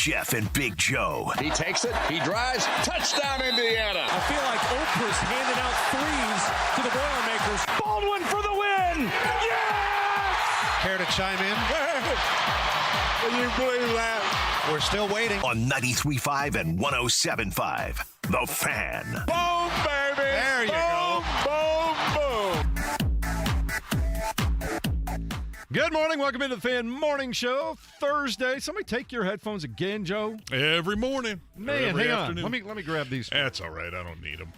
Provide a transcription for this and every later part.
Jeff and Big Joe. He takes it, he drives, touchdown Indiana. I feel like Oprah's handing out threes to the Boilermakers. Baldwin for the win! Yes! Care to chime in? Can you believe that? We're still waiting. On 93.5 and 107.5. The Fan. Boom, baby! There you go. Boom, boom! Good morning. Welcome into the Fan Morning Show. Thursday. Somebody take your headphones again, Joe. Every morning. Man, every hang afternoon. on. Let me grab these. That's all right. I don't need them.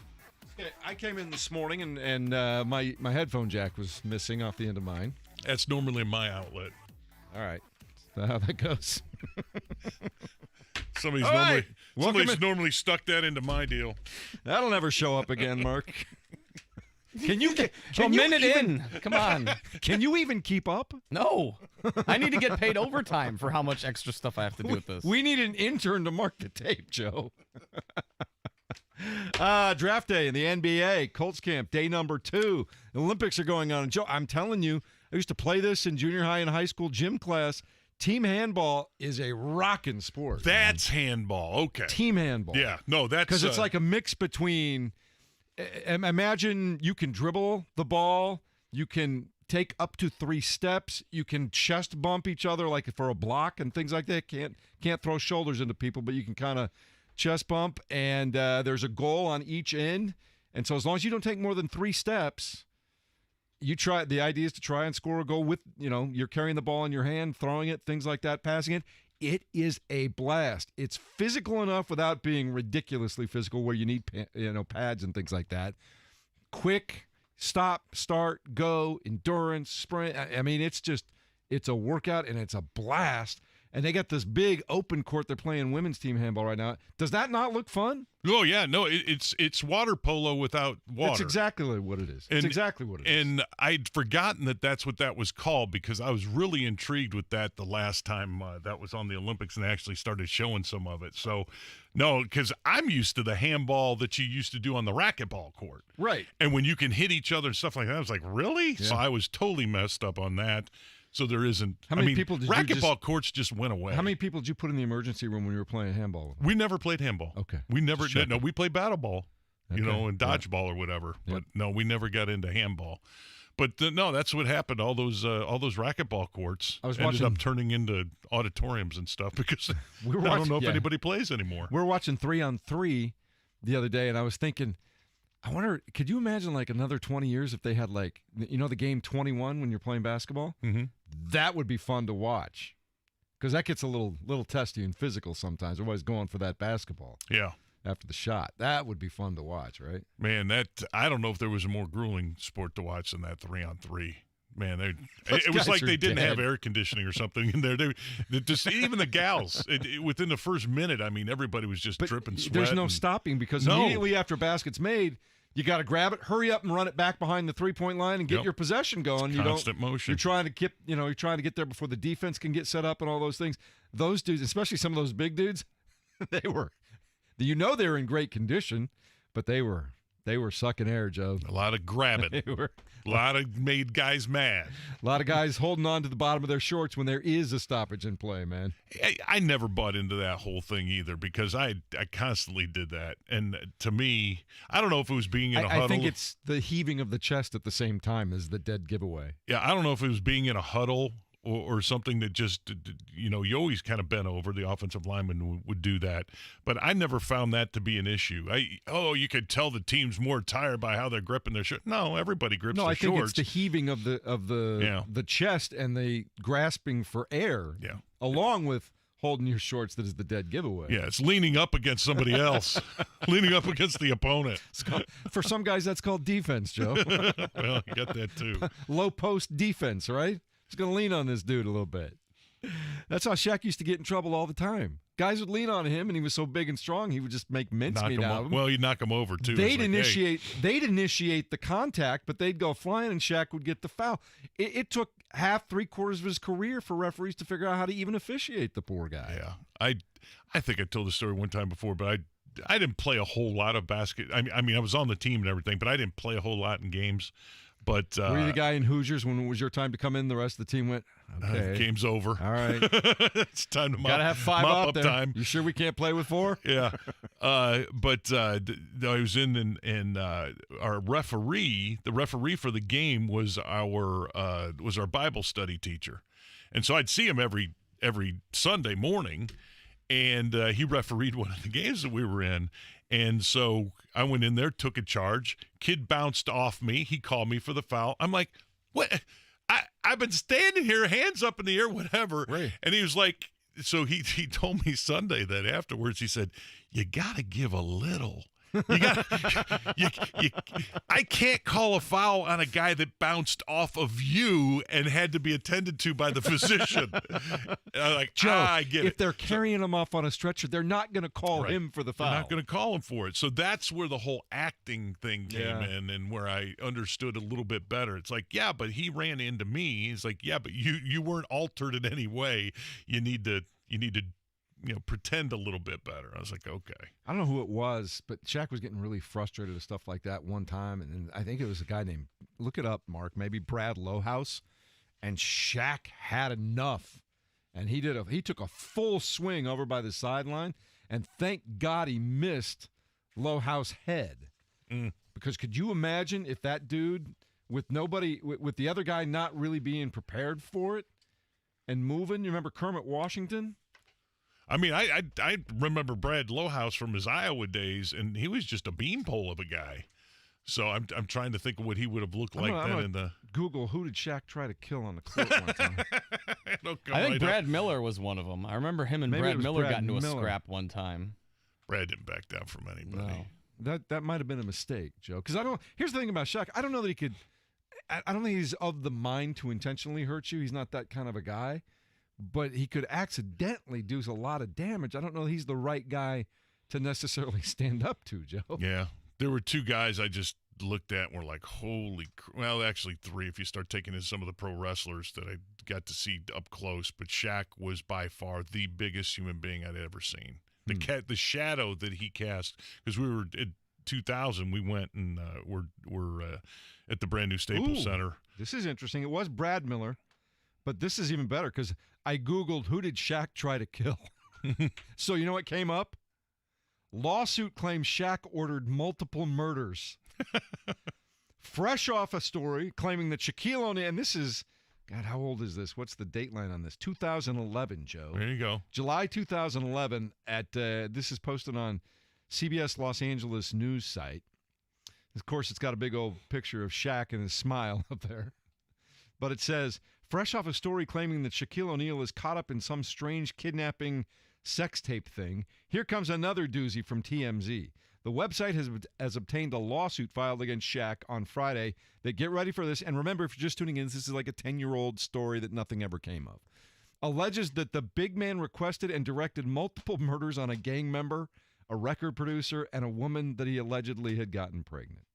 Okay, I came in this morning and my headphone jack was missing off the end of mine. That's normally my outlet. All right. That's how that goes. Somebody's normally stuck that into my deal. That'll never show up again, Mark. Can you Come on. Can you even keep up? No. I need to get paid overtime for how much extra stuff I have to do with this. We need an intern to mark the tape, Joe. Draft day in the NBA, Colts camp, day number 2. The Olympics are going on. And Joe, I'm telling you, I used to play this in junior high and high school gym class. Team handball is a rockin' sport. That's handball. Okay. Team handball. Yeah. No, that's Because it's like a mix between, imagine you can dribble the ball, you can take up to 3 steps, you can chest bump each other like for a block and things like that. Can't throw shoulders into people, but you can kind of chest bump, and there's a goal on each end. And so as long as you don't take more than 3 steps, you try. The idea is to try and score a goal with, you're carrying the ball in your hand, throwing it, things like that, passing it. It is a blast. It's physical enough without being ridiculously physical where you need, pads and things like that. Quick, stop, start, go, endurance, sprint. I mean, it's a workout and it's a blast. And they got this big open court. They're playing women's team handball right now. Does that not look fun? Oh, yeah. No, it's water polo without water. It's exactly what it is. It's exactly what it is. And I'd forgotten that's what that was called because I was really intrigued with that the last time that was on the Olympics and they actually started showing some of it. So, no, because I'm used to the handball that you used to do on the racquetball court. Right. And when you can hit each other and stuff like that, I was like, really? Yeah. So I was totally messed up on that. So there isn't. How many people did racquetball courts just went away. How many people did you put in the emergency room when you were playing handball? We never played handball. Okay. We never. No, we played battle ball, and dodgeball or whatever. Yeah. But no, we never got into handball. But no, that's what happened. All those racquetball courts ended up turning into auditoriums and stuff because I don't know if anybody plays anymore. We were watching 3-on-3 the other day, and I was thinking, I wonder, could you imagine like another 20 years if they had the game 21 when you're playing basketball? Mm-hmm. That would be fun to watch because that gets a little testy and physical sometimes. Everybody's going for that basketball. Yeah. After the shot. That would be fun to watch, right? Man, I don't know if there was a more grueling sport to watch than that 3-on-3. Man, it was like they didn't have air conditioning or something in there. Even the gals, within the first minute, I mean, everybody was just dripping sweat. There's no stopping because immediately after a basket's made, you got to grab it, hurry up, and run it back behind the 3-point line and get your possession going. It's constant motion. You're trying to get there before the defense can get set up and all those things. Those dudes, especially some of those big dudes, they were in great condition, but they were sucking air, Joe. A lot of grabbing. A lot of made guys mad. A lot of guys holding on to the bottom of their shorts when there is a stoppage in play, man. I never bought into that whole thing either because I constantly did that. And to me, I don't know if it was being in a huddle. I think it's the heaving of the chest at the same time as the dead giveaway. Yeah, I don't know if it was being in a huddle or something that just, you always kind of bent over. The offensive lineman would do that. But I never found that to be an issue. You could tell the team's more tired by how they're gripping their shirt. No, everybody grips their shorts. No, I think it's the heaving of the chest and the grasping for air. Yeah. Along with holding your shorts that is the dead giveaway. Yeah, it's leaning up against somebody else. Leaning up against the opponent. For some guys, that's called defense, Joe. Well, you got that too. Low post defense, right? He's going to lean on this dude a little bit. That's how Shaq used to get in trouble all the time. Guys would lean on him, and he was so big and strong, he would just make mincemeat out of him. Well, you'd knock him over, too. They'd initiate the contact, but they'd go flying, and Shaq would get the foul. It took three-quarters of his career for referees to figure out how to even officiate the poor guy. Yeah. I think I told the story one time before, but I didn't play a whole lot of basket. I mean, I was on the team and everything, but I didn't play a whole lot in games But were you the guy in Hoosiers when it was your time to come in? The rest of the team went, okay, game's over. All right. It's time to Gotta have 5 mop up up there. time. You sure we can't play with 4? Yeah. But I was in and our referee, the referee for the game was our Bible study teacher. And so I'd see him every Sunday morning, and he refereed one of the games that we were in. And so I went in there, took a charge. Kid bounced off me. He called me for the foul. I'm like, what? I've been standing here, hands up in the air, whatever. Right. And he was like, so he told me Sunday that afterwards, he said, you got to give a little. You got I can't call a foul on a guy that bounced off of you and had to be attended to by the physician. I'm like, Joe, I get it. if they're carrying him off on a stretcher, they're not going to call him for the foul. They're not going to call him for it. So that's where the whole acting thing came Yeah. in, and where I understood a little bit better. It's like, yeah, but he ran into me. He's like, yeah, but you weren't altered in any way. You need to pretend a little bit better. I was like, okay. I don't know who it was, but Shaq was getting really frustrated with stuff like that one time, and I think it was a guy named, look it up, Mark, maybe Brad Lohaus, and Shaq had enough, and he took a full swing over by the sideline, and thank God he missed Lohaus' head. Because could you imagine if that dude, with nobody, with the other guy not really being prepared for it and moving? You remember Kermit Washington? I mean, I remember Brad Lohaus from his Iowa days, and he was just a beanpole of a guy. So I'm trying to think of what he would have looked like then in the Google who did Shaq try to kill on the court one time. I think Brad Miller was one of them. I remember him and Maybe it Brad was Miller Brad got into a Miller. scrap one time. Brad didn't back down from anybody. No. That might have been a mistake, Joe. Because here's the thing about Shaq. I don't know that he could. I don't think he's of the mind to intentionally hurt you. He's not that kind of a guy. But he could accidentally do a lot of damage. I don't know he's the right guy to necessarily stand up to, Joe. Yeah. There were 2 guys I just looked at and were like, well, actually 3 if you start taking in some of the pro wrestlers that I got to see up close. But Shaq was by far the biggest human being I'd ever seen. The shadow that he cast, because we were in 2000, we went and we're at the brand new Staples Center. This is interesting. It was Brad Miller, but this is even better because I Googled who did Shaq try to kill. So you know what came up? Lawsuit claims Shaq ordered multiple murders. Fresh off a story claiming that Shaquille O'Neal, and this is, God, how old is this? What's the date line on this? 2011, Joe. There you go. July 2011 at, this is posted on CBS Los Angeles news site. Of course, it's got a big old picture of Shaq and his smile up there. But it says, fresh off a story claiming that Shaquille O'Neal is caught up in some strange kidnapping sex tape thing, here comes another doozy from TMZ. The website has obtained a lawsuit filed against Shaq on Friday that, get ready for this, and remember, if you're just tuning in, this is like a 10-year-old story that nothing ever came of, alleges that the big man requested and directed multiple murders on a gang member, a record producer, and a woman that he allegedly had gotten pregnant.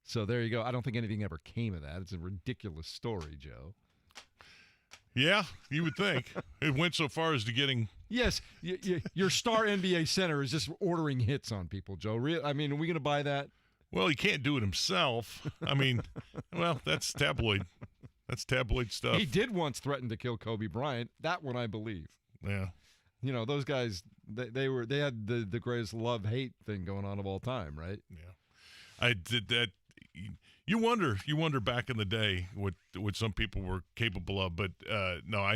So there you go. I don't think anything ever came of that. It's a ridiculous story, Joe. Yeah, you would think. It went so far as to getting... Yes, your star NBA center is just ordering hits on people, Joe. I mean, are we going to buy that? Well, he can't do it himself. I mean, well, that's tabloid. That's tabloid stuff. He did once threaten to kill Kobe Bryant. That one I believe. Yeah. You know, those guys, they had the greatest love-hate thing going on of all time, right? Yeah. I did that. You wonder back in the day what some people were capable of, but no,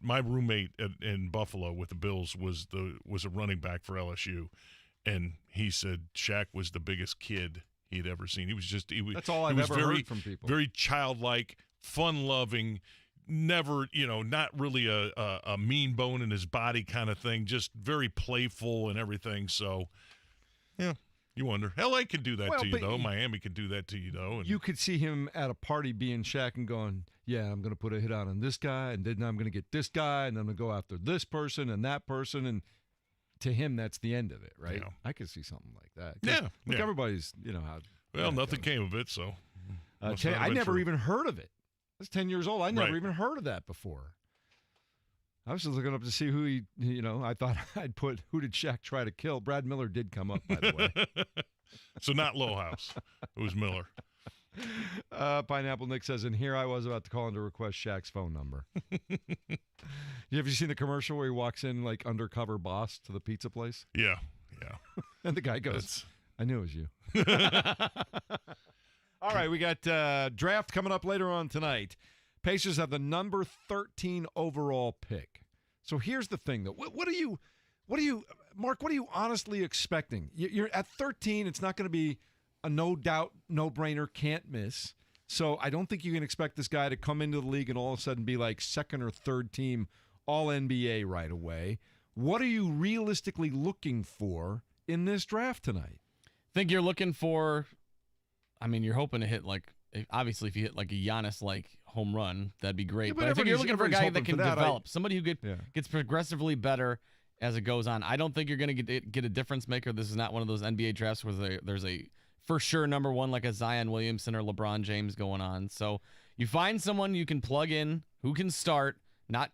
my roommate in Buffalo with the Bills was a running back for LSU, and he said Shaq was the biggest kid he'd ever seen. That's all I've ever heard from people. Very childlike, fun-loving, never, not really a mean bone in his body kind of thing, just very playful and everything. So, yeah. You wonder. L.A. can do that to you, though. Miami can do that to you, though. And you could see him at a party being Shaq and going, yeah, I'm going to put a hit out on this guy, and then I'm going to get this guy, and I'm going to go after this person and that person. And to him, that's the end of it, right? Yeah. I could see something like that. Yeah. Look, yeah. everybody's, how. Well, nothing came of it, so. I never even heard of it. I was 10 years old. I never Right. even heard of that before. I was just looking up to see who I thought I'd put, who did Shaq try to kill? Brad Miller did come up, by the way. So not Lohaus. It was Miller. Pineapple Nick says, and here I was about to call in to request Shaq's phone number. Have you seen the commercial where he walks in like undercover boss to the pizza place? Yeah. And the guy goes, I knew it was you. All right, we got draft coming up later on tonight. Pacers have the number 13 overall pick. So here's the thing, though. What are you, Mark, what are you honestly expecting? You're at 13. It's not going to be a no-doubt, no-brainer, can't miss. So I don't think you can expect this guy to come into the league and all of a sudden be like second or third team All-NBA right away. What are you realistically looking for in this draft tonight? I think you're looking for, you're hoping to hit obviously if you hit like a Giannis-like home run, that'd be great. Yeah, but I think you're looking for a guy that can develop, somebody who Yeah. gets progressively better as it goes on. I don't think you're going to get a difference maker. This is not one of those NBA drafts where there's a for sure number one like a Zion Williamson or LeBron James going on. So you find someone you can plug in who can start, not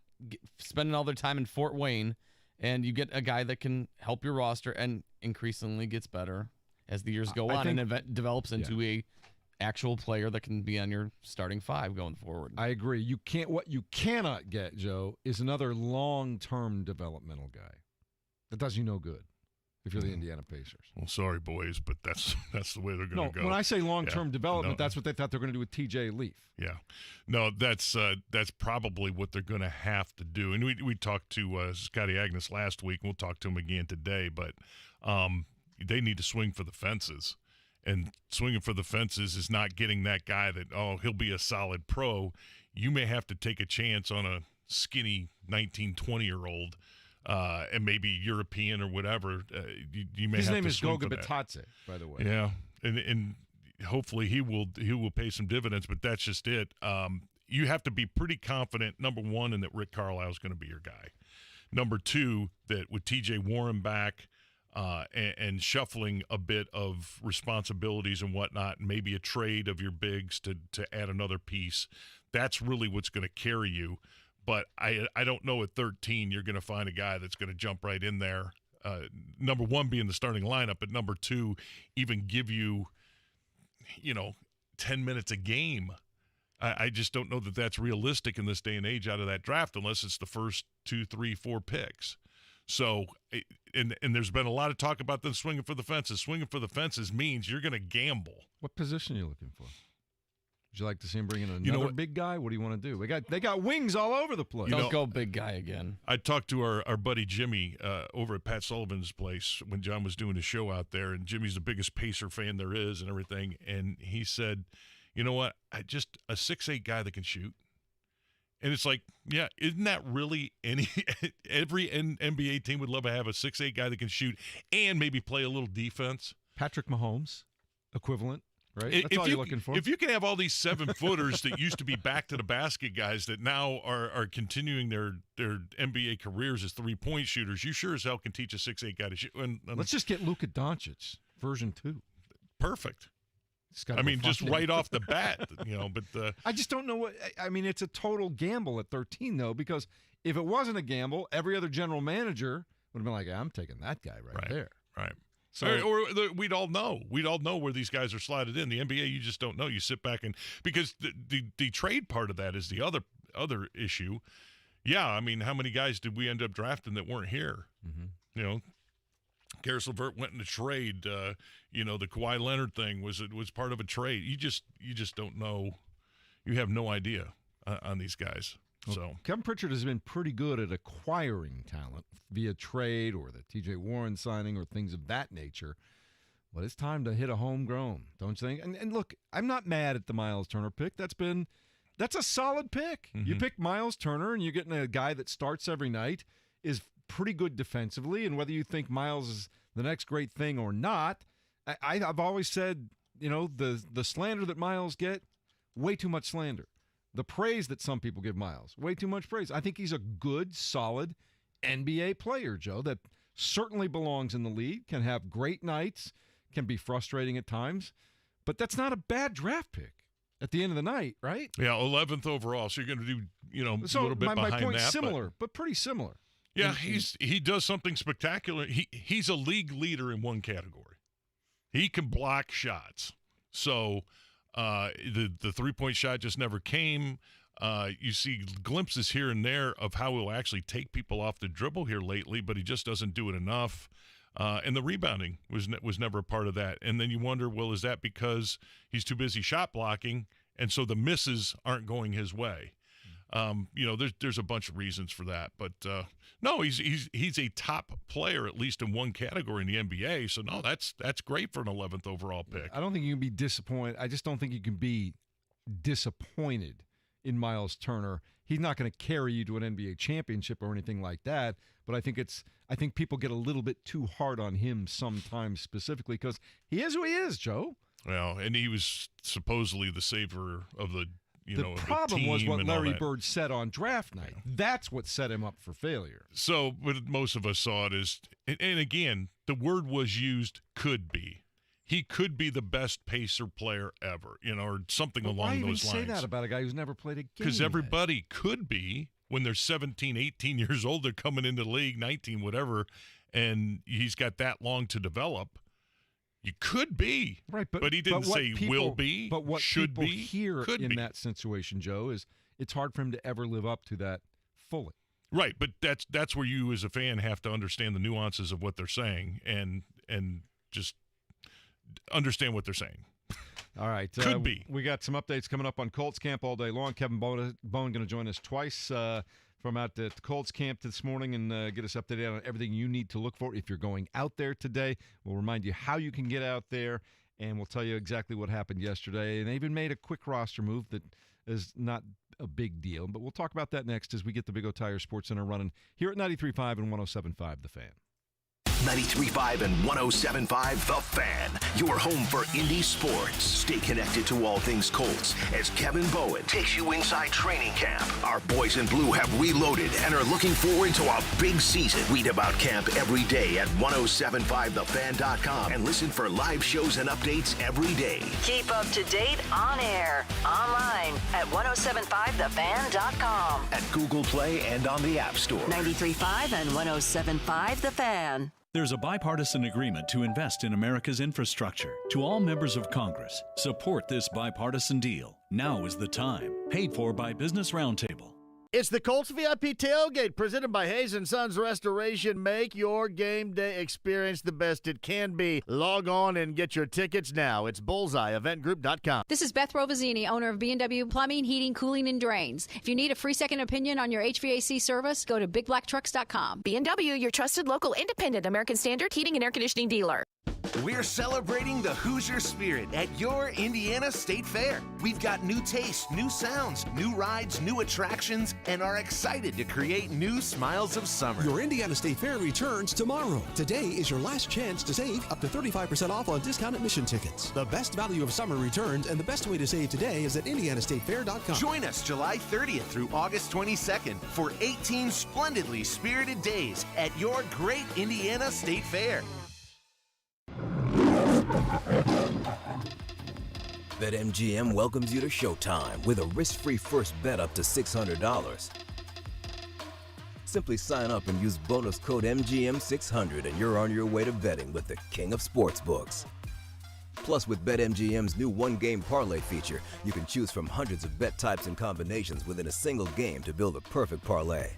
spending all their time in Fort Wayne, and you get a guy that can help your roster and increasingly gets better as the years go on and develops into a actual player that can be on your starting five going forward. I agree. What you cannot get, Joe, is another long-term developmental guy. That does you no good if you're the Indiana Pacers. Well, sorry, boys, but that's the way they're going to go. When I say long-term development, that's what they thought they were going to do with TJ Leaf. Yeah. No, that's probably what they're going to have to do. And we talked to Scotty Agnes last week, and we'll talk to him again today, but they need to swing for the fences. And swinging for the fences is not getting that guy that, he'll be a solid pro. You may have to take a chance on a skinny 19, 20-year-old and maybe European or whatever. You may His have name to is swing Goga for that. Bitadze, by the way. Yeah, and hopefully he will pay some dividends, but that's just it. You have to be pretty confident, number one, in that Rick Carlisle is going to be your guy. Number two, that with T.J. Warren back and shuffling a bit of responsibilities and whatnot, and maybe a trade of your bigs to add another piece, that's really what's going to carry you. But I don't know at 13 you're going to find a guy that's going to jump right in there. Number one, be in the starting lineup, but number two, even give you, 10 minutes a game. I just don't know that that's realistic in this day and age out of that draft unless it's the first 2, 3, 4 picks. So, and there's been a lot of talk about them swinging for the fences. Swinging for the fences means you're going to gamble. What position are you looking for? Would you like to see him bring in another big guy? What do you want to do? They got wings all over the place. Don't go big guy again. I talked to our buddy Jimmy over at Pat Sullivan's place when John was doing a show out there, and Jimmy's the biggest Pacer fan there is and everything. And he said, you know what? Just a 6'8" guy that can shoot. And it's like, yeah, isn't that really every NBA team would love to have a 6'8" guy that can shoot and maybe play a little defense? Patrick Mahomes, equivalent. Right? That's all you're looking for. If you can have all these 7-footers that used to be back to the basket guys that now are continuing their NBA careers as 3-point shooters, you sure as hell can teach a 6'8" guy to shoot. And let's just get Luka Doncic version 2. Perfect. Just right off the bat, but I just don't know it's a total gamble at 13 though, because if it wasn't a gamble, every other general manager would have been like, I'm taking that guy right there. Right. So, or we'd all know. We'd all know where these guys are slotted in. The NBA, you just don't know. You sit back and because the trade part of that is the other issue. Yeah, how many guys did we end up drafting that weren't here? Mm-hmm. Karis LeVert went in a trade. The Kawhi Leonard thing was part of a trade. You just don't know. You have no idea on these guys. So Kevin Pritchard has been pretty good at acquiring talent via trade or the T.J. Warren signing or things of that nature. But it's time to hit a homegrown, don't you think? And look, I'm not mad at the Miles Turner pick. That's a solid pick. Mm-hmm. You pick Miles Turner and you're getting a guy that starts every night, is pretty good defensively, and whether you think Miles is the next great thing or not, I've always said, the slander that Miles get, way too much slander. The praise that some people give Miles, way too much praise. I think he's a good, solid NBA player, Joe, that certainly belongs in the league, can have great nights, can be frustrating at times, but that's not a bad draft pick at the end of the night, right? Yeah, 11th overall. So you're going to do, a so little bit behind my point's that. Similar, but pretty similar. Yeah, he does something spectacular. He's a league leader in one category. He can block shots. So The three-point shot just never came. You see glimpses here and there of how he'll actually take people off the dribble here lately, but he just doesn't do it enough. And the rebounding was never a part of that. And then you wonder, well, is that because he's too busy shot blocking, and so the misses aren't going his way? There's a bunch of reasons for that, but no, he's a top player, at least in one category in the NBA. So no, that's great for an 11th overall pick. I don't think you can be disappointed. I just don't think you can be disappointed in Miles Turner. He's not going to carry you to an NBA championship or anything like that. But I think people get a little bit too hard on him sometimes, specifically because he is who he is, Joe. Well, and he was supposedly the saver of the. The problem was what Larry Bird said on draft night. That's what set him up for failure. So what most of us saw it as, and again, the word was used, could be. He could be the best Pacer player ever, or something along those lines. Why even say that about a guy who's never played a game? Because everybody could be. When they're 17, 18 years old, they're coming into the league, 19, whatever, and he's got that long to develop. You could be, right? But he didn't say will be. But what should people be, hear could in be. That situation, Joe, is it's hard for him to ever live up to that fully. Right, but that's where you as a fan have to understand the nuances of what they're saying and just understand what they're saying. All right, could be. We got some updates coming up on Colts camp all day long. Kevin Bowen going to join us twice from out at the Colts camp this morning and get us updated on everything you need to look for if you're going out there today. We'll remind you how you can get out there, and we'll tell you exactly what happened yesterday. And they even made a quick roster move that is not a big deal, but we'll talk about that next as we get the Big O Tire Sports Center running here at 93.5 and 107.5 The Fan. 93.5 and 107.5 The Fan, your home for Indy sports. Stay connected to all things Colts as Kevin Bowen takes you inside training camp. Our boys in blue have reloaded and are looking forward to a big season. Read about camp every day at 1075thefan.com and listen for live shows and updates every day. Keep up to date on air, online at 1075thefan.com. At Google Play and on the App Store. 93.5 and 107.5 The Fan. There's a bipartisan agreement to invest in America's infrastructure. To all members of Congress, support this bipartisan deal. Now is the time. Paid for by Business Roundtable. It's the Colts VIP Tailgate presented by Hayes & Sons Restoration. Make your game day experience the best it can be. Log on and get your tickets now. It's bullseyeeventgroup.com. This is Beth Rovazini, owner of B&W Plumbing, Heating, Cooling, and Drains. If you need a free second opinion on your HVAC service, go to bigbblacktrucks.com. B&W, your trusted local independent American Standard heating and air conditioning dealer. We're celebrating the Hoosier spirit at your Indiana State Fair. We've got new tastes, new sounds, new rides, new attractions, and are excited to create new smiles of summer. Your Indiana State Fair returns tomorrow. Today is your last chance to save up to 35% off on discount admission tickets. The best value of summer returns, and the best way to save today is at indianastatefair.com. Join us July 30th through August 22nd for 18 splendidly spirited days at your great Indiana State Fair. BetMGM welcomes you to Showtime with a risk-free first bet up to $600. Simply sign up and use bonus code MGM600 and you're on your way to betting with the king of sportsbooks. Plus, with BetMGM's new one-game parlay feature, you can choose from hundreds of bet types and combinations within a single game to build a perfect parlay.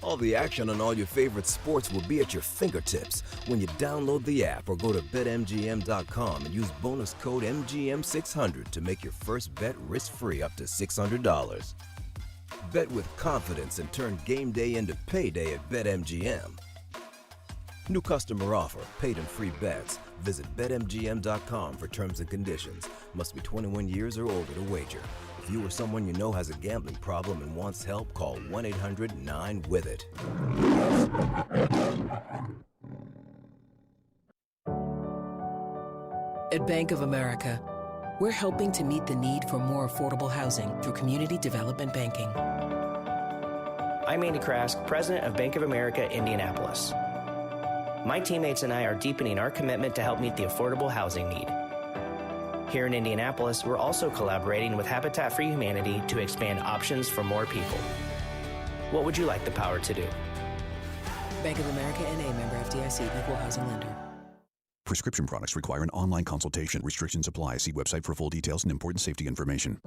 All the action on all your favorite sports will be at your fingertips when you download the app or go to BetMGM.com and use bonus code MGM600 to make your first bet risk-free up to $600. Bet with confidence and turn game day into payday at BetMGM. New customer offer, paid and free bets. Visit BetMGM.com for terms and conditions. Must be 21 years or older to wager. If you or someone you know has a gambling problem and wants help, call 1-800-9-WITH-IT. At Bank of America, we're helping to meet the need for more affordable housing through community development banking. I'm Andy Krask, president of Bank of America, Indianapolis. My teammates and I are deepening our commitment to help meet the affordable housing need. Here in Indianapolis, we're also collaborating with Habitat for Humanity to expand options for more people. What would you like the power to do? Bank of America N.A. member FDIC, equal housing lender. Prescription products require an online consultation. Restrictions apply. See website for full details and important safety information.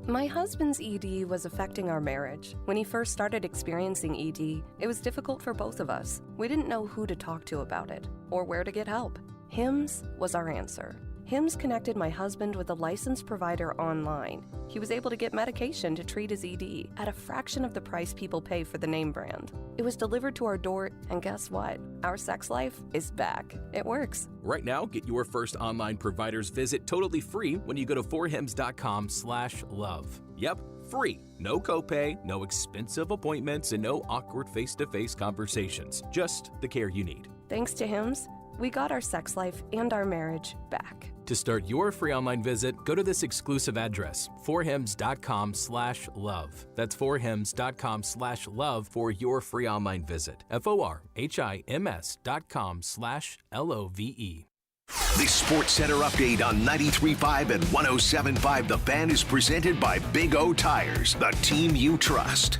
My husband's ED was affecting our marriage. When he first started experiencing ED, it was difficult for both of us. We didn't know who to talk to about it or where to get help. HIMSS was our answer. HIMSS connected my husband with a licensed provider online. He was able to get medication to treat his ED at a fraction of the price people pay for the name brand. It was delivered to our door, and guess what? Our sex life is back. It works. Right now, get your first online provider's visit totally free when you go to forhims.com/love. Yep, free. No copay, no expensive appointments, and no awkward face-to-face conversations. Just the care you need. Thanks to HIMSS, we got our sex life and our marriage back. To start your free online visit, go to this exclusive address, forhims.com/love. That's forhims.com/love for your free online visit. forhims.com/LOVE. The Sports Center update on 93.5 and 107.5 The Fan is presented by Big O Tires, the team you trust.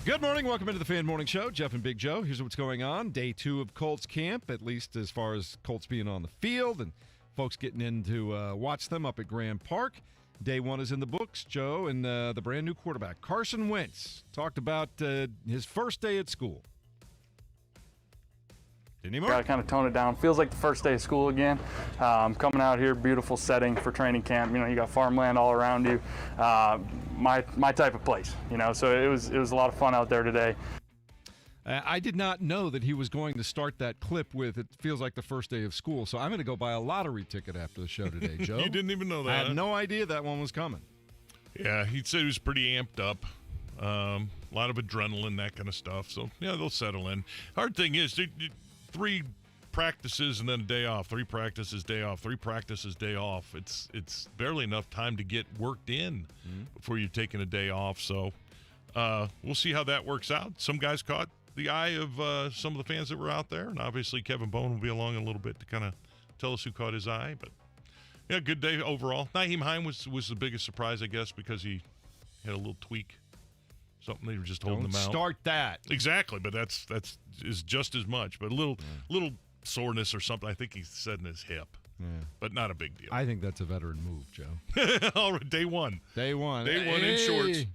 Good morning. Welcome into the Fan Morning Show. Jeff and Big Joe. Here's what's going on. Day 2 of Colts camp, at least as far as Colts being on the field and folks getting in to watch them up at Grand Park. Day 1 is in the books, Joe, and the brand new quarterback, Carson Wentz, talked about his first day at school. Got to kind of tone it down. Feels like the first day of school again. Coming out here, beautiful setting for training camp. You know, you got farmland all around you. My type of place. You know, so it was a lot of fun out there today. I did not know that he was going to start that clip with, it feels like the first day of school. So I'm going to go buy a lottery ticket after the show today, Joe. You didn't even know that. I had no idea that one was coming. Yeah, he said he was pretty amped up. A lot of adrenaline, that kind of stuff. So, yeah, they'll settle in. Hard thing is, 3 practices and then a day off. 3 practices, day off. 3 practices, day off. It's barely enough time to get worked in before you're taking a day off. So we'll see how that works out. Some guys caught the eye of some of the fans that were out there, and obviously Kevin Bowen will be along in a little bit to kind of tell us who caught his eye. But yeah, good day overall. Nyheim Hine was the biggest surprise, I guess, because he had a little tweak. Something they were just holding Don't them out. Start that. Exactly, but that's is just as much. But a little soreness or something. I think he said in his hip, but not a big deal. I think that's a veteran move, Joe. All right, day one. Day one in shorts.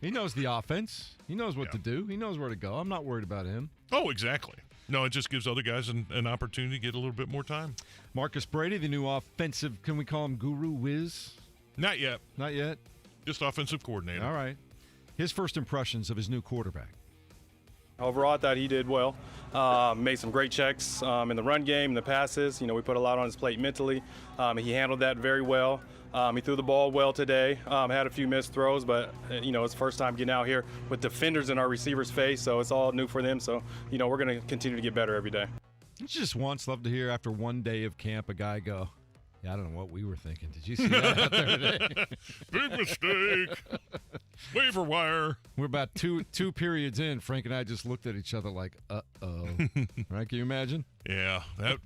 He knows the offense. He knows what to do. He knows where to go. I'm not worried about him. Oh, exactly. No, it just gives other guys an opportunity to get a little bit more time. Marcus Brady, the new offensive, can we call him Guru Wiz? Not yet. Not yet? Just offensive coordinator. All right. His first impressions of his new quarterback. Overall, I thought he did well. Made some great checks in the run game, the passes. You know, we put a lot on his plate mentally. He handled that very well. He threw the ball well today. Had a few missed throws, but, you know, it's first time getting out here with defenders in our receivers' face, so it's all new for them. So, you know, we're going to continue to get better every day. Just once love to hear after one day of camp a guy go, yeah, I don't know what we were thinking. Did you see that out there today? Big mistake. Waiver wire. We're about two periods in. Frank and I just looked at each other like, uh-oh. Right? Can you imagine? Yeah, that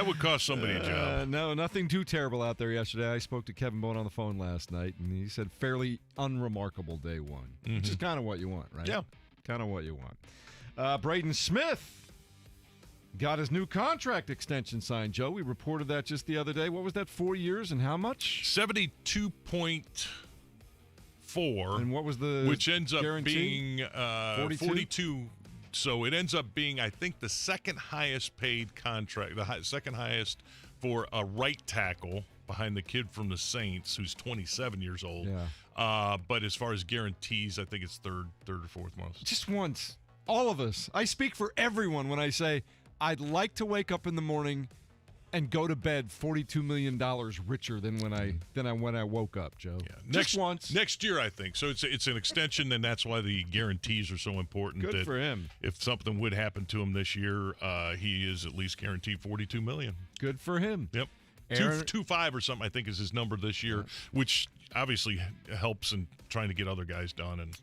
would cost somebody a job. No, nothing too terrible out there yesterday. I spoke to Kevin Bowen on the phone last night, and he said fairly unremarkable day one, which is kind of what you want, right? Yeah. Kind of what you want. Braden Smith got his new contract extension signed, Joe. We reported that just the other day. What was that, 4 years and how much? 72.4. And what was the which ends up guarantee? being 42. So it ends up being, I think, the second highest paid contract, second highest for a right tackle behind the kid from the Saints, who's 27 years old. Yeah. But as far as guarantees, I think it's third or fourth most. Just once. All of us. I speak for everyone when I say I'd like to wake up in the morning and go to bed $42 million richer than when I woke up, Joe. Yeah. Just once. Next year, I think. So it's an extension, and that's why the guarantees are so important. Good for him. If something would happen to him this year, he is at least guaranteed $42 million. Good for him. Yep. 2.5 or something, I think, is his number this year, which obviously helps in trying to get other guys done. And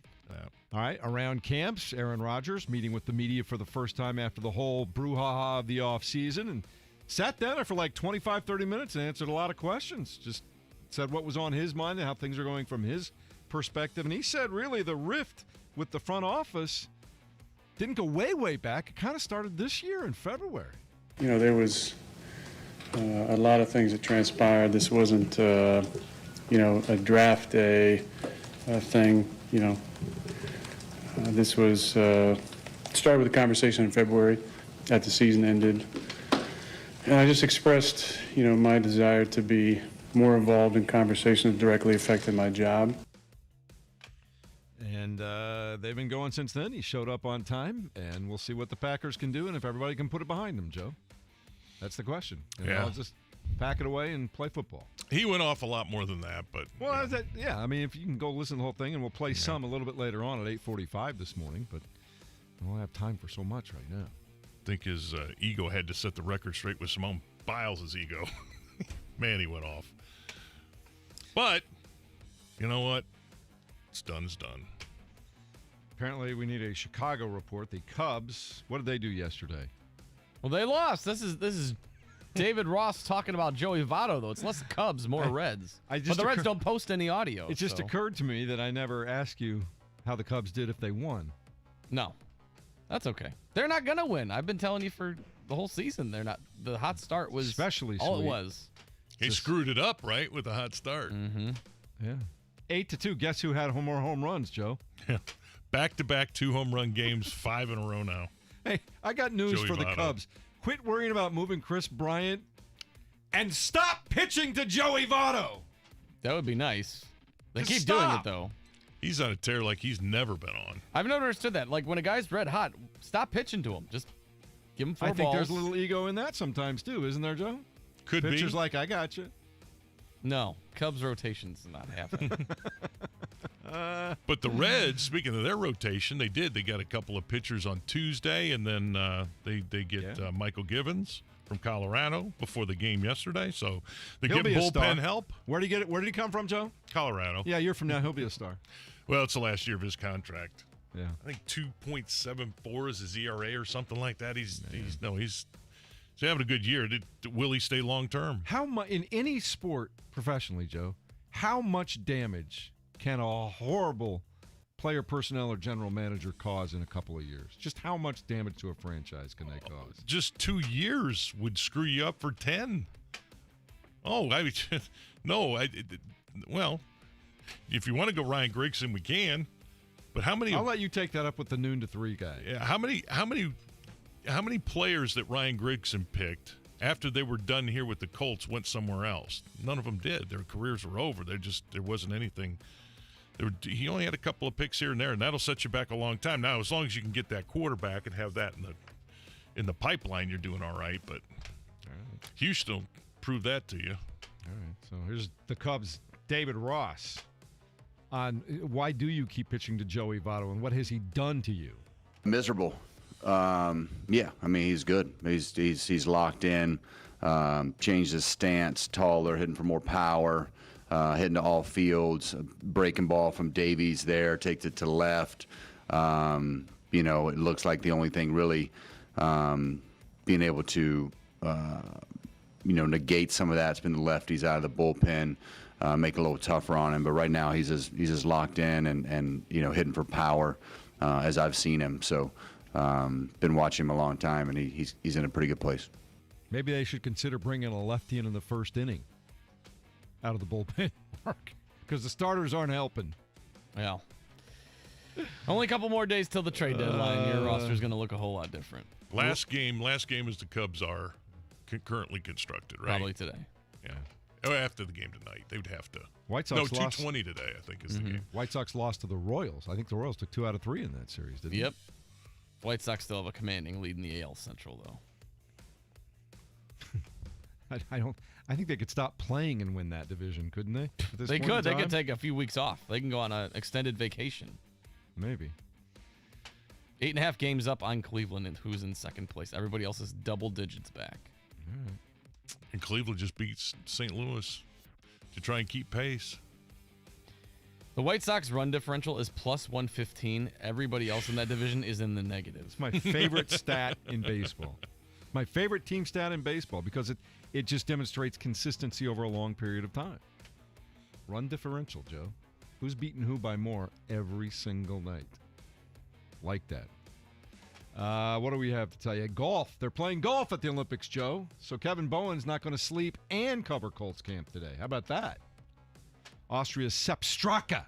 all right, around camps, Aaron Rodgers meeting with the media for the first time after the whole brouhaha of the offseason and sat down there for like 25, 30 minutes and answered a lot of questions. Just said what was on his mind and how things are going from his perspective. And he said really the rift with the front office didn't go way back. It kind of started this year in February. You know, there was a lot of things that transpired. This wasn't, you know, a draft day thing. You know, this was started with a conversation in February after the season ended. And I just expressed, you know, my desire to be more involved in conversations that directly affected my job. And they've been going since then. He showed up on time, and we'll see what the Packers can do and if everybody can put it behind them, Joe. That's the question. Yeah. I'll just pack it away and play football. He went off a lot more than that, but... Well, yeah, I mean, if you can go listen to the whole thing, and we'll play some a little bit later on at 8:45 this morning, but I don't have time for so much right now. I think his ego had to set the record straight with Simone Biles' ego. Man, he went off. But, you know what? It's done is done. Apparently, we need a Chicago report. The Cubs, what did they do yesterday? Well, they lost. This is David Ross talking about Joey Votto, though. It's less Cubs, more Reds. But the Reds don't post any audio. It just occurred to me that I never asked you how the Cubs did if they won. No. That's okay. They're not going to win. I've been telling you for the whole season. They're not. The hot start was especially all sweet. It was. He screwed it up, right, with the hot start. Mm-hmm. Yeah. 8-2. Guess who had more home runs, Joe? Yeah. Back-to-back 2 home run games, 5 in a row now. Hey, I got news Joey for the Votto. Cubs. Quit worrying about moving Chris Bryant and stop pitching to Joey Votto. That would be nice. They Just keep stop. doing it, though. He's on a tear like he's never been on. I've never understood that. Like, when a guy's red hot, stop pitching to him. Just give him 4 balls. I think there's a little ego in that sometimes, too, isn't there, Joe? Could be. Pitcher's like, I got you. No. Cubs rotation's not happening. But the Reds, speaking of their rotation, they got a couple of pitchers on Tuesday, and then they get Michael Givens from Colorado before the game yesterday. So they He'll get be a star. bullpen help. Where did he come from, Joe? Colorado. Yeah, you're from now. He'll be a star. Well, it's the last year of his contract. Yeah. I think 2.74 is his ERA or something like that. He's having a good year. Will he stay long term? How much in any sport professionally, Joe? How much damage can a horrible player personnel or general manager cause in a couple of years? Just how much damage to a franchise can they cause? Just 2 years would screw you up for 10. Oh, well, if you want to go Ryan Grigson, we can. But how many? I'll let you take that up with the noon to 3 guy. Yeah, how many players that Ryan Grigson picked after they were done here with the Colts went somewhere else? None of them did. Their careers were over. There wasn't anything. He only had a couple of picks here and there, and that'll set you back a long time. Now, as long as you can get that quarterback and have that in the pipeline, you're doing all right. But Houston will prove that to you. All right. So here's the Cubs' David Ross on why do you keep pitching to Joey Votto, and what has he done to you? Miserable. Yeah, I mean, he's good. He's locked in, changed his stance, taller, hitting for more power, hitting to all fields, breaking ball from Davies there, takes it to left. It looks like the only thing really being able to, negate some of that's been the lefties out of the bullpen, make it a little tougher on him. But right now he's as locked in and hitting for power as I've seen him. So been watching him a long time, and he's in a pretty good place. Maybe they should consider bringing a lefty in the first inning out of the bullpen, because the starters aren't helping. Yeah. Only a couple more days till the trade deadline. Your roster's going to look a whole lot different. Last game as the Cubs are currently constructed, right? Probably today. Yeah. Oh, after the game tonight, they would have to. White Sox lost 2:20 today, I think, is the game. White Sox lost to the Royals. I think the Royals took 2 out of 3 in that series, didn't Yep. White Sox still have a commanding lead in the AL Central, though. I think they could stop playing and win that division, couldn't they? They could. They could take a few weeks off. They can go on an extended vacation. Maybe. 8.5 games up on Cleveland, and who's in second place. Everybody else is double digits back. Right. And Cleveland just beats St. Louis to try and keep pace. The White Sox run differential is plus 115. Everybody else in that division is in the negatives. It's my favorite stat in baseball. My favorite team stat in baseball, because it just demonstrates consistency over a long period of time. Run differential, Joe. Who's beating who by more every single night? Like that. What do we have to tell you? Golf. They're playing golf at the Olympics, Joe. So Kevin Bowen's not going to sleep and cover Colts camp today. How about that? Austria's Sepp Straka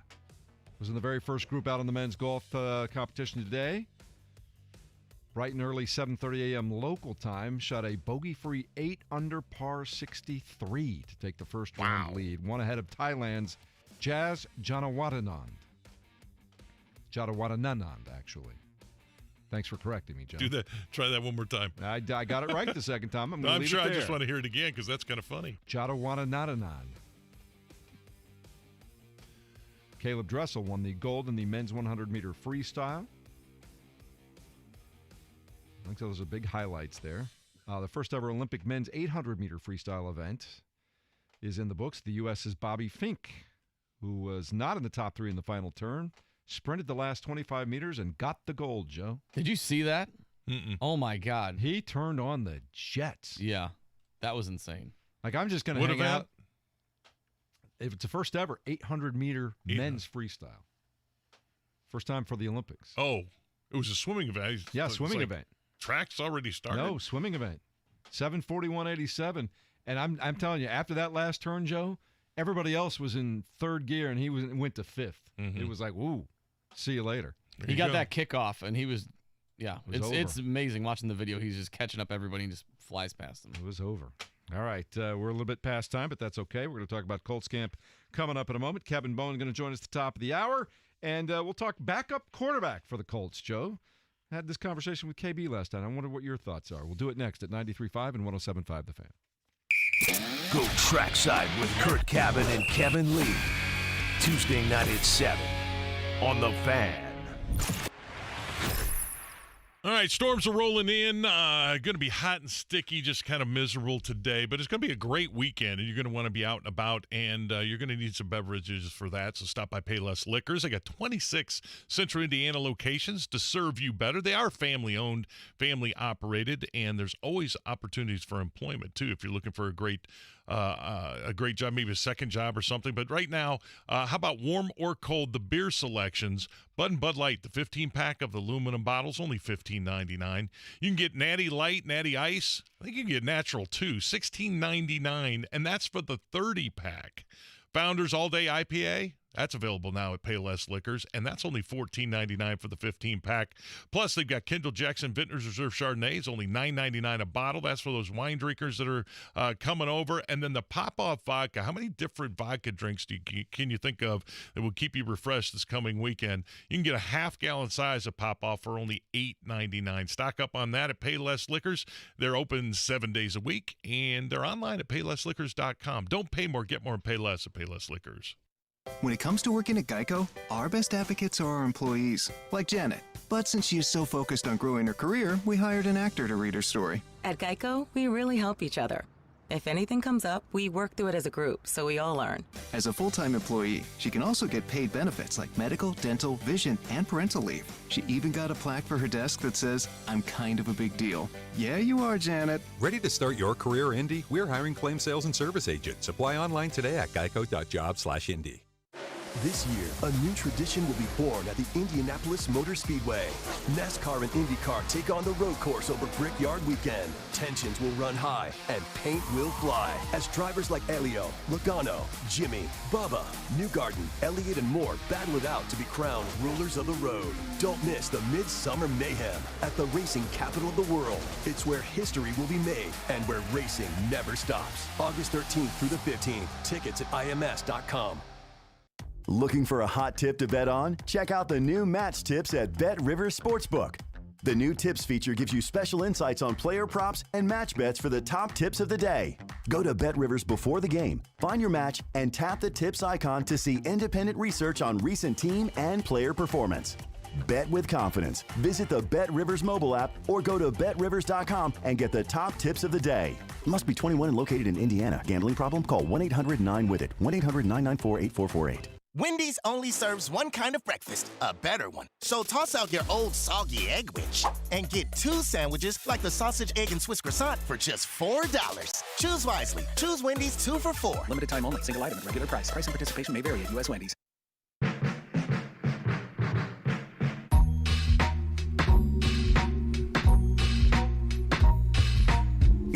was in the very first group out on the men's golf competition today. Bright and early, 7:30 a.m. local time, shot a bogey-free 8 under par 63 to take the first round lead. One ahead of Thailand's Jazz Janawatanand. Janawatanand, actually. Thanks for correcting me, John. Do that. Try that one more time. I got it right the second time. I'm sure I just want to hear it again because that's kind of funny. Janawatanand. Caleb Dressel won the gold in the men's 100-meter freestyle. I think those are big highlights there. The first ever Olympic men's 800-meter freestyle event is in the books. The U.S.'s Bobby Fink, who was not in the top 3 in the final turn, sprinted the last 25 meters and got the gold, Joe. Did you see that? Mm-mm. Oh, my God. He turned on the jets. Yeah, that was insane. Like, I'm just going to hang out. If it's the first ever 800-meter men's freestyle. First time for the Olympics. Oh, it was a swimming event. Yeah, swimming event. Track's already started. No, swimming event. 7:41.87. And I'm telling you, after that last turn, Joe, everybody else was in third gear, and he went to fifth. Mm-hmm. It was like, woo, see you later. He got that kickoff, and he was, it's over. amazing watching the video. He's just catching up everybody and just flies past them. It was over. All right, we're a little bit past time, but that's okay. We're going to talk about Colts camp coming up in a moment. Kevin Bowen going to join us at the top of the hour, and we'll talk backup quarterback for the Colts, Joe. I had this conversation with KB last night. I wonder what your thoughts are. We'll do it next at 93.5 and 107.5 The Fan. Go trackside with Kurt Cabin and Kevin Lee. Tuesday night at 7 on The Fan. All right, storms are rolling in. Going to be hot and sticky, just kind of miserable today, but it's going to be a great weekend, and you're going to want to be out and about, and you're going to need some beverages for that, so stop by Payless Liquors. They got 26 Central Indiana locations to serve you better. They are family-owned, family-operated, and there's always opportunities for employment, too, if you're looking for a great job, maybe a second job or something. But right now, how about warm or cold, the beer selections? Bud and Bud Light, the 15-pack of the aluminum bottles, only $15.99. You can get Natty Light, Natty Ice. I think you can get Natural, too, $16.99, and that's for the 30-pack. Founders All Day IPA, that's available now at Payless Liquors, and that's only $14.99 for the 15-pack. Plus, they've got Kendall Jackson Vintners Reserve Chardonnays, only $9.99 a bottle. That's for those wine drinkers that are coming over. And then the Pop-Off Vodka. How many different vodka drinks can you think of that will keep you refreshed this coming weekend? You can get a half-gallon size of Pop-Off for only $8.99. Stock up on that at Payless Liquors. They're open 7 days a week, and they're online at PaylessLiquors.com. Don't pay more, get more, and pay less at Payless Liquors. When it comes to working at Geico, our best advocates are our employees, like Janet. But since she is so focused on growing her career, we hired an actor to read her story. At Geico, we really help each other. If anything comes up, we work through it as a group, so we all learn. As a full-time employee, she can also get paid benefits like medical, dental, vision, and parental leave. She even got a plaque for her desk that says, "I'm kind of a big deal." Yeah, you are, Janet. Ready to start your career, Indy? We're hiring claim sales and service agents. Apply online today at geico.job/Indy. This year, a new tradition will be born at the Indianapolis Motor Speedway. NASCAR and IndyCar take on the road course over Brickyard Weekend. Tensions will run high and paint will fly as drivers like Elio, Logano, Jimmy, Bubba, Newgarden, Elliott, and more battle it out to be crowned rulers of the road. Don't miss the Midsummer Mayhem at the racing capital of the world. It's where history will be made and where racing never stops. August 13th through the 15th. Tickets at IMS.com. Looking for a hot tip to bet on? Check out the new Match Tips at Bet Rivers Sportsbook. The new tips feature gives you special insights on player props and match bets for the top tips of the day. Go to Bet Rivers before the game, find your match, and tap the tips icon to see independent research on recent team and player performance. Bet with confidence. Visit the Bet Rivers mobile app or go to betrivers.com and get the top tips of the day. Must be 21 and located in Indiana. Gambling problem? Call 1-800-9-WITH-IT. 1-800-994-8448. Wendy's only serves one kind of breakfast, a better one. So toss out your old soggy egg wedge and get 2 sandwiches like the sausage, egg, and Swiss croissant for just $4. Choose wisely. Choose Wendy's 2 for $4. Limited time only. Single item at regular price. Price and participation may vary at U.S. Wendy's.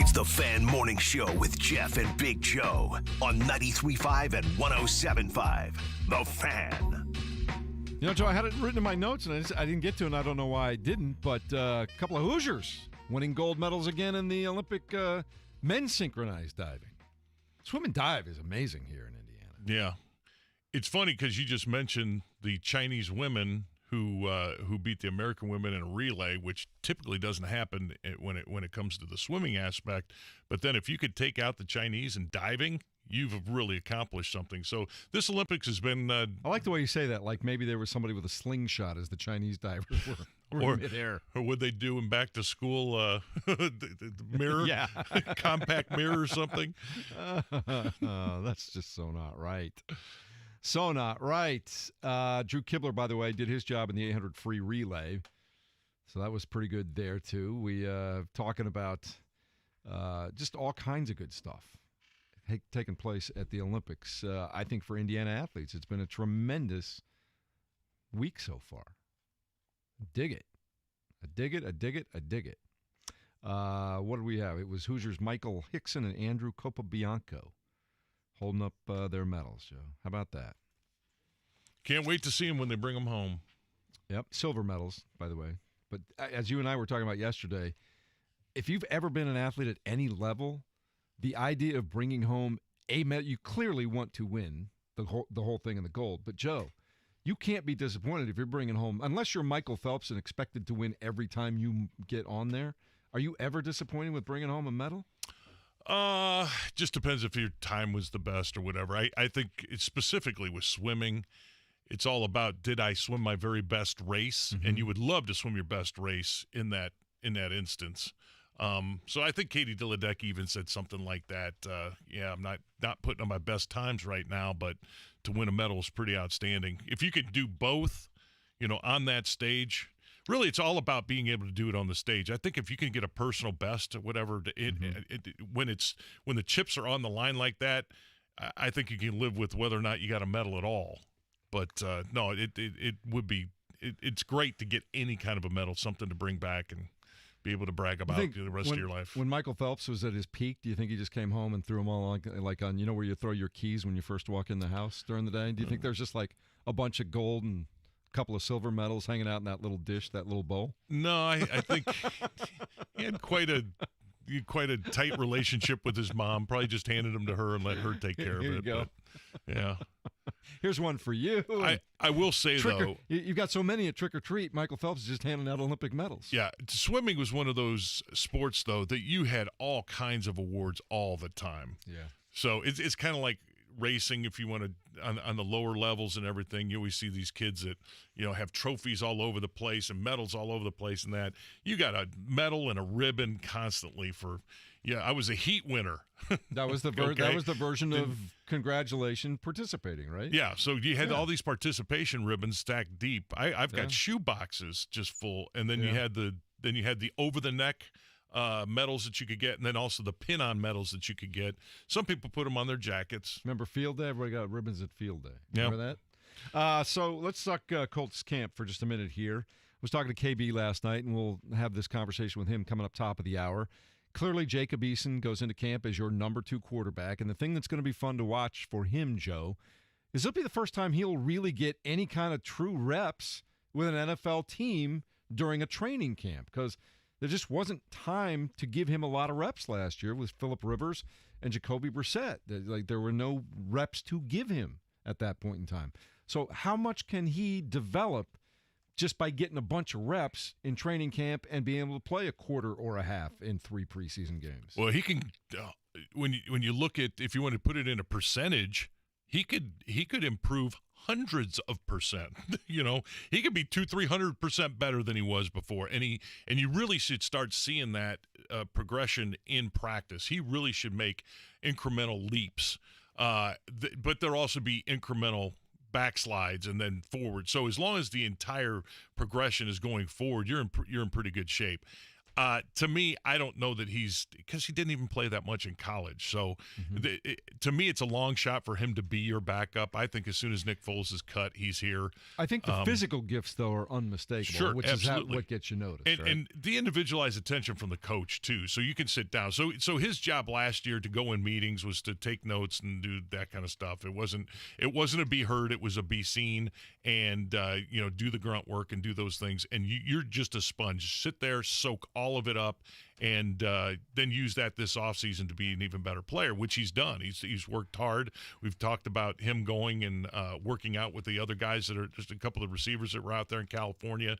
It's the Fan Morning Show with Jeff and Big Joe on 93.5 and 107.5. The Fan. You know, Joe, I had it written in my notes, and I didn't get to it, and I don't know why I didn't, but a couple of Hoosiers winning gold medals again in the Olympic men's synchronized diving. Swim and dive is amazing here in Indiana. Yeah. It's funny because you just mentioned the Chinese women who beat the American women in a relay, which typically doesn't happen when it comes to the swimming aspect. But then if you could take out the Chinese in diving, you've really accomplished something. So this Olympics has been I like the way you say that, like maybe there was somebody with a slingshot as the Chinese divers were in midair. Or would they do in back to school the mirror? Yeah. Compact mirror or something? Oh, that's just so not right. So not right. Drew Kibler, by the way, did his job in the 800 free relay. So that was pretty good there, too. We talking about just all kinds of good stuff taking place at the Olympics. I think for Indiana athletes, it's been a tremendous week so far. Dig it. I dig it. I dig it. I dig it. What did we have? It was Hoosiers Michael Hickson and Andrew Copabianco holding up their medals, Joe. How about that? Can't wait to see them when they bring them home. Yep, silver medals, by the way. But as you and I were talking about yesterday, if you've ever been an athlete at any level, the idea of bringing home a medal, you clearly want to win the whole thing in the gold. But, Joe, you can't be disappointed if you're bringing home, unless you're Michael Phelps and expected to win every time you get on there. Are you ever disappointed with bringing home a medal? Just depends if your time was the best or whatever. I think it's specifically with swimming, it's all about, did I swim my very best race? Mm-hmm. And you would love to swim your best race in that instance. So I think Katie Diladek even said something like that. Yeah, I'm not putting on my best times right now, but to win a medal is pretty outstanding. If you could do both, on that stage. Really, it's all about being able to do it on the stage. I think if you can get a personal best or whatever, when the chips are on the line like that, I think you can live with whether or not you got a medal at all. But no, it would be it's great to get any kind of a medal, something to bring back and be able to brag about the rest of your life. When Michael Phelps was at his peak, do you think he just came home and threw them all like on where you throw your keys when you first walk in the house during the day? Do you think there's just like a bunch of gold and couple of silver medals hanging out in that little dish, that little bowl? No, I think he had quite a tight relationship with his mom. Probably just handed them to her and let her take care of it. Here you go. But, yeah. Here's one for you. I will say, though. You've got so many at Trick or Treat. Michael Phelps is just handing out Olympic medals. Yeah. Swimming was one of those sports, though, that you had all kinds of awards all the time. Yeah. So it's kind of like racing, if you want to, on the lower levels and everything. You always see these kids that have trophies all over the place and medals all over the place, and that you got a medal and a ribbon constantly for. Yeah, I was a heat winner. That was the that was the version of congratulations participating, right? Yeah, so you had all these participation ribbons stacked deep. I've got shoe boxes just full, and then you had the over the neck medals that you could get, and then also the pin-on medals that you could get. Some people put them on their jackets. Remember Field Day? Everybody got ribbons at Field Day. Yeah. Remember that? So let's talk Colts camp for just a minute here. I was talking to KB last night, and we'll have this conversation with him coming up top of the hour. Clearly, Jacob Eason goes into camp as your number 2 quarterback, and the thing that's going to be fun to watch for him, Joe, is it'll be the first time he'll really get any kind of true reps with an NFL team during a training camp, because there just wasn't time to give him a lot of reps last year with Phillip Rivers and Jacoby Brissett. Like, there were no reps to give him at that point in time. So how much can he develop just by getting a bunch of reps in training camp and being able to play a quarter or a half in 3 preseason games? Well, he can when you look at, if you want to put it in a percentage, he could improve hundreds of percent. He could be 200-300% better than he was before, and you really should start seeing that progression in practice. He really should make incremental leaps, but there'll also be incremental backslides and then forward. So as long as the entire progression is going forward, you're in pretty good shape. To me, I don't know that because he didn't even play that much in college. So to me, it's a long shot for him to be your backup. I think as soon as Nick Foles is cut, he's here. I think the physical gifts, though, are unmistakable, sure, which absolutely. is what gets you noticed. And, right? and the individualized attention from the coach, too. So you can sit down. So his job last year to go in meetings was to take notes and do that kind of stuff. It wasn't a be heard. It was a be seen and, do the grunt work and do those things. And you're just a sponge. Sit there, soak all of it up, and then use that this offseason to be an even better player, which he's done. He's worked hard. We've talked about him going and working out with the other guys that are just a couple of receivers that were out there in California,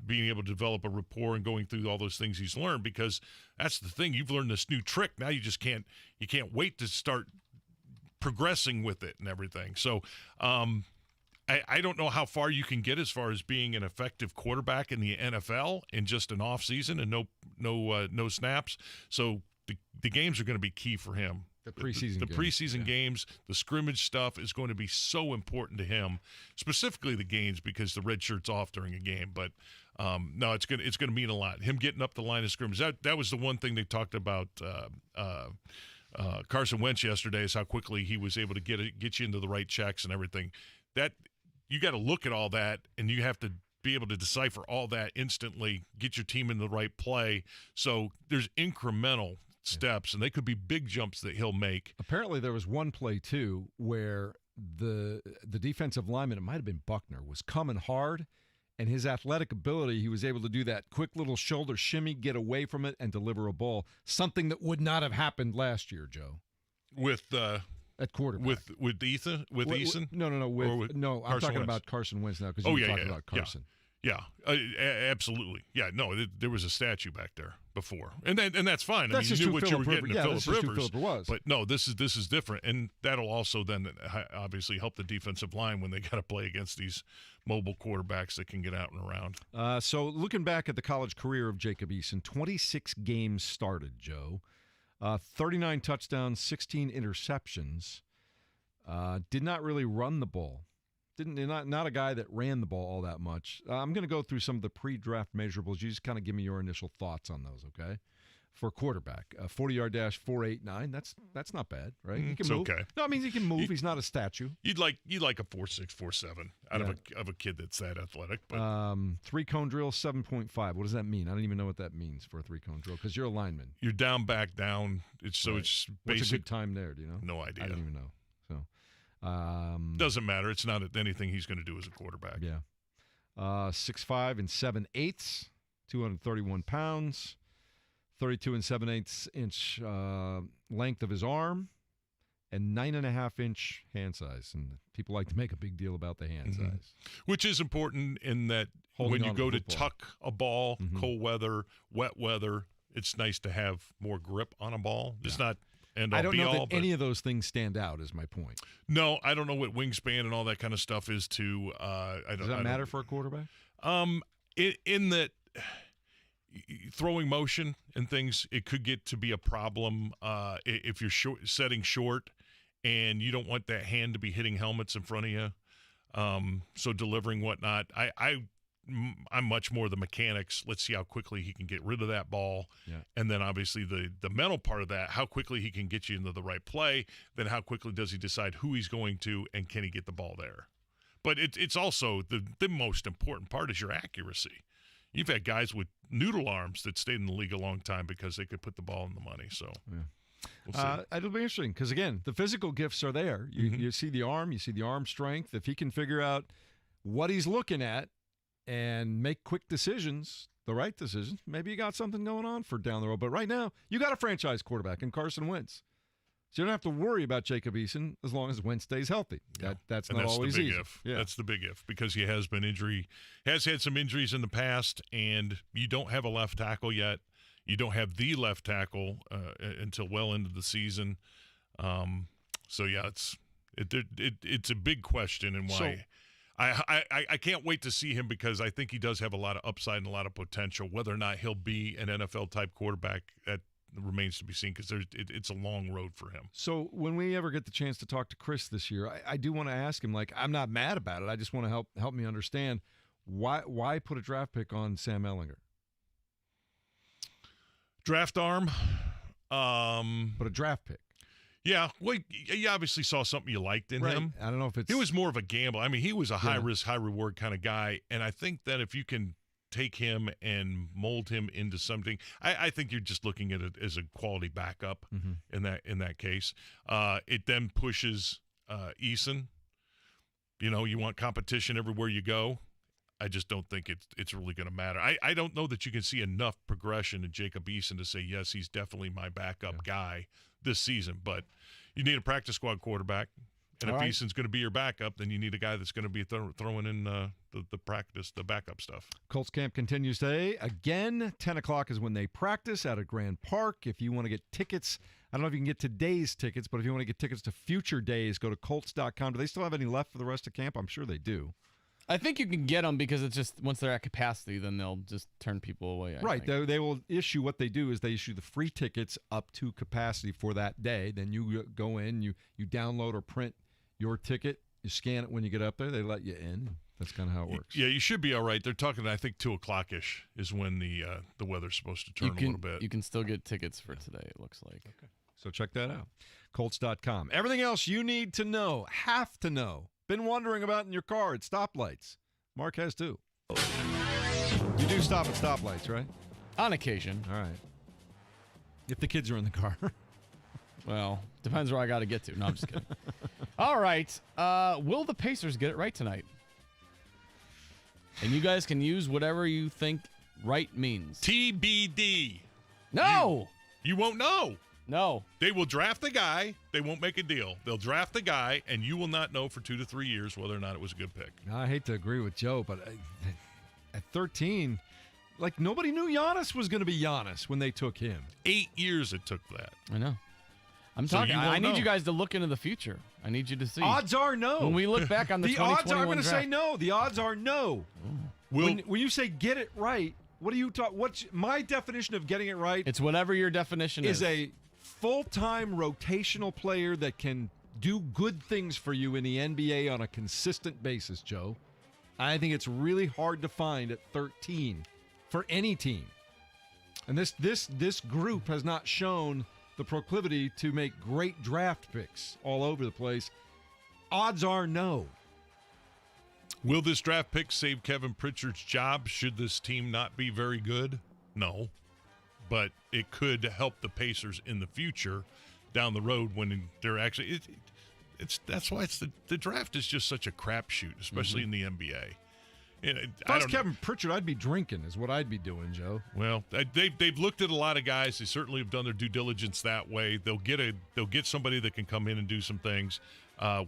being able to develop a rapport and going through all those things he's learned, because that's the thing. You've learned this new trick. Now you just can't wait to start progressing with it and everything. So I don't know how far you can get as far as being an effective quarterback in the NFL in just an off season and no snaps. So the games are going to be key for him. The preseason games. Preseason games, the scrimmage stuff is going to be so important to him, specifically the games, because the red shirt's off during a game. But no, it's going to mean a lot. Him getting up the line of scrimmage. That was the one thing they talked about. Carson Wentz yesterday is how quickly he was able to get you into the right checks and everything. That you got to look at all that, and you have to be able to decipher all that instantly, get your team in the right play. So there's incremental steps, and they could be big jumps that he'll make. Apparently there was one play, too, where the defensive lineman, it might have been Buckner, was coming hard, and his athletic ability, he was able to do that quick little shoulder shimmy, get away from it, and deliver a ball, something that would not have happened last year, Joe. At quarterback. With Ethan? With Eason? No. I'm talking about Carson Wentz now, because you were talking about Carson. Yeah, absolutely. Yeah, no, there was a statue back there before, and that's fine. That's you knew what you were Rivers, getting to Phillip Rivers. Who Phillip was. But no, this is different, and that'll also then obviously help the defensive line when they got to play against these mobile quarterbacks that can get out and around. So looking back at the college career of Jacob Eason, 26 games started, Joe. 39 touchdowns, 16 interceptions. Did not really run the ball. Not a guy that ran the ball all that much. I'm going to go through some of the pre-draft measurables. You just kind of give me your initial thoughts on those, okay? For quarterback, 40-yard dash, 4.89. That's not bad, right? He can it's move. okay. No, I mean he can move. He's not a statue. You'd like a 4.6, 4.7 out of a kid that's that athletic. But 3-cone drill, 7.5. What does that mean? I don't even know what that means for a 3-cone drill, because you're a lineman. You're down, back, down. It's right. It's basic. What's a good time there? Do you know? No idea. I don't even know. So. Doesn't matter. It's not anything he's going to do as a quarterback. Yeah. 6'5" and 7/8, 231 pounds, 32 and 7/8 inch length of his arm, and 9.5 inch hand size. And people like to make a big deal about the hand size, which is important in that when you go to tuck a ball, cold weather, wet weather, it's nice to have more grip on a ball. It's not. I don't know that any of those things stand out, is my point. No, I don't know what wingspan and all that kind of stuff is too. Does that matter for a quarterback? In that throwing motion and things, it could get to be a problem if you're setting short and you don't want that hand to be hitting helmets in front of you. So delivering whatnot. I'm much more the mechanics. Let's see how quickly he can get rid of that ball. Yeah. And then obviously the mental part of that, how quickly he can get you into the right play, then how quickly does he decide who he's going to and can he get the ball there. But it's also the most important part is your accuracy. You've had guys with noodle arms that stayed in the league a long time because they could put the ball in the money. So we'll see. It'll be interesting because, again, the physical gifts are there. You see the arm. You see the arm strength. If he can figure out what he's looking at and make quick decisions, the right decisions, maybe you got something going on for down the road. But right now, you got a franchise quarterback in Carson Wentz. So you don't have to worry about Jacob Eason as long as Wentz stays healthy. That's not always the big easy. If. Yeah. That's the big if, because he has had some injuries in the past, and you don't have a left tackle yet. You don't have the left tackle until well into the season. So yeah, it's a big question, and why. I can't wait to see him, because I think he does have a lot of upside and a lot of potential. Whether or not he'll be an NFL-type quarterback, that remains to be seen, because it's a long road for him. So when we ever get the chance to talk to Chris this year, I do want to ask him, I'm not mad about it. I just want to help me understand why put a draft pick on Sam Ehlinger? Draft arm. But a draft pick. Yeah, well, you obviously saw something you liked in him. I don't know if it's... It was more of a gamble. I mean, he was a high-risk, high-reward kind of guy, and I think that if you can take him and mold him into something, I think you're just looking at it as a quality backup in that case. It then pushes Eason. You know, you want competition everywhere you go. I just don't think it's really going to matter. I don't know that you can see enough progression in Jacob Eason to say, yes, he's definitely my backup guy this season. But you need a practice squad quarterback. And if Eason's going to be your backup, then you need a guy that's going to be throwing in the backup stuff. Colts camp continues today. Again, 10 o'clock is when they practice out at Grand Park. If you want to get tickets, I don't know if you can get today's tickets, but if you want to get tickets to future days, go to Colts.com. Do they still have any left for the rest of camp? I'm sure they do. I think you can get them because it's just once they're at capacity, then they'll just turn people away. I think. They will issue what they do is they issue the free tickets up to capacity for that day. Then you go in, you download or print your ticket, you scan it when you get up there, they let you in. That's kind of how it works. Yeah, you should be all right. They're talking, I think, 2 o'clock-ish is when the weather's supposed to turn a little bit. You can still get tickets for today, it looks like. Okay. So check that out. Colts.com. Everything else you need to know, have to know, been wondering about in your car at stoplights. Mark has too. You do stop at stoplights, right? On occasion. All right. If the kids are in the car. Well, depends where I got to get to. No, I'm just kidding. All right. Will the Pacers get it right tonight? And you guys can use whatever you think right means. TBD. No. You won't know. No. They will draft the guy. They won't make a deal. They'll draft the guy, and you will not know for 2 to 3 years whether or not it was a good pick. I hate to agree with Joe, but at 13, like nobody knew Giannis was going to be Giannis when they took him. 8 years it took that. I know. I'm talking. I need you guys to look into the future. I need you to see. Odds are no. When we look back on the 2021 odds are going to draft. say no. The odds are no. When you say get it right, what do you talk? What's my definition of getting it right? It's whatever your definition is. Is a full-time rotational player that can do good things for you in the NBA on a consistent basis, Joe. I think it's really hard to find at 13 for any team. And this group has not shown the proclivity to make great draft picks all over the place. Odds are no. Will this draft pick save Kevin Pritchard's job should this team not be very good? No. But it could help the Pacers in the future down the road when they're actually that's why the draft is just such a crapshoot, especially in the NBA. If I was Kevin Pritchard, I'd be drinking is what I'd be doing, Joe. Well, they've looked at a lot of guys. They certainly have done their due diligence that way. They'll get somebody that can come in and do some things.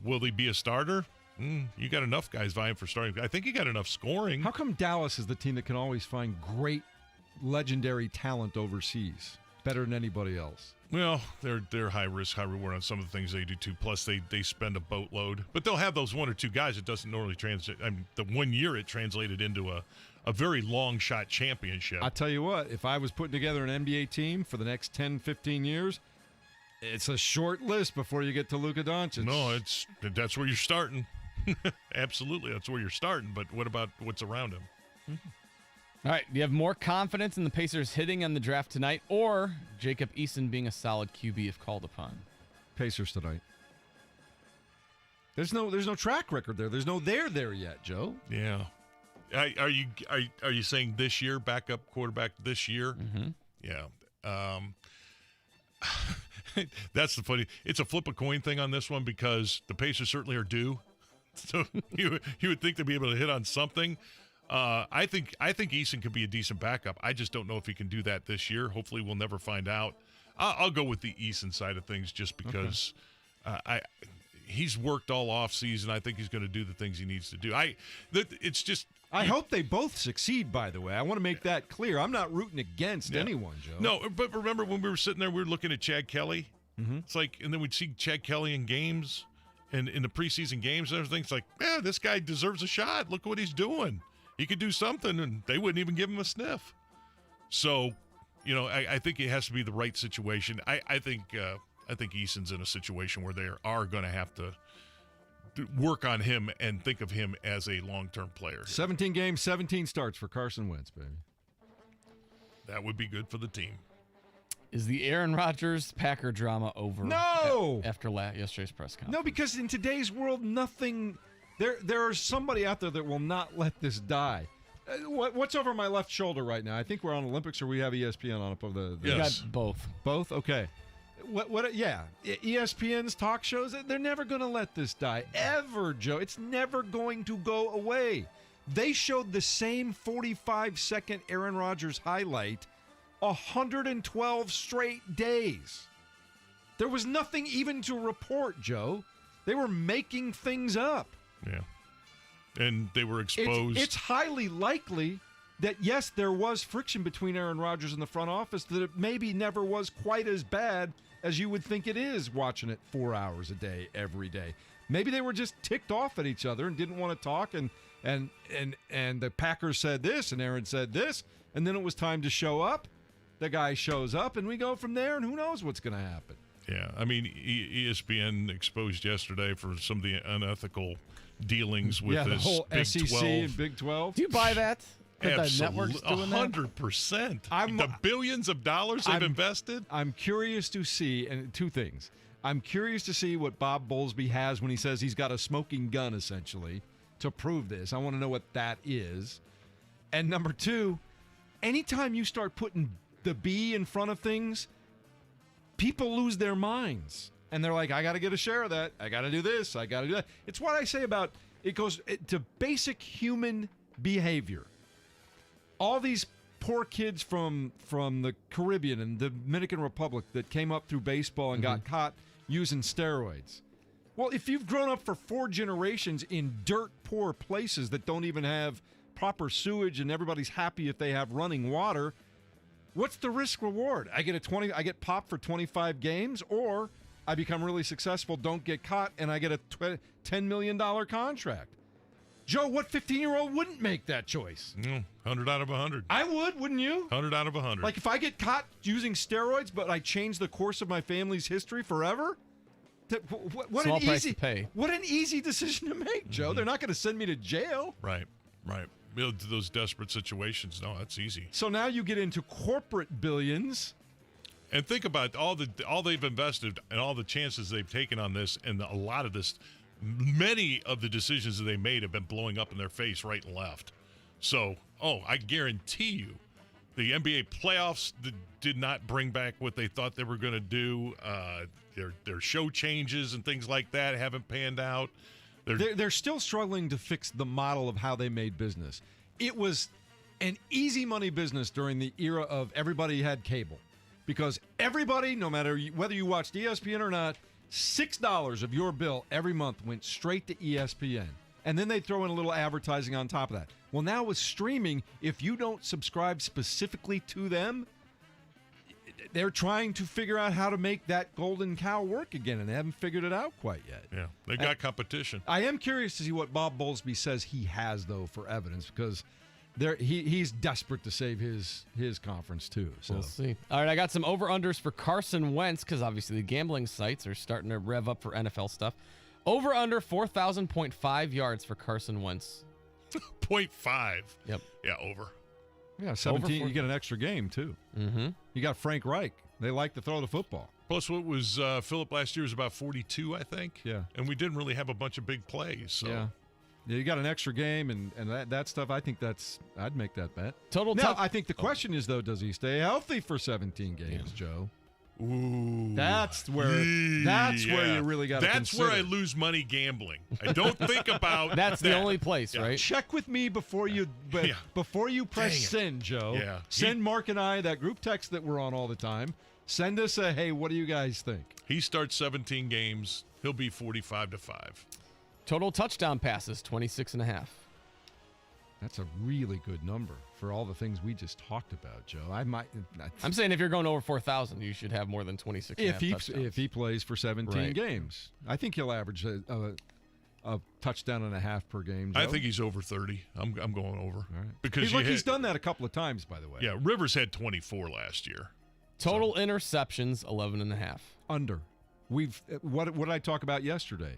Will he be a starter? You got enough guys vying for starting. I think you got enough scoring. How come Dallas is the team that can always find great legendary talent overseas better than anybody else? Well, they're high risk, high reward on some of the things they do too. Plus, they spend a boatload, but they'll have those 1 or 2 guys. It doesn't normally translate. I mean, the 1 year it translated into a very long shot championship. I tell you what, if I was putting together an NBA team for the next 10, 15 years, it's a short list before you get to Luka Doncic. No, that's where you're starting. Absolutely, that's where you're starting. But what about what's around him? Mm-hmm. All right, do you have more confidence in the Pacers hitting on the draft tonight or Jacob Eason being a solid QB if called upon? Pacers tonight. There's no track record there. There's no there yet, Joe. Yeah. Are you saying this year, backup quarterback this year? Mm-hmm. Yeah. That's the funny. It's a flip a coin thing on this one because the Pacers certainly are due. So you would think they'd be able to hit on something. I think Eason could be a decent backup. I just don't know if he can do that this year. Hopefully, we'll never find out. I'll go with the Eason side of things just because he's worked all off season. I think he's going to do the things he needs to do. I hope they both succeed, by the way. I want to make that clear. I'm not rooting against anyone, Joe. No, but remember when we were sitting there, we were looking at Chad Kelly. Mm-hmm. It's like, and then we'd see Chad Kelly in games and in the preseason games and everything. It's like, man, this guy deserves a shot. Look what he's doing. He could do something, and they wouldn't even give him a sniff. So, I think it has to be the right situation. I think Eason's in a situation where they are going to have to work on him and think of him as a long-term player. 17 games, 17 starts for Carson Wentz, baby. That would be good for the team. Is the Aaron Rodgers Packer drama over? No! After yesterday's press conference. No, because in today's world, nothing. There is somebody out there that will not let this die. What's over my left shoulder right now? I think we're on Olympics, or we have ESPN on up of the. You got both. Both? Okay. What? Yeah. ESPN's talk shows, they're never going to let this die. Ever, Joe. It's never going to go away. They showed the same 45-second Aaron Rodgers highlight 112 straight days. There was nothing even to report, Joe. They were making things up. Yeah. And they were exposed. It's highly likely that, yes, there was friction between Aaron Rodgers and the front office, that it maybe never was quite as bad as you would think it is watching it 4 hours a day, every day. Maybe they were just ticked off at each other and didn't want to talk, and the Packers said this, and Aaron said this, and then it was time to show up. The guy shows up, and we go from there, and who knows what's going to happen. Yeah, I mean, ESPN exposed yesterday for some of the unethical dealings with the this whole Big SEC 12. and Big 12. Do you buy that? That the Absolutely, network's doing that? 100%. The billions of dollars they've invested. I'm curious to see, and two things. I'm curious to see what Bob Bowlesby has when he says he's got a smoking gun, essentially, to prove this. I want to know what that is. And number two, anytime you start putting the B in front of things, people lose their minds. And they're like, I got to get a share of that. I got to do this. I got to do that. It's what I say about, it goes to basic human behavior. All these poor kids from the Caribbean and the Dominican Republic that came up through baseball and got caught using steroids. Well, if you've grown up for 4 generations in dirt-poor places that don't even have proper sewage and everybody's happy if they have running water, what's the risk reward? I get popped for 25 games, or I become really successful, don't get caught, and I get a $10 million contract. Joe, what 15-year-old wouldn't make that choice? 100 out of 100. I would, wouldn't you? 100 out of 100. Like if I get caught using steroids, but I change the course of my family's history forever? What Small an price easy to pay. What an easy decision to make, Joe. They're not going to send me to jail. Right. To those desperate situations, no, that's easy. So now you get into corporate billions. And think about all they've invested and all the chances they've taken on this, and a lot of this. Many of the decisions that they made have been blowing up in their face right and left. So, I guarantee you, the NBA playoffs did not bring back what they thought they were going to do. Their show changes and things like that haven't panned out. They're still struggling to fix the model of how they made business. It was an easy money business during the era of everybody had cable, because everybody, no matter whether you watched ESPN or not, $6 of your bill every month went straight to ESPN. And then they throw in a little advertising on top of that. Well, now with streaming, if you don't subscribe specifically to them, they're trying to figure out how to make that golden cow work again, and they haven't figured it out quite yet. Yeah, they got competition. I am curious to see what Bob Bowlesby says he has, though, for evidence, because he's desperate to save his conference, too. So. We'll see. All right, I got some over-unders for Carson Wentz, because obviously the gambling sites are starting to rev up for NFL stuff. Over-under 4,000.5 yards for Carson Wentz. 0.5. Yep. Yeah, over. Yeah, 17. You get an extra game, too. Mm-hmm. You got Frank Reich. They like to throw the football. Plus, what was Phillip last year was about 42, I think. Yeah. And we didn't really have a bunch of big plays. So. Yeah, you got an extra game and that stuff. I think I'd make that bet. Total. Now, I think the question is, though, does he stay healthy for 17 games, Joe? Ooh, that's where you really got to consider. That's where I lose money gambling. I don't think about that's the only place, right? Check with me before you press send, Joe. Yeah. Send Mark and I that group text that we're on all the time. Send us a, hey, what do you guys think? He starts 17 games. He'll be 45-5. Total touchdown passes, 26.5. That's a really good number for all the things we just talked about, Joe. I'm saying if you're going over 4,000, you should have more than 26 touchdowns. If he plays for 17 games. I think he'll average a touchdown and a half per game, Joe. I think he's over 30. I'm going over. All right. Because he's done that a couple of times, by the way. Yeah, Rivers had 24 last year. Total interceptions, 11.5. Under. What did I talk about yesterday?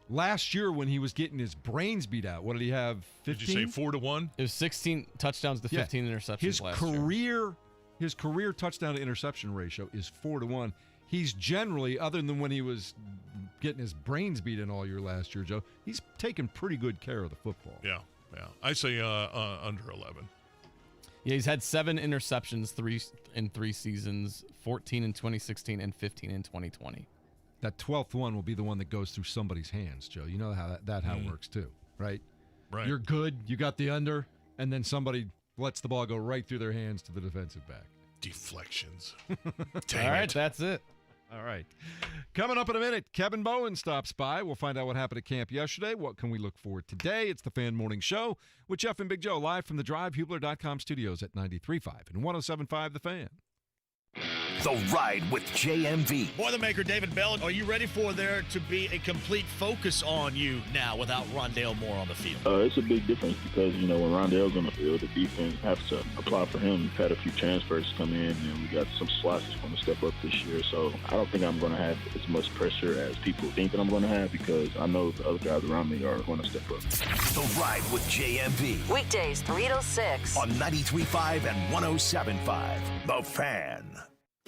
Last year when he was getting his brains beat out, what did he have, 15? Did you say 4-1? It was 16 touchdowns to 15 interceptions his last year. His career his career touchdown to interception ratio is 4-1. He's generally, other than when he was getting his brains beat in all year last year, Joe, he's taken pretty good care of the football. Yeah. I say under 11. Yeah, he's had 7 interceptions in 3 seasons, 14 in 2016 and 15 in 2020. That 12th one will be the one that goes through somebody's hands, Joe. You know how how it works too, right? Right. You're good, you got the under, and then somebody lets the ball go right through their hands to the defensive back. Deflections. All right, that's it. All right. Coming up in a minute, Kevin Bowen stops by. We'll find out what happened at camp yesterday. What can we look for today? It's the Fan Morning Show with Jeff and Big Joe, live from the DriveHubler.com studios at 93.5 and 107.5 The Fan. The Ride with JMV. Boilermaker David Bell, are you ready for there to be a complete focus on you now without Rondale Moore on the field? It's a big difference because, when Rondale's on the field, the defense has to apply for him. We've had a few transfers come in, and we got some slots that's going to step up this year. So I don't think I'm going to have as much pressure as people think that I'm going to have because I know the other guys around me are going to step up. The Ride with JMV. Weekdays 3 to 6. On 93.5 and 107.5. The Fan.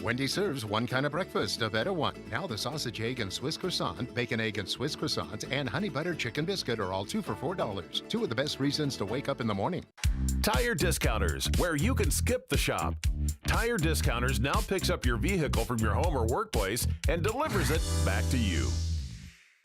Wendy serves one kind of breakfast, a better one. Now the sausage, egg, and Swiss croissant, bacon, egg, and Swiss croissant, and honey butter chicken biscuit are all 2 for $4. 2 of the best reasons to wake up in the morning. Tire Discounters, where you can skip the shop. Tire Discounters now picks up your vehicle from your home or workplace and delivers it back to you.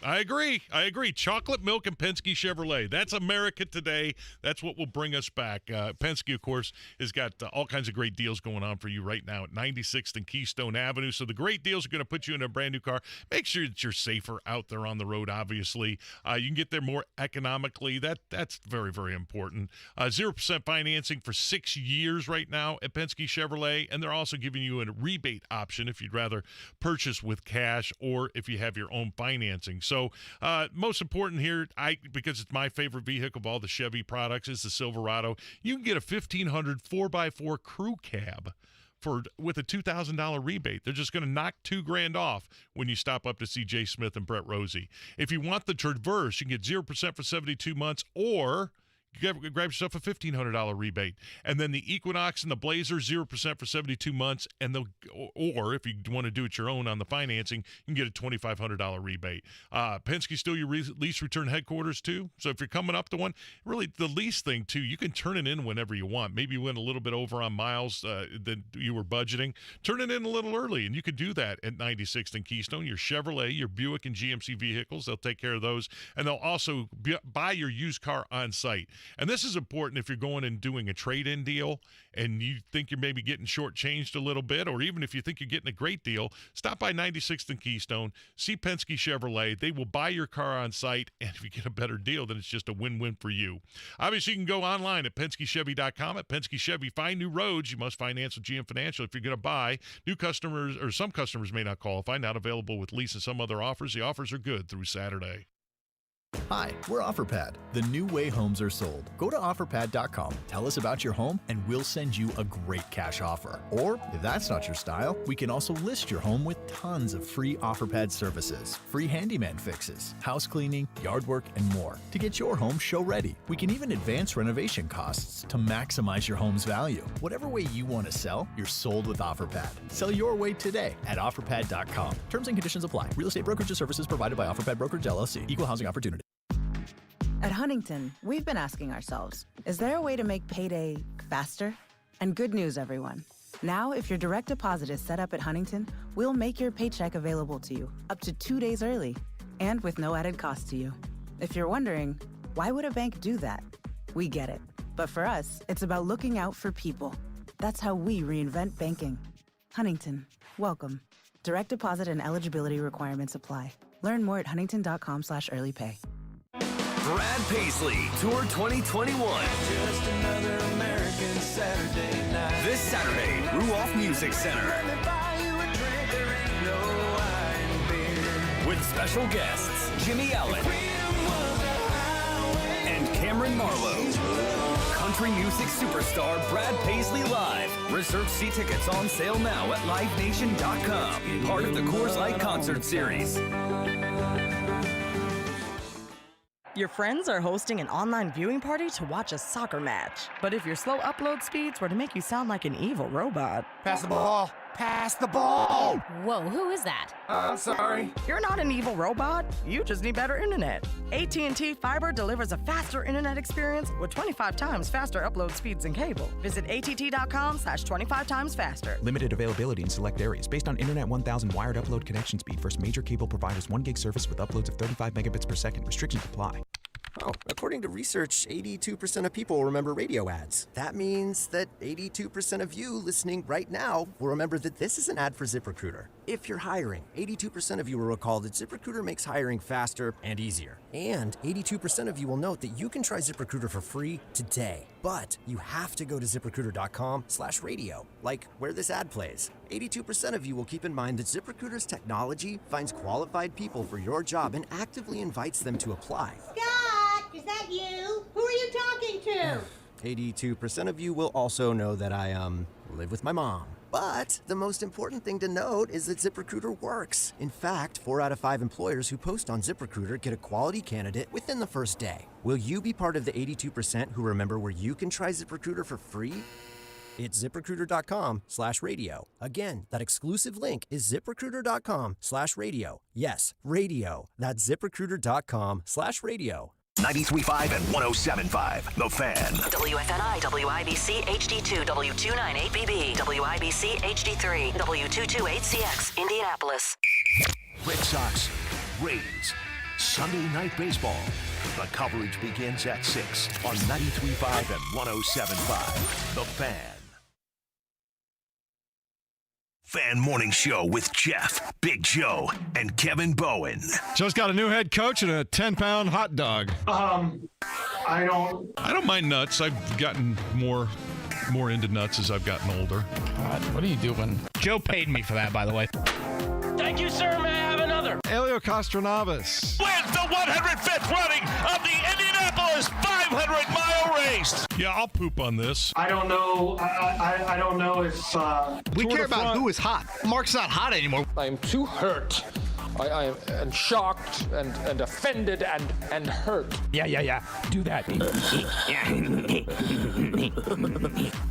I agree. Chocolate milk and Penske Chevrolet. That's America today. That's what will bring us back. Penske, of course, has got all kinds of great deals going on for you right now at 96th and Keystone Avenue. So the great deals are going to put you in a brand new car. Make sure that you're safer out there on the road, obviously. You can get there more economically. That's very, very important. 0% financing for 6 years right now at Penske Chevrolet. And they're also giving you a rebate option if you'd rather purchase with cash or if you have your own financing. So most important here, because it's my favorite vehicle of all the Chevy products, is the Silverado. You can get a 1,500 4x4 crew cab with a $2,000 rebate. They're just going to knock $2,000 off when you stop up to see Jay Smith and Brett Rosie. If you want the Traverse, you can get 0% for 72 months, or grab yourself a $1,500 rebate. And then the Equinox and the Blazer, 0% for 72 months. Or if you want to do it your own on the financing, you can get a $2,500 rebate. Penske still your lease return headquarters too. So if you're coming up to one, really the lease thing too, you can turn it in whenever you want. Maybe you went a little bit over on miles than you were budgeting. Turn it in a little early, and you can do that at 96th and Keystone. Your Chevrolet, your Buick, and GMC vehicles, they'll take care of those. And they'll also buy your used car on site. And this is important if you're going and doing a trade-in deal and you think you're maybe getting shortchanged a little bit, or even if you think you're getting a great deal, stop by 96th and Keystone, see Penske Chevrolet. They will buy your car on site, and if you get a better deal, then it's just a win-win for you. Obviously, you can go online at PenskeChevy.com. At Penske Chevy, find new roads. You must finance with GM Financial if you're going to buy. New customers, or some customers may not qualify, not available with lease and some other offers. The offers are good through Saturday. Hi, we're OfferPad, the new way homes are sold. Go to OfferPad.com, tell us about your home, and we'll send you a great cash offer. Or, if that's not your style, we can also list your home with tons of free OfferPad services, free handyman fixes, house cleaning, yard work, and more to get your home show-ready. We can even advance renovation costs to maximize your home's value. Whatever way you want to sell, you're sold with OfferPad. Sell your way today at OfferPad.com. Terms and conditions apply. Real estate brokerage services provided by OfferPad Brokerage LLC. Equal housing opportunity. At Huntington, we've been asking ourselves, is there a way to make payday faster? And good news, everyone. Now, if your direct deposit is set up at Huntington, we'll make your paycheck available to you up to 2 days early and with no added cost to you. If you're wondering, why would a bank do that? We get it. But for us, it's about looking out for people. That's how we reinvent banking. Huntington, welcome. Direct deposit and eligibility requirements apply. Learn more at huntington.com/earlypay. Brad Paisley Tour 2021. Just another American Saturday night. This Saturday, Ruoff Music Center. With special guests, Jimmy Allen and Cameron Marlowe. Country music superstar Brad Paisley Live. Reserve seat tickets on sale now at livenation.com. Part of the Coors Light Concert Series. Your friends are hosting an online viewing party to watch a soccer match. But if your slow upload speeds were to make you sound like an evil robot... Pass the ball! Pass the ball! Whoa, who is that? I'm sorry. You're not an evil robot. You just need better internet. AT&T Fiber delivers a faster internet experience with 25 times faster upload speeds than cable. Visit att.com/25 times faster. Limited availability in select areas based on Internet 1000 wired upload connection speed versus major cable providers 1 gig service with uploads of 35 megabits per second. Restrictions apply. Oh, according to research, 82% of people remember radio ads. That means that 82% of you listening right now will remember that this is an ad for ZipRecruiter. If you're hiring, 82% of you will recall that ZipRecruiter makes hiring faster and easier. And 82% of you will note that you can try ZipRecruiter for free today. But you have to go to ZipRecruiter.com/radio, like where this ad plays. 82% of you will keep in mind that ZipRecruiter's technology finds qualified people for your job and actively invites them to apply. Is that you? Who are you talking to? 82% of you will also know that I, live with my mom. But the most important thing to note is that ZipRecruiter works. In fact, 4 out of 5 employers who post on ZipRecruiter get a quality candidate within the first day. Will you be part of the 82% who remember where you can try ZipRecruiter for free? It's ZipRecruiter.com/radio. Again, that exclusive link is ZipRecruiter.com/radio. Yes, radio. That's ZipRecruiter.com/radio. 93.5 and 107.5, The Fan. WFNI, WIBC HD2, W298BB, WIBC HD3, W228CX, Indianapolis. Red Sox, Rays, Sunday Night Baseball. The coverage begins at 6 on 93.5 and 107.5, The Fan. Fan Morning Show with Jeff, Big Joe, and Kevin Bowen. Joe's got a new head coach and a 10-pound hot dog. I don't mind nuts. I've gotten more into nuts as I've gotten older. God, what are you doing? Joe paid me for that, by the way. Thank you, sir. May I have another? Elio Castronavas wins the 105th running of the Indianapolis 500-mile race. Yeah, I'll poop on this. I don't know. I don't know if we care about who is hot. Mark's not hot anymore. I'm too hurt. I am shocked and offended and hurt. Yeah. Do that.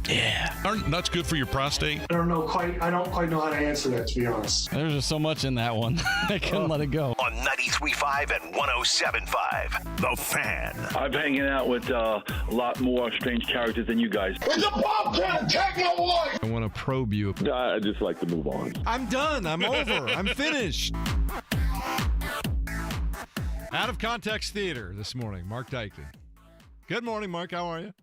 Yeah. Aren't nuts good for your prostate? I don't quite know how to answer that, to be honest. There's just so much in that one. I couldn't let it go. On 93.5 and 107.5, The Fan. I'm hanging out with a lot more strange characters than you guys. It's a bobcat! Take no life! I want to probe you. I just like to move on. I'm done. I'm over. I'm finished. Out of Context Theater this morning, Mark Dykton. Good morning, Mark. How are you?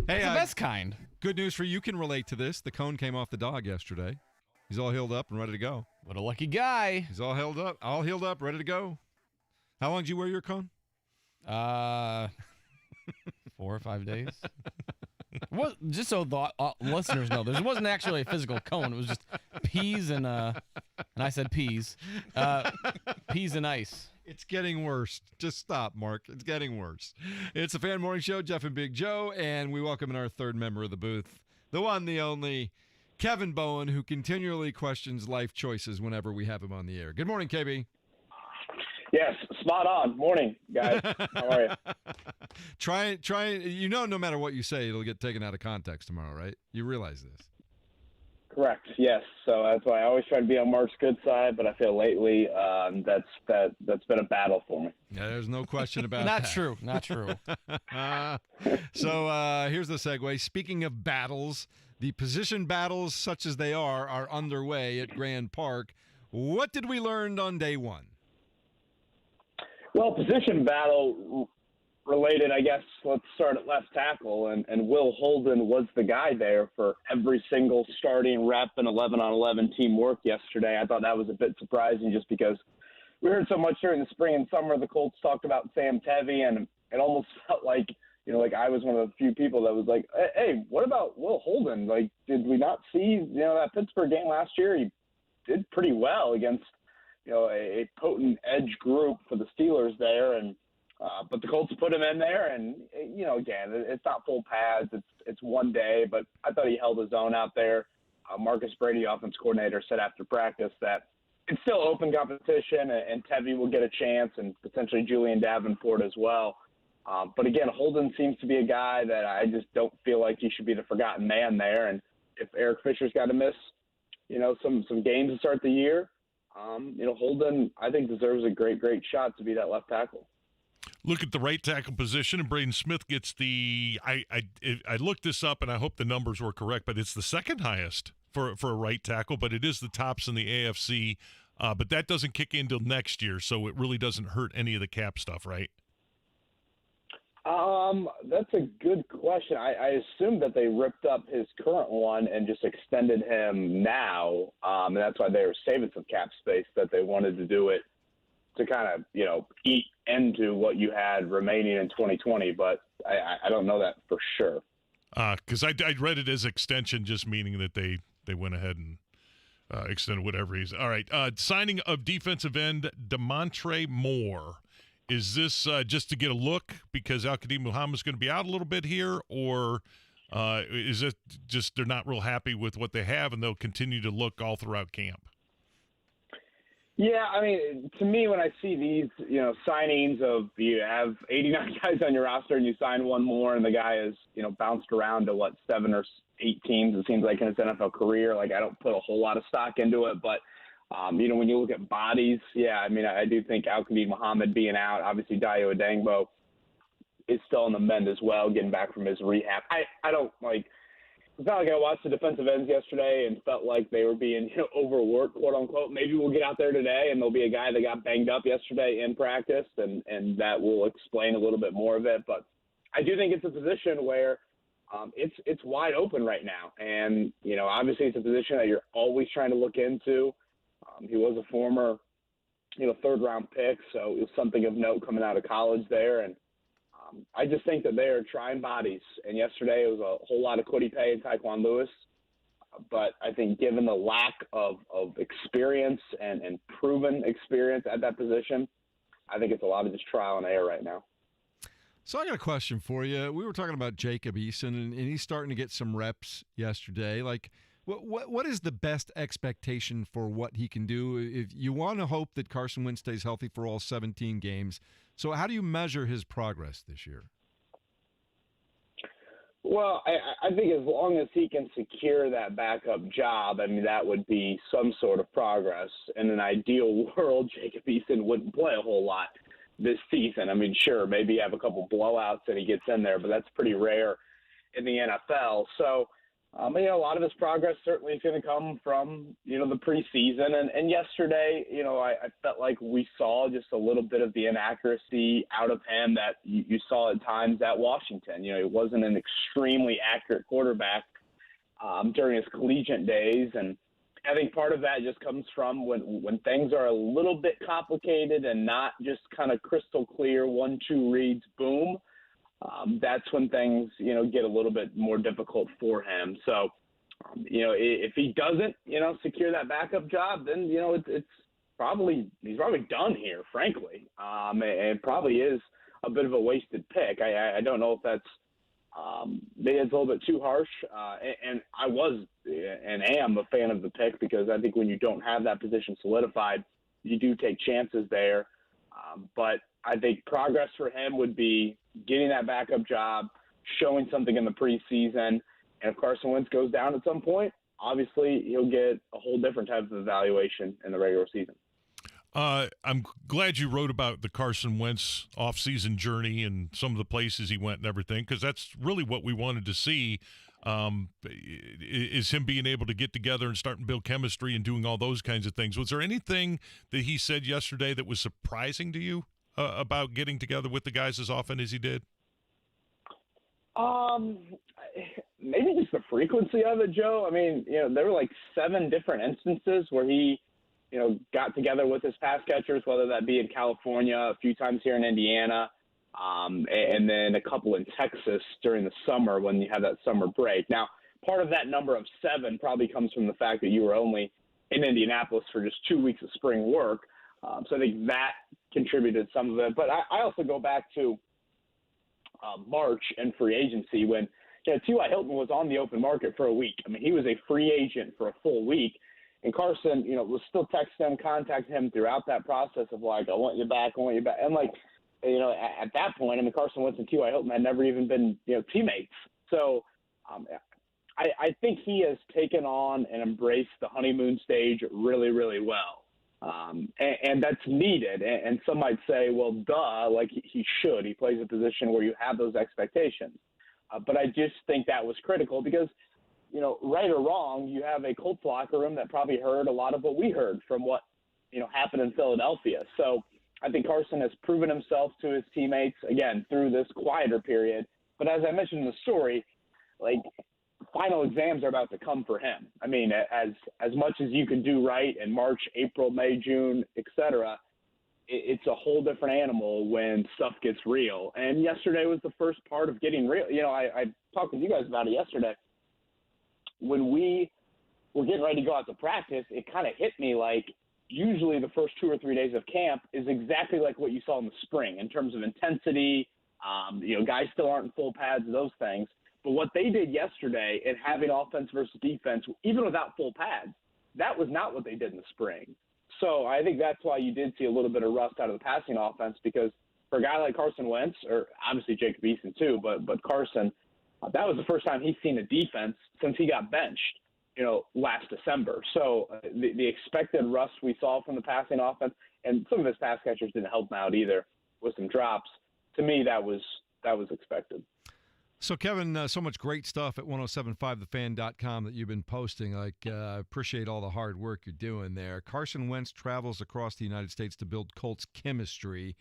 Hey, the best kind. Good news for you. You can relate to this. The cone came off the dog yesterday. He's all healed up and ready to go. What a lucky guy. He's all healed up, ready to go. How long did you wear your cone? 4 or 5 days. What? Just so the listeners know, there wasn't actually a physical cone. It was just peas and I said peas, peas and ice. It's getting worse. Just stop, Mark. It's getting worse. It's a Fan Morning Show, Jeff and Big Joe, and we welcome in our third member of the booth, the one, the only, Kevin Bowen, who continually questions life choices whenever we have him on the air. Good morning, KB. Yes, spot on. Morning, guys. How are you? Try. You know, no matter what you say, it'll get taken out of context tomorrow, right? You realize this. Correct. Yes. So that's why I always try to be on Mark's good side, but I feel lately that's been a battle for me. Yeah, there's no question about Not that. true. Not true. So here's the segue. Speaking of battles, the position battles, such as they are underway at Grand Park. What did we learn on day one? Well, position battle related, I guess. Let's start at left tackle, and Will Holden was the guy there for every single starting rep and 11-on-11 teamwork yesterday. I thought that was a bit surprising just because we heard so much during the spring and summer. The Colts talked about Sam Tevy, and it almost felt like, like I was one of the few people that was like, hey, what about Will Holden? Like, did we not see, that Pittsburgh game last year? He did pretty well against, a potent edge group for the Steelers there, and but the Colts put him in there, and again, it's not full pads. It's one day, but I thought he held his own out there. Marcus Brady, offense coordinator, said after practice that it's still open competition, and Tevy will get a chance, and potentially Julian Davenport as well. But again, Holden seems to be a guy that I just don't feel like he should be the forgotten man there. And if Eric Fisher's got to miss, some games to start the year, Holden, I think, deserves a great shot to be that left tackle. Look at the right tackle position, and Braden Smith gets the I looked this up, and I hope the numbers were correct, but it's the second highest for a right tackle, but it is the tops in the AFC. But that doesn't kick in until next year, so it really doesn't hurt any of the cap stuff, right? That's a good question. I assume that they ripped up his current one and just extended him now, and that's why they were saving some cap space, that they wanted to do it to kind of, eat into what you had remaining in 2020, but I don't know that for sure. Because I read it as extension, just meaning that they went ahead and extended whatever he's. All right, signing of defensive end DeMontre Moore. Is this just to get a look because Al-Qadim Muhammad's going to be out a little bit here, or is it just they're not real happy with what they have and they'll continue to look all throughout camp? Yeah, I mean, to me, when I see these, signings of you have 89 guys on your roster and you sign one more and the guy is, bounced around to 7 or 8 teams, it seems like in his NFL career, like I don't put a whole lot of stock into it, but when you look at bodies, yeah, I mean, I do think Al-Qadim Muhammad being out, obviously Dayo Adangbo is still on the mend as well, getting back from his rehab. I don't it's not like I watched the defensive ends yesterday and felt like they were being overworked, quote unquote. Maybe we'll get out there today and there'll be a guy that got banged up yesterday in practice, and that will explain a little bit more of it. But I do think it's a position where it's wide open right now, and obviously it's a position that you're always trying to look into. He was a former, third-round pick, so it was something of note coming out of college there. And I just think that they are trying bodies. And yesterday it was a whole lot of Kwity Paye and Tyquan Lewis. But I think given the lack of experience and proven experience at that position, I think it's a lot of just trial and error right now. So I got a question for you. We were talking about Jacob Eason, and he's starting to get some reps yesterday. What is the best expectation for what he can do? If you want to hope that Carson Wentz stays healthy for all 17 games, so how do you measure his progress this year? Well, I think as long as he can secure that backup job, I mean, that would be some sort of progress. In an ideal world, Jacob Eason wouldn't play a whole lot this season. I mean, sure, maybe you have a couple blowouts and he gets in there, but that's pretty rare in the NFL. So, a lot of his progress certainly is going to come from, the preseason. And yesterday, I felt like we saw just a little bit of the inaccuracy out of him that you saw at times at Washington. He wasn't an extremely accurate quarterback during his collegiate days. And I think part of that just comes from when things are a little bit complicated and not just kind of crystal clear, 1-2 reads, boom. That's when things, get a little bit more difficult for him. So, if he doesn't, secure that backup job, then, he's probably done here, frankly. And probably is a bit of a wasted pick. I don't know if that's maybe it's a little bit too harsh. And I was and am a fan of the pick because I think when you don't have that position solidified, you do take chances there. But I think progress for him would be getting that backup job, showing something in the preseason, and if Carson Wentz goes down at some point, obviously he'll get a whole different type of evaluation in the regular season. I'm glad you wrote about the Carson Wentz offseason journey and some of the places he went and everything, because that's really what we wanted to see, is him being able to get together and start and build chemistry and doing all those kinds of things. Was there anything that he said yesterday that was surprising to you about getting together with the guys as often as he did? Maybe just the frequency of it, Joe. I mean, there were like 7 different instances where he, got together with his pass catchers, whether that be in California, a few times here in Indiana, and then a couple in Texas during the summer when you have that summer break. Now, part of that number of 7 probably comes from the fact that you were only in Indianapolis for just 2 weeks of spring work. So I think that contributed some of it. But I also go back to March and free agency when T.Y. Hilton was on the open market for a week. I mean, he was a free agent for a full week. And Carson, was still texting him, contacting him throughout that process of like, I want you back. And like, at that point, Carson Wentz and T.Y. Hilton had never even been, teammates. So I think he has taken on and embraced the honeymoon stage really, really well. And that's needed. And some might say, well, duh, like he should. He plays a position where you have those expectations. But I just think that was critical because, right or wrong, you have a Colts locker room that probably heard a lot of what we heard from what, happened in Philadelphia. So I think Carson has proven himself to his teammates, again, through this quieter period. But as I mentioned in the story, like, final exams are about to come for him. As much as you can do right in March, April, May, June, et cetera, it's a whole different animal when stuff gets real. And yesterday was the first part of getting real. I talked with you guys about it yesterday. When we were getting ready to go out to practice, it kind of hit me like usually the first 2 or 3 days of camp is exactly like what you saw in the spring in terms of intensity. Guys still aren't in full pads, those things. But what they did yesterday in having offense versus defense, even without full pads, that was not what they did in the spring. So I think that's why you did see a little bit of rust out of the passing offense, because for a guy like Carson Wentz, or obviously Jacob Eason too, but Carson, that was the first time he's seen a defense since he got benched, last December. So the expected rust we saw from the passing offense, and some of his pass catchers didn't help him out either with some drops. To me, that was expected. So, Kevin, so much great stuff at 1075thefan.com that you've been posting. Appreciate all the hard work you're doing there. Carson Wentz travels across the United States to build Colts chemistry.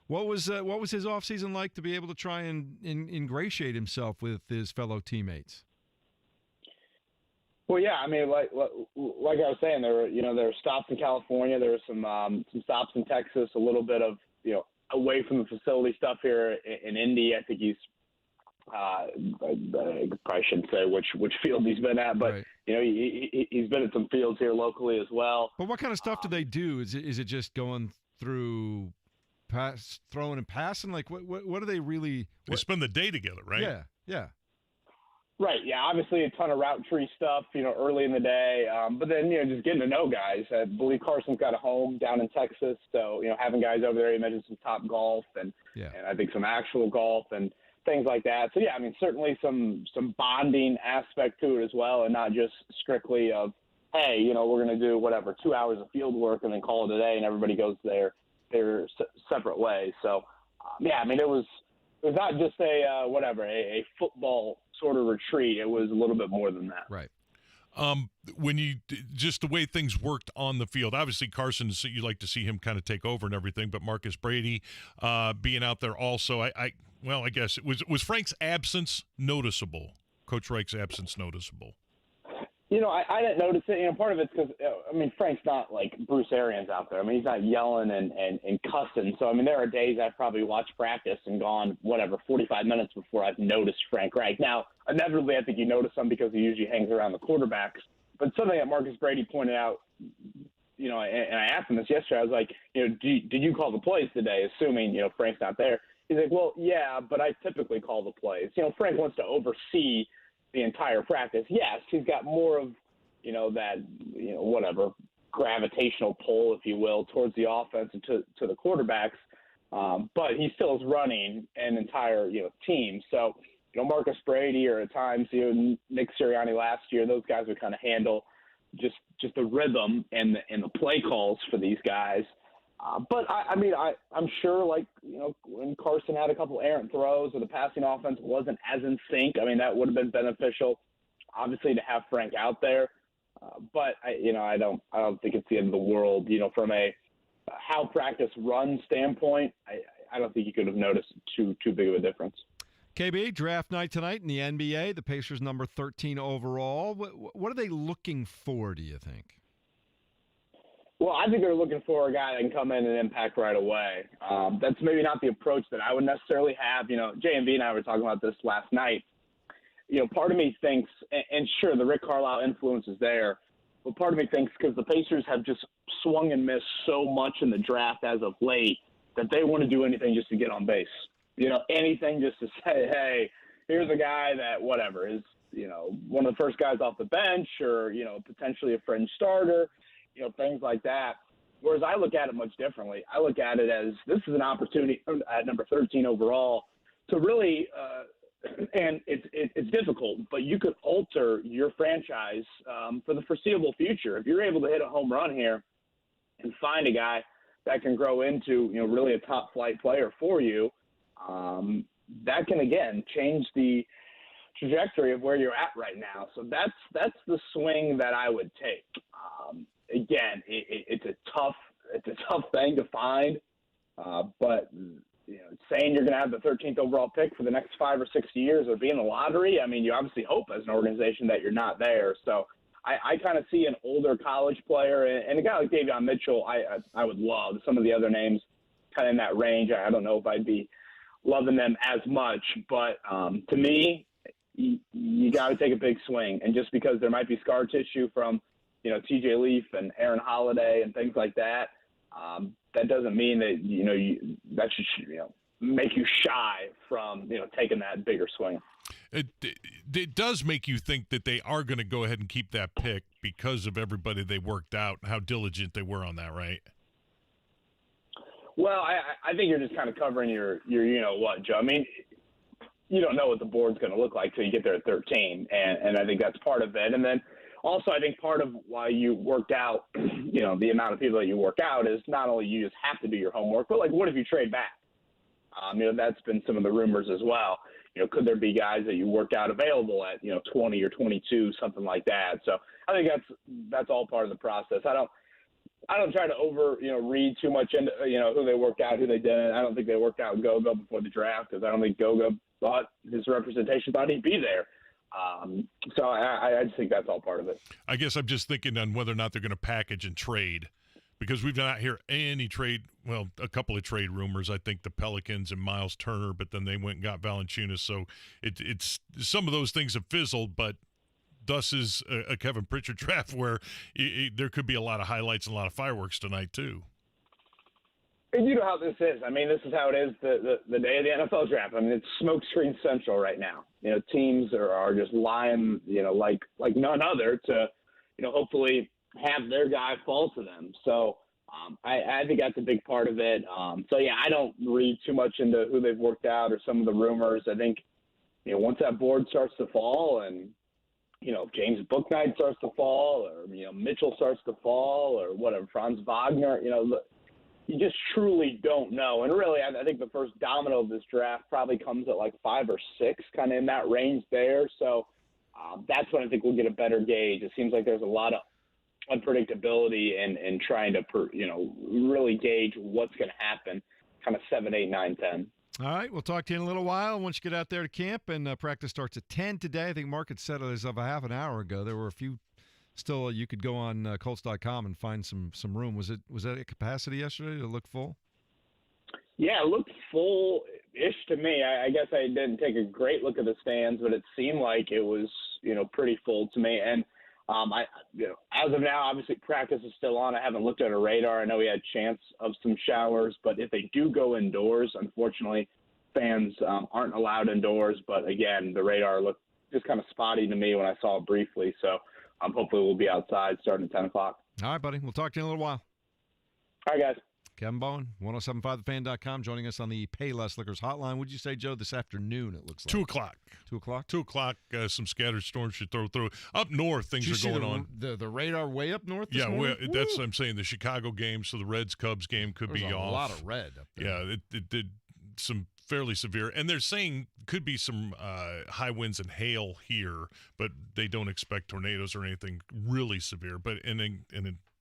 What was his offseason like to be able to try and ingratiate himself with his fellow teammates? Well, yeah, like I was saying, there were stops in California, there were some stops in Texas, a little bit of away from the facility stuff here in Indy. I think he's I probably shouldn't say which field he's been at, but right. He's been at some fields here locally as well. But what kind of stuff do they do? Is it just going through throwing and passing? Like what do they really? They spend the day together, right? Yeah. Right. Yeah. Obviously, a ton of route tree stuff, early in the day. But then just getting to know guys. I believe Carson's got a home down in Texas, so having guys over there. He mentioned some top golf and I think some actual golf and things like that. So, yeah, certainly some bonding aspect to it as well, and not just strictly of, hey, we're going to do 2 hours of field work and then call it a day, and everybody goes their separate ways. So, it was not just a football sort of retreat. It was a little bit more than that. Right. When you just the way things worked on the field, obviously Carson, you like to see him kind of take over and everything, but Marcus Brady being out there also, I guess it was Frank's absence noticeable. Coach Reich's absence noticeable. I didn't notice it. Part of it's because, Frank's not like Bruce Arians out there. He's not yelling and cussing. So, there are days I've probably watched practice and gone, 45 minutes before I've noticed Frank Reich. Now, inevitably, I think you notice him because he usually hangs around the quarterbacks. But something that Marcus Brady pointed out, and I asked him this yesterday, I was like, did you call the plays today, assuming, Frank's not there? He's like, well, yeah, but I typically call the plays. Frank wants to oversee the entire practice. Yes, he's got more of, that, gravitational pull, if you will, towards the offense and to the quarterbacks. But he still is running an entire, team. So, Marcus Brady or at times, Nick Sirianni last year, those guys would kind of handle just the rhythm and the play calls for these guys. But I'm sure, when Carson had a couple errant throws or the passing offense wasn't as in sync, that would have been beneficial, obviously, to have Frank out there. But I don't think it's the end of the world. From a how practice runs standpoint, I don't think you could have noticed too big of a difference. KB, draft night tonight in the NBA. The Pacers number 13 overall. What are they looking for, do you think? Well, I think they're looking for a guy that can come in and impact right away. That's maybe not the approach that I would necessarily have. J&B and I were talking about this last night. Part of me thinks, and sure, the Rick Carlisle influence is there, but part of me thinks because the Pacers have just swung and missed so much in the draft as of late that they want to do anything just to get on base. Anything just to say, hey, here's a guy that is one of the first guys off the bench or, potentially a fringe starter, things like that. Whereas I look at it much differently. I look at it as this is an opportunity at number 13 overall to really and it's difficult, but you could alter your franchise for the foreseeable future. If you're able to hit a home run here and find a guy that can grow into, really a top flight player for you, that can, again, change the trajectory of where you're at right now. So that's the swing that I would take. Again, it's a tough thing to find, but saying you're going to have the 13th overall pick for the next 5 or 6 years or be in the lottery, I mean, you obviously hope as an organization that you're not there. So I kind of see an older college player and a guy like Davion Mitchell. I would love some of the other names kind of in that range. I don't know if I'd be loving them as much, but to me, you got to take a big swing. And just because there might be scar tissue from, TJ Leaf and Aaron Holiday and things like that, that doesn't mean that, that should, make you shy from, taking that bigger swing. It does make you think that they are going to go ahead and keep that pick because of everybody they worked out and how diligent they were on that, right? Well, I think you're just kind of covering your what, Joe. I mean, you don't know what the board's going to look like till you get there at 13, and I think that's part of it. And then also I think part of why you worked out, the amount of people that you work out is not only you just have to do your homework, but like what if you trade back? That's been some of the rumors as well. Could there be guys that you work out available at 20 or 22, something like that? So I think that's all part of the process. I don't try to read too much into who they worked out, who they didn't. I don't think they worked out Goga before the draft because I don't think Goga thought his representation thought he'd be there. So I just think that's all part of it. I guess I'm just thinking on whether or not they're going to package and trade, because we've not heard any trade. Well, a couple of trade rumors. I think the Pelicans and Miles Turner, but then they went and got Valanciunas. So it's some of those things have fizzled, but thus is a Kevin Pritchard draft where there could be a lot of highlights and a lot of fireworks tonight too. And you know how this is. I mean, this is how it is the day of the NFL draft. I mean, it's smokescreen central right now. Teams are just lying, like none other to, hopefully have their guy fall to them. So I think that's a big part of it. So, yeah, I don't read too much into who they've worked out or some of the rumors. I think, once that board starts to fall and, if James Bouknight starts to fall or, Mitchell starts to fall or whatever, Franz Wagner, you just truly don't know. And really, I think the first domino of this draft probably comes at like 5 or 6, kind of in that range there. So that's when I think we'll get a better gauge. It seems like there's a lot of unpredictability and trying to, really gauge what's going to happen kind of 7, 8, 9, 10. All right, we'll talk to you in a little while once you get out there to camp, and practice starts at 10 today. I think Mark had said it as of a half an hour ago. There were a few still. You could go on Colts.com and find some room. Was that at capacity yesterday? Did it look full? Yeah, it looked full-ish to me. I guess I didn't take a great look at the stands, but it seemed like it was, pretty full to me. And as of now, obviously practice is still on. I haven't looked at a radar. I know we had a chance of some showers, but if they do go indoors, unfortunately, fans aren't allowed indoors. But again, the radar looked just kind of spotty to me when I saw it briefly. So hopefully we'll be outside starting at 10 o'clock. All right, buddy. We'll talk to you in a little while. All right, guys. Kevin Bowen, 1075thefan.com, joining us on the Payless Liquors hotline. Would you say, Joe, this afternoon it looks like? 2 o'clock. 2 o'clock? 2 o'clock, some scattered storms should throw through. Up north, things are going on. The radar way up north this morning? Yeah, that's what I'm saying. The Chicago game, so the Reds-Cubs game could be off. There's a lot of red up there. Yeah, it did some fairly severe. And they're saying could be some high winds and hail here, but they don't expect tornadoes or anything really severe. But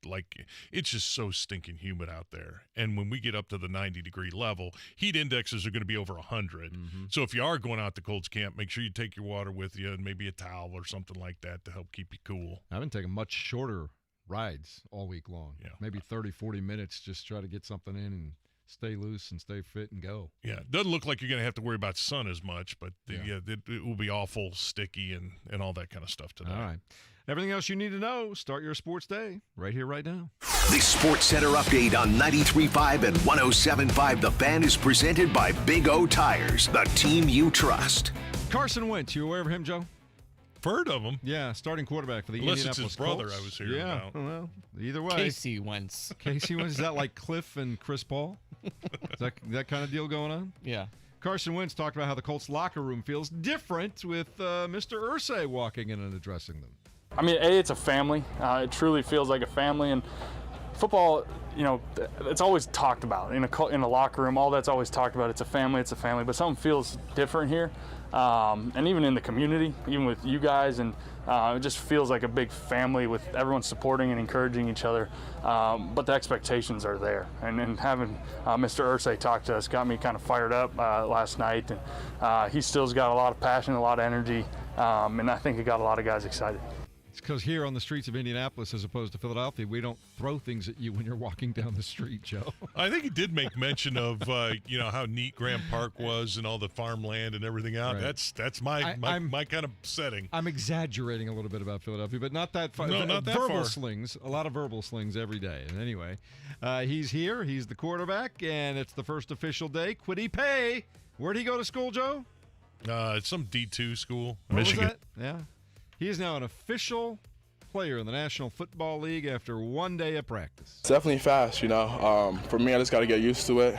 like it's just so stinking humid out there, and when we get up to the 90-degree level, heat indexes are going to be over 100. Mm-hmm. So if you are going out to Colts camp, make sure you take your water with you and maybe a towel or something like that to help keep you cool. I've been taking much shorter rides all week long. Yeah, maybe 30-40 minutes, just try to get something in and stay loose and stay fit and go. Yeah, it doesn't look like you're going to have to worry about sun as much, but it will be awful sticky and all that kind of stuff today. All right. Everything else you need to know, start your sports day right here, right now. The Sports Center update on 93.5 and 107.5 The Fan is presented by Big O Tires, the team you trust. Carson Wentz, you aware of him, Joe? Heard of him. Yeah, starting quarterback for the Unless it's Indianapolis his brother Colts. I was hearing about. Well, either way. Casey Wentz. Casey Wentz. Is that like Cliff and Chris Paul? Is that kind of deal going on? Yeah. Carson Wentz talked about how the Colts locker room feels different with Mr. Irsay walking in and addressing them. I mean, it's a family. It truly feels like a family. And football, it's always talked about in a locker room. All that's always talked about. It's a family. But something feels different here. And even in the community, even with you guys, and it just feels like a big family with everyone supporting and encouraging each other. But the expectations are there. And having Mr. Irsay talk to us got me kind of fired up last night. And he still's got a lot of passion, a lot of energy, and I think it got a lot of guys excited. It's because here on the streets of Indianapolis, as opposed to Philadelphia, we don't throw things at you when you're walking down the street, Joe. I think he did make mention of how neat Graham Park was and all the farmland and everything out. Right. That's my kind of setting. I'm exaggerating a little bit about Philadelphia, but not that far. No, not that verbal far. slings, a lot of verbal slings every day. And anyway, he's here. He's the quarterback, and it's the first official day. Quiddy Pay. Where'd he go to school, Joe? It's some D2 school, What Michigan. was that? Yeah. He is now an official player in the National Football League after one day of practice. It's definitely fast, For me, I just got to get used to it.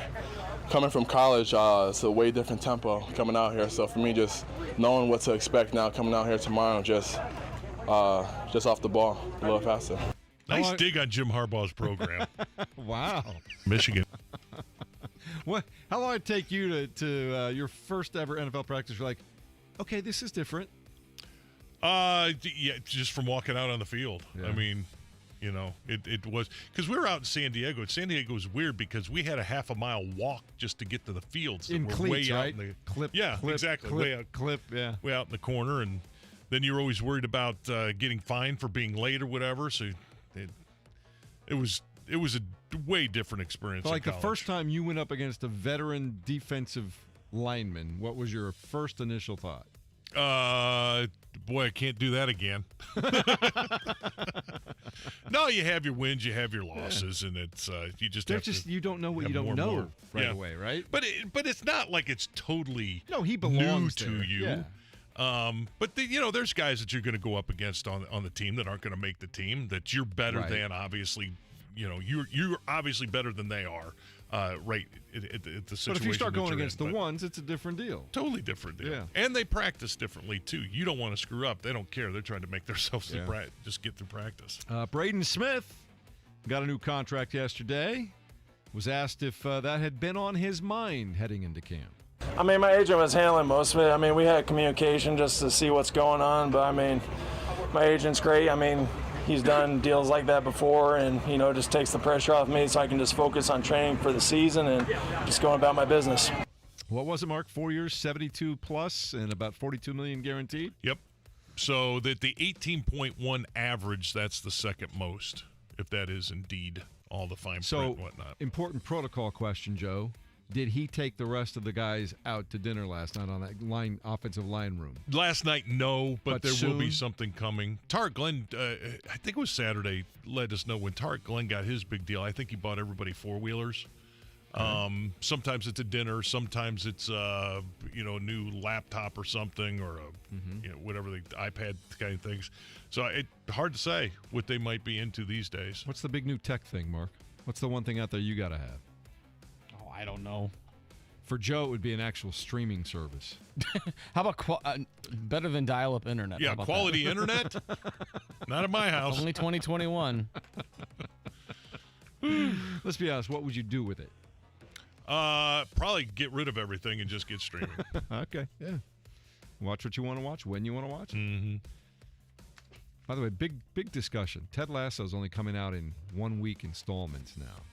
Coming from college, it's a way different tempo coming out here. So for me, just knowing what to expect now, coming out here tomorrow, just off the ball, a little faster. Nice dig on Jim Harbaugh's program. Wow. Michigan. How long did it take you to your first ever NFL practice? You're like, okay, this is different. Yeah, just from walking out on the field. Yeah. I mean, it was because we were out in San Diego. And San Diego was weird because we had a half a mile walk just to get to the fields. In that were cleats, way right? out in the Clip, yeah, clip, exactly. clip, way out, way out in the corner, and then you're always worried about getting fined for being late or whatever. So it was a way different experience. So like in the first time you went up against a veteran defensive lineman, what was your first initial thought? Boy, I can't do that again. No, you have your wins, you have your losses, and it's you just have to. You don't know what you don't know right away, right? But it's not like it's totally he belongs new to you. Yeah. But there's guys that you're going to go up against on the team that aren't going to make the team. That you're better than, obviously. You're obviously better than they are. Right at the situation. But if you start going against the ones, it's a different deal. Totally different deal. Yeah. And they practice differently too. You don't want to screw up. They don't care. They're trying to make themselves just get through practice. Braden Smith got a new contract yesterday. Was asked if that had been on his mind heading into camp. I mean, my agent was handling most of it. I mean, we had communication just to see what's going on, but I mean, my agent's great. I mean, he's done deals like that before, and just takes the pressure off me, so I can just focus on training for the season and just going about my business. What was it, Mark? 4 years, 72 plus, and about $42 million guaranteed. Yep. So that the 18.1 average, that's the second most, if that is indeed all the fine print and whatnot. Important protocol question, Joe. Did he take the rest of the guys out to dinner last night on that offensive line room? Last night, no, but there soon? will be something coming. Tarek Glenn, I think it was Saturday, let us know when Tarek Glenn got his big deal. I think he bought everybody four-wheelers. Sometimes it's a dinner. Sometimes it's a new laptop or something, or whatever the iPad kind of things. So it's hard to say what they might be into these days. What's the big new tech thing, Mark? What's the one thing out there you got to have? I don't know. For Joe, it would be an actual streaming service. How about better than dial-up internet? Yeah, quality that? Internet? Not at my house. Only 2021. Let's be honest. What would you do with it? Probably get rid of everything and just get streaming. Okay, yeah. Watch what you want to watch when you want to watch it. Mm-hmm. By the way, big discussion. Ted Lasso's only coming out in 1 week installments now.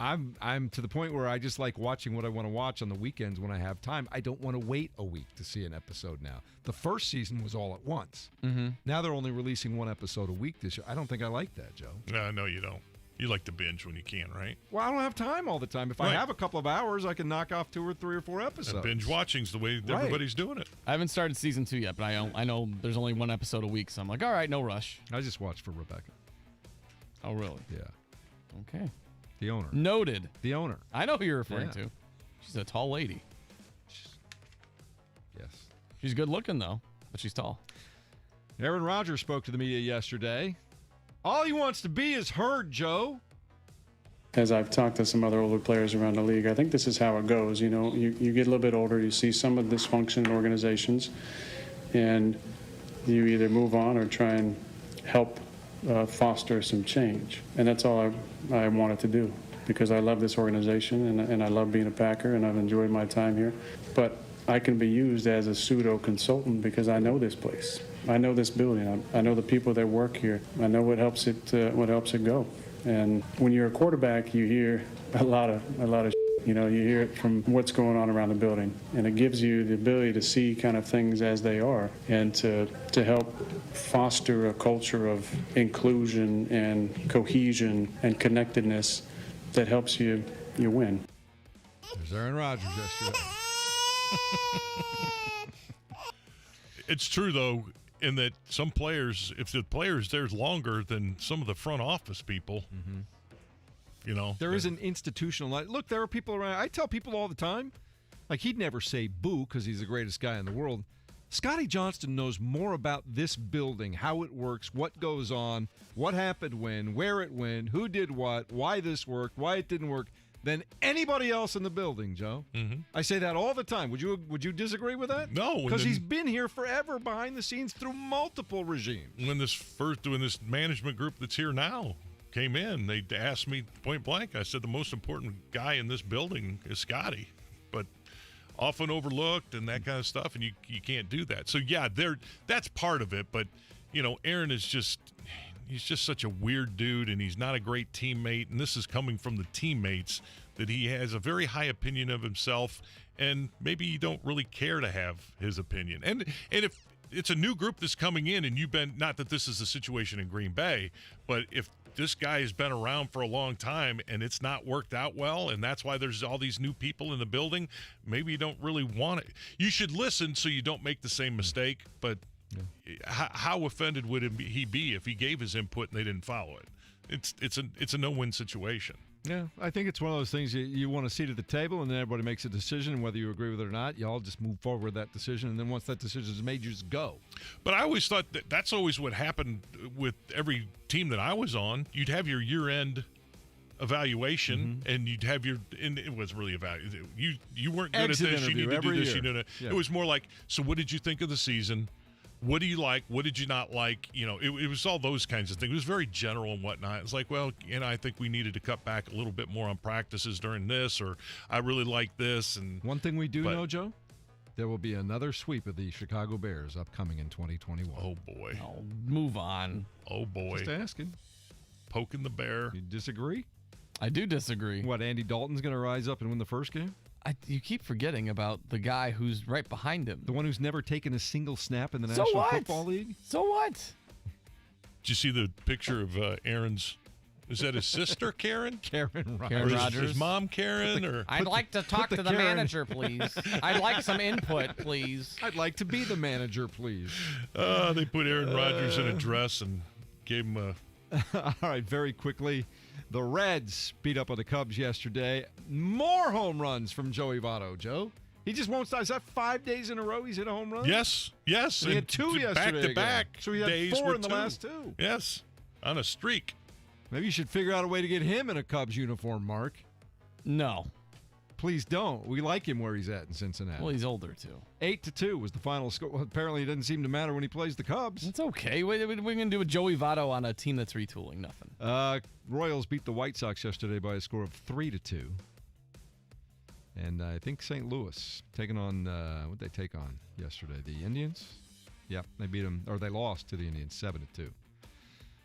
I'm to the point where I just like watching what I want to watch on the weekends when I have time. I don't want to wait a week to see an episode now. The first season was all at once. Mm-hmm. Now they're only releasing one episode a week this year. I don't think I like that, Joe. No, you don't. You like to binge when you can, right? Well, I don't have time all the time. If I have a couple of hours, I can knock off 2 or 3 or 4 episodes. And binge watching's the way everybody's doing it. I haven't started season 2 yet, but I know there's only one episode a week, so I'm like, all right, no rush. I just watched for Rebecca. Oh, really? Yeah. Okay. The owner. Noted. The owner. I know who you're referring to. She's a tall lady. Yes. She's good looking, though, but she's tall. Aaron Rodgers spoke to the media yesterday. All he wants to be is heard, Joe. As I've talked to some other older players around the league, I think this is how it goes. You know, you get a little bit older, you see some of the dysfunction in organizations, and you either move on or try and help foster some change. And that's all I wanted to do, because I love this organization and I love being a Packer and I've enjoyed my time here. But I can be used as a pseudo consultant because I know this place. I know this building. I know the people that work here. I know what helps it go. And when you're a quarterback, you hear a lot of you know, you hear it from what's going on around the building, and it gives you the ability to see kind of things as they are and to help foster a culture of inclusion and cohesion and connectedness that helps you win. There's Aaron Rodgers yesterday. It's true, though, in that some players, if the player's there's longer than some of the front office people, you know. There is an institutional. Look, there are people around. I tell people all the time, like, he'd never say boo because he's the greatest guy in the world. Scotty Johnston knows more about this building, how it works, what goes on, what happened when, where it went, who did what, why this worked, why it didn't work, than anybody else in the building, Joe. I say that all the time. Would you disagree with that? No. Because he's been here forever behind the scenes through multiple regimes. When this management group that's here now came in, they asked me point blank. I said the most important guy in this building is Scotty, but often overlooked and that kind of stuff, and you can't do that. So yeah, that's part of it. But you know, Aaron is he's just such a weird dude, and he's not a great teammate. And this is coming from the teammates, that he has a very high opinion of himself, and maybe you don't really care to have his opinion. And if it's a new group that's coming in, and you've been, not that this is the situation in Green Bay, but if this guy has been around for a long time and it's not worked out well, and that's why there's all these new people in the building, maybe you don't really want it. You should listen so you don't make the same mistake, but how offended would he be if he gave his input and they didn't follow it? It's a no-win situation. Yeah, I think it's one of those things you want a seat at the table, and then everybody makes a decision, and whether you agree with it or not, you all just move forward with that decision, and then once that decision is made, you just go. But I always thought that's always what happened with every team that I was on. You'd have your year-end evaluation, and you'd have and it was really you weren't good Exit at this, you need to do this, year. you know. Yeah. It was more like, so what did you think of the season? What do you like? What did you not like? You know, it was all those kinds of things. It was very general and whatnot. It's like, well, you know, I think we needed to cut back a little bit more on practices during this, or I really like this. And one thing we do know, Joe, there will be another sweep of the Chicago Bears upcoming in 2021. Oh, boy. Oh, move on. Oh, boy. Just asking. Poking the bear. You disagree? I do disagree. What, Andy Dalton's going to rise up and win the first game? You keep forgetting about the guy who's right behind him. The one who's never taken a single snap in the National Football League? So what? Did you see the picture of Aaron's? Is that his sister, Karen? Karen Rodgers. Karen Rodgers. His mom, Karen? I'd like to talk to the manager, please. I'd like some input, please. I'd like to be the manager, please. They put Aaron Rodgers in a dress and gave him a... All right, very quickly. The Reds beat up on the Cubs yesterday. More home runs from Joey Votto, Joe. He just won't stop. Is that 5 days in a row he's hit a home run? Yes. And he had two yesterday. Back-to-back. So he had 4 in the last 2. Yes, on a streak. Maybe you should figure out a way to get him in a Cubs uniform, Mark. No. Please don't. We like him where he's at in Cincinnati. Well, he's older, too. 8-2 was the final score. Well, apparently it doesn't seem to matter when he plays the Cubs. It's okay. What are we going to do with Joey Votto on a team that's retooling? Nothing. Royals beat the White Sox yesterday by a score of 3-2. And I think St. Louis taking on, what did they take on yesterday? The Indians? Yep, they beat them, or they lost to the Indians 7-2.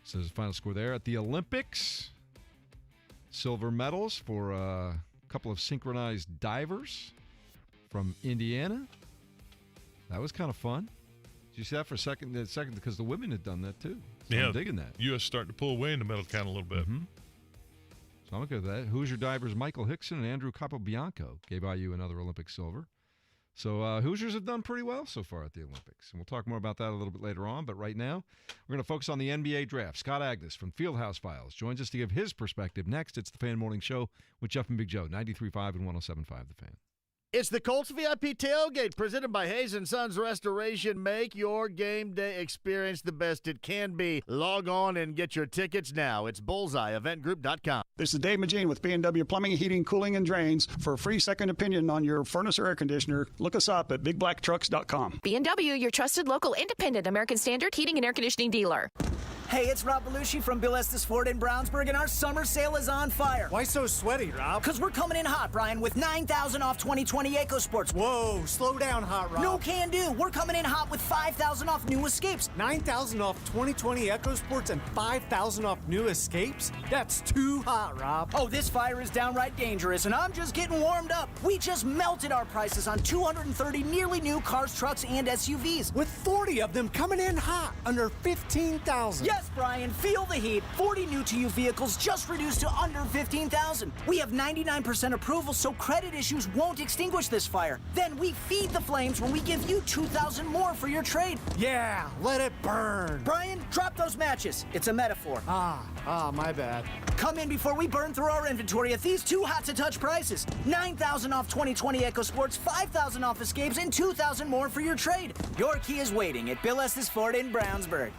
So there's a final score there. At the Olympics, silver medals for a couple of synchronized divers from Indiana. That was kind of fun. Did you see that for a second? Because the women had done that too. So I'm digging that. U.S. starting to pull away in the medal count a little bit. So I'm okay with that. Hoosier divers Michael Hickson and Andrew Capobianco gave IU another Olympic silver. So Hoosiers have done pretty well so far at the Olympics. And we'll talk more about that a little bit later on. But right now, we're going to focus on the NBA draft. Scott Agnes from Fieldhouse Files joins us to give his perspective. Next, it's the Fan Morning Show with Jeff and Big Joe, 93.5 and 107.5 The Fan. It's the Colts VIP Tailgate presented by Hayes & Sons Restoration. Make your game day experience the best it can be. Log on and get your tickets now. It's bullseyeeventgroup.com. This is Dave Magine with B&W Plumbing, Heating, Cooling, and Drains. For a free second opinion on your furnace or air conditioner, look us up at BigBlackTrucks.com. B&W, your trusted local independent American Standard heating and air conditioning dealer. Hey, it's Rob Belushi from Bill Estes Ford in Brownsburg, and our summer sale is on fire. Why so sweaty, Rob? Because we're coming in hot, Brian, with $9,000 off 2020 EcoSports. Whoa, slow down, Hot Rob. No can do. We're coming in hot with $5,000 off new Escapes. $9,000 off 2020 EcoSports and $5,000 off new Escapes? That's too hot, Rob. Oh, this fire is downright dangerous, and I'm just getting warmed up. We just melted our prices on 230 nearly new cars, trucks, and SUVs. With 40 of them coming in hot, under $15,000. Yes, Brian, feel the heat. 40 new-to-you vehicles just reduced to under $15,000. We have 99% approval, so credit issues won't extinguish this fire. Then we feed the flames when we give you $2,000 more for your trade. Yeah, let it burn. Brian, drop those matches. It's a metaphor. My bad. Come in before we burn through our inventory at these too hot to touch prices. $9,000 off 2020 EcoSports, $5,000 off Escapes, and $2,000 more for your trade. Your key is waiting at Bill Estes Ford in Brownsburg.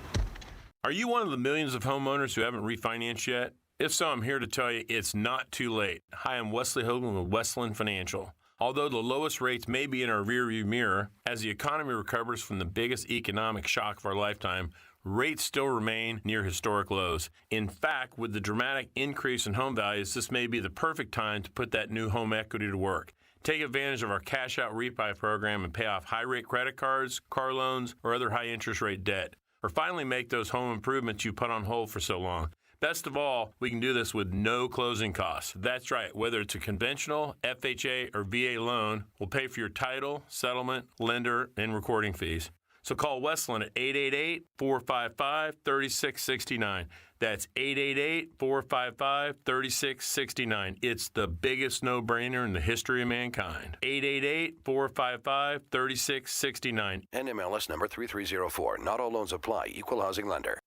Are you one of the millions of homeowners who haven't refinanced yet? If so, I'm here to tell you it's not too late. Hi, I'm Wesley Hogan with Westland Financial. Although the lowest rates may be in our rearview mirror, as the economy recovers from the biggest economic shock of our lifetime, rates still remain near historic lows. In fact, with the dramatic increase in home values, this may be the perfect time to put that new home equity to work. Take advantage of our cash out refi program and pay off high-rate credit cards, car loans, or other high-interest rate debt. Or finally make those home improvements you put on hold for so long. Best of all, we can do this with no closing costs. That's right, whether it's a conventional, FHA, or VA loan, we'll pay for your title, settlement, lender, and recording fees. So call Westland at 888-455-3669. That's 888-455-3669. It's the biggest no-brainer in the history of mankind. 888-455-3669. NMLS number 3304. Not all loans apply. Equal housing lender.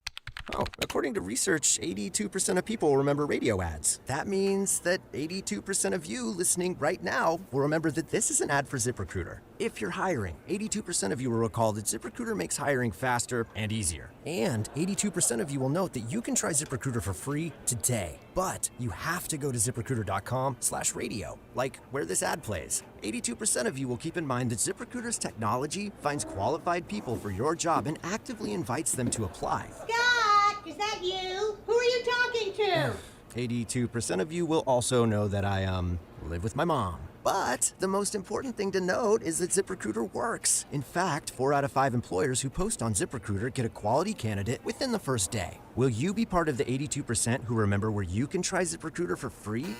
Oh, according to research, 82% of people remember radio ads. That means that 82% of you listening right now will remember that this is an ad for ZipRecruiter. If you're hiring, 82% of you will recall that ZipRecruiter makes hiring faster and easier. And 82% of you will note that you can try ZipRecruiter for free today. But you have to go to ZipRecruiter.com/radio, like where this ad plays. 82% of you will keep in mind that ZipRecruiter's technology finds qualified people for your job and actively invites them to apply. Scott, is that you? Who are you talking to? 82% of you will also know that I, live with my mom. But the most important thing to note is that ZipRecruiter works. In fact, 4 out of 5 employers who post on ZipRecruiter get a quality candidate within the first day. Will you be part of the 82% who remember where you can try ZipRecruiter for free?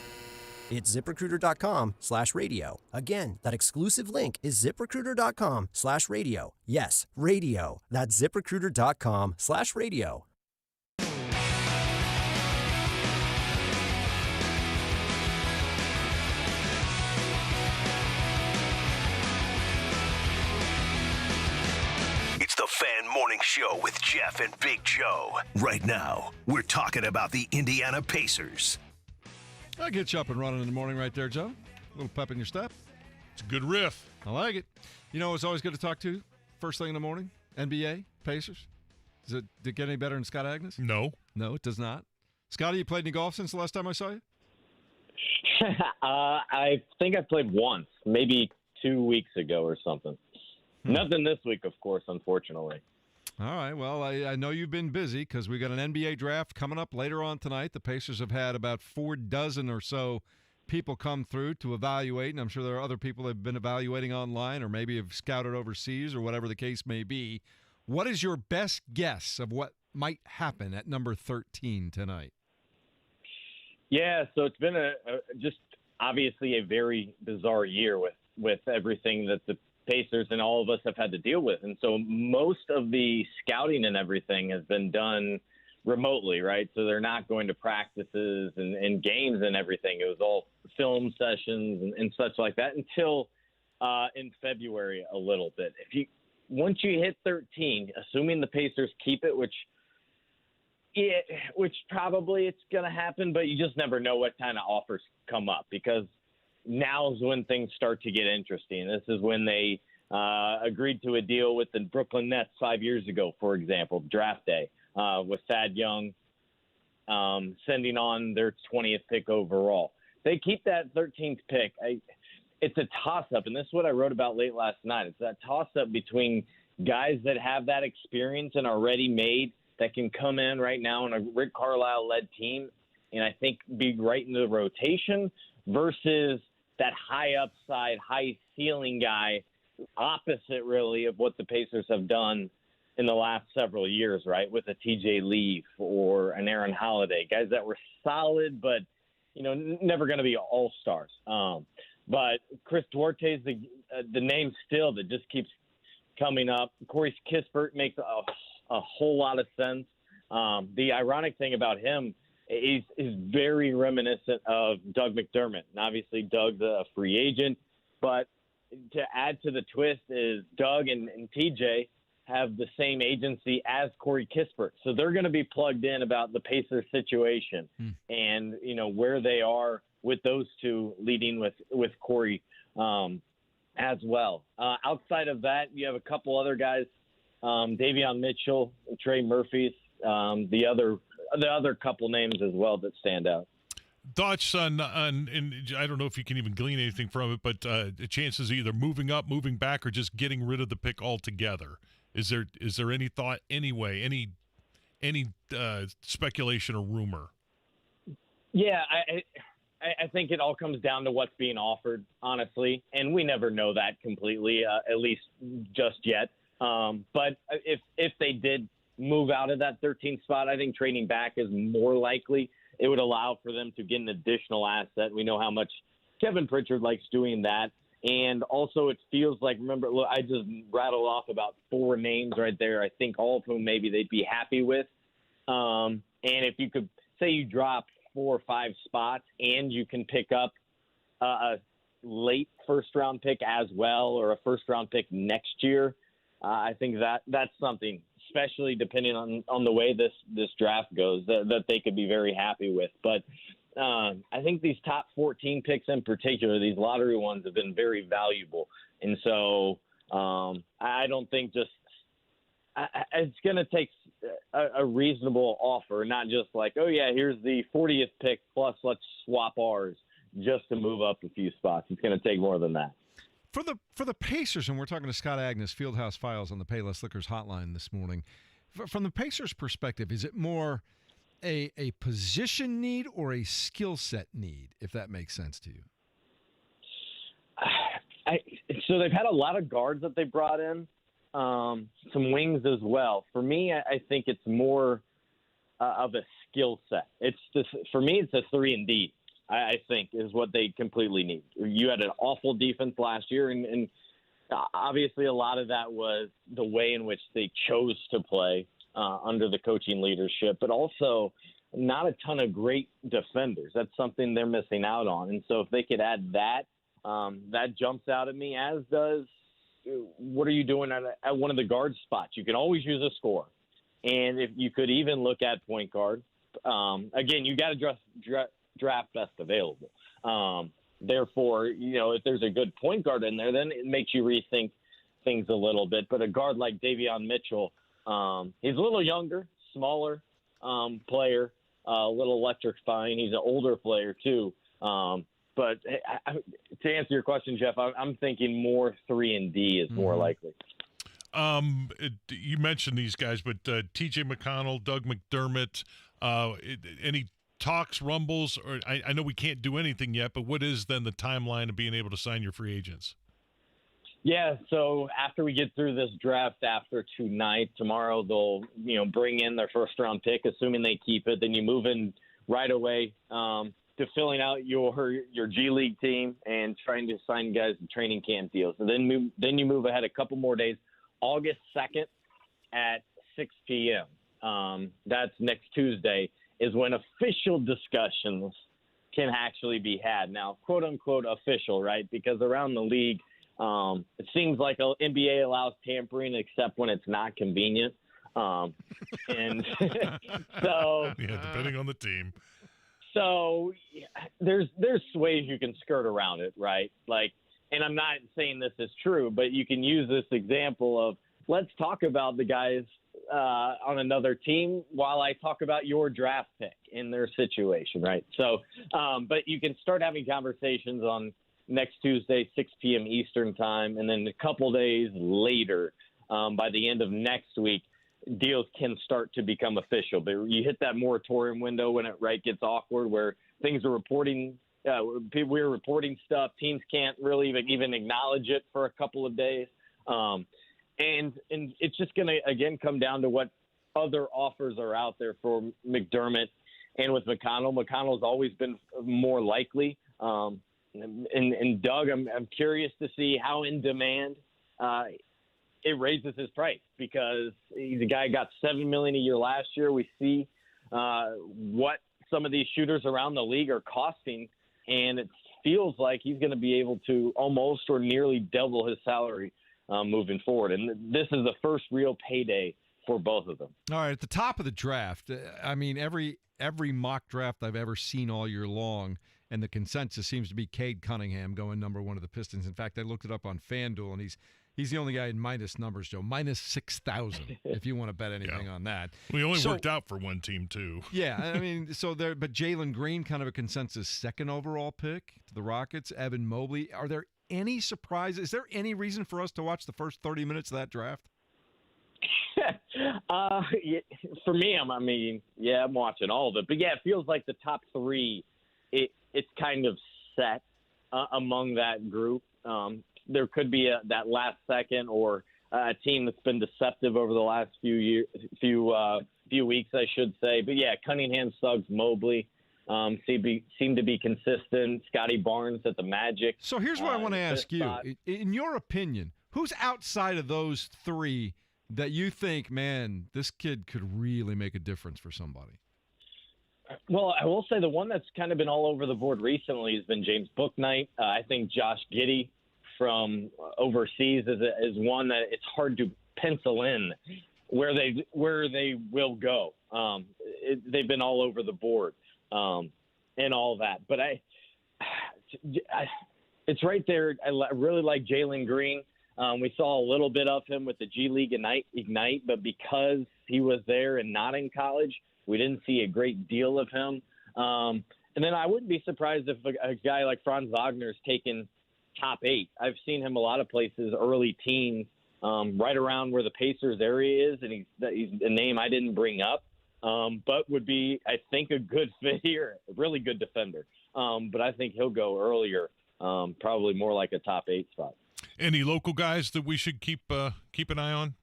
It's ZipRecruiter.com/radio. Again, that exclusive link is ZipRecruiter.com/radio. Yes, radio. That's ZipRecruiter.com/radio. It's the Fan Morning Show with Jeff and Big Joe. Right now, we're talking about the Indiana Pacers. I'll get you up and running in the morning right there, Joe. A little pep in your step. It's a good riff. I like it. You know, it's always good to talk to first thing in the morning. NBA, Pacers. Did it get any better than Scott Agnes? No. No, it does not. Scotty, you played any golf since the last time I saw you? I think I played once, maybe 2 weeks ago or something. Nothing this week, of course, unfortunately. All right. Well, I know you've been busy because we got an NBA draft coming up later on tonight. The Pacers have had about 4 dozen or so people come through to evaluate, and I'm sure there are other people that have been evaluating online or maybe have scouted overseas or whatever the case may be. What is your best guess of what might happen at number 13 tonight? Yeah, so it's been just obviously a very bizarre year with everything that the Pacers and all of us have had to deal with. And so most of the scouting and everything has been done remotely, right? So they're not going to practices and games and everything. It was all film sessions and such like that until in February a little bit. Once you hit 13, assuming the Pacers keep it, which probably it's going to happen, but you just never know what kind of offers come up because now's when things start to get interesting. This is when they agreed to a deal with the Brooklyn Nets 5 years ago, for example, draft day, with Thad Young sending on their 20th pick overall. They keep that 13th pick. It's a toss-up, and this is what I wrote about late last night. It's that toss-up between guys that have that experience and are ready made that can come in right now on a Rick Carlisle-led team and I think be right in the rotation versus that high upside, high ceiling guy, opposite really of what the Pacers have done in the last several years, right, with a TJ Leaf or an Aaron Holiday, guys that were solid but, never going to be all-stars. But Chris Duarte is the name still that just keeps coming up. Corey Kispert makes a whole lot of sense. The ironic thing about him is very reminiscent of Doug McDermott. And obviously, Doug's a free agent. But to add to the twist is Doug and TJ have the same agency as Corey Kispert. So they're going to be plugged in about the Pacers situation and, where they are with those two leading with Corey as well. Outside of that, you have a couple other guys, Davion Mitchell, Trey Murphy's, the other couple names as well that stand out. Thoughts on and I don't know if you can even glean anything from it, but the chances of either moving up, moving back, or just getting rid of the pick altogether. Is there any thought anyway? Any speculation or rumor? Yeah, I think it all comes down to what's being offered, honestly, and we never know that completely, at least just yet. But if they did move out of that 13th spot, I think trading back is more likely. It would allow for them to get an additional asset. We know how much Kevin Pritchard likes doing that. And also it feels like, remember, look, I just rattled off about 4 names right there. I think all of whom maybe they'd be happy with. And if you could say you drop 4 or 5 spots and you can pick up a late first-round pick as well or a first-round pick next year, I think that's something, especially depending on the way this draft goes, that they could be very happy with. But I think these top 14 picks in particular, these lottery ones, have been very valuable. And so I don't think it's going to take a reasonable offer, not just like, oh, yeah, here's the 40th pick plus let's swap ours just to move up a few spots. It's going to take more than that. For the Pacers, and we're talking to Scott Agnes, Fieldhouse Files on the Payless Liquors hotline this morning. From the Pacers' perspective, is it more a position need or a skill set need, if that makes sense to you? So they've had a lot of guards that they brought in, some wings as well. For me, I think it's more of a skill set. For me, it's a 3-and-D. I think is what they completely need. You had an awful defense last year, and obviously a lot of that was the way in which they chose to play under the coaching leadership, but also not a ton of great defenders. That's something they're missing out on. And so if they could add that, that jumps out at me, as does what are you doing at one of the guard spots? You can always use a scorer. And if you could even look at point guard, again, you got to draft best available. Therefore, if there's a good point guard in there, then it makes you rethink things a little bit. But a guard like Davion Mitchell, he's a little younger, smaller player, a little electrifying. He's an older player too. But to answer your question, Jeff, I'm thinking more 3-and-D is more likely. You mentioned these guys, but T.J. McConnell, Doug McDermott, any talks, rumbles, or I know we can't do anything yet, but what is then the timeline of being able to sign your free agents? Yeah, so after we get through this draft after tonight, tomorrow they'll bring in their first round pick, assuming they keep it. Then you move in right away to filling out your G League team and trying to sign guys to training camp deals. And then you move ahead a couple more days, August 2nd at 6 p.m. That's next Tuesday, is when official discussions can actually be had. Now, quote unquote official, right? Because around the league, it seems like NBA allows tampering except when it's not convenient. And so, yeah, depending on the team. So there's ways you can skirt around it, right? Like, and I'm not saying this is true, but you can use this example of, let's talk about the guys on another team while I talk about your draft pick in their situation, right? So, but you can start having conversations on next Tuesday, 6 p.m. Eastern time, and then a couple days later, by the end of next week, deals can start to become official. But you hit that moratorium window when it gets awkward, where things are reporting. We're reporting stuff. Teams can't really even acknowledge it for a couple of days. And it's just going to, again, come down to what other offers are out there for McDermott. And with McConnell's always been more likely. And Doug, I'm curious to see how in demand it raises his price, because he's a guy who got $7 million a year last year. We see what some of these shooters around the league are costing, and it feels like he's going to be able to almost or nearly double his salary moving forward. And this is the first real payday for both of them. All right, at the top of the draft, I mean, every mock draft I've ever seen all year long, and the consensus seems to be Cade Cunningham going number one of the Pistons. In fact, I looked it up on FanDuel, and he's the only guy in minus numbers, Joe. Minus 6,000, if you want to bet anything on that. We only worked out for one team, too. Yeah, I mean, but Jalen Green, kind of a consensus second overall pick to the Rockets. Evan Mobley. Are there any surprises? Is there any reason for us to watch the first 30 minutes of that draft? For me, I'm watching all of it. But, yeah, it feels like the top three, it's kind of set among that group. There could be that last second or a team that's been deceptive over the last few weeks, I should say. But, yeah, Cunningham, Suggs, Mobley seem to be consistent. Scotty Barnes at the Magic. So here's what I want to ask you. In your opinion, who's outside of those three that you think, man, this kid could really make a difference for somebody? Well, I will say the one that's kind of been all over the board recently has been James Bouknight. I think Josh Giddey from overseas is one that it's hard to pencil in where they will go. They've been all over the board and all that. But it's right there. I really like Jalen Green. We saw a little bit of him with the G League Ignite, but because he was there and not in college, we didn't see a great deal of him. And then I wouldn't be surprised if a guy like Franz Wagner's taken top 8. I've seen him a lot of places, early teens, right around where the Pacers area is, and he's a name I didn't bring up, but would be, I think, a good fit here, a really good defender. But I think he'll go earlier, probably more like a top 8 spot. Any local guys that we should keep an eye on?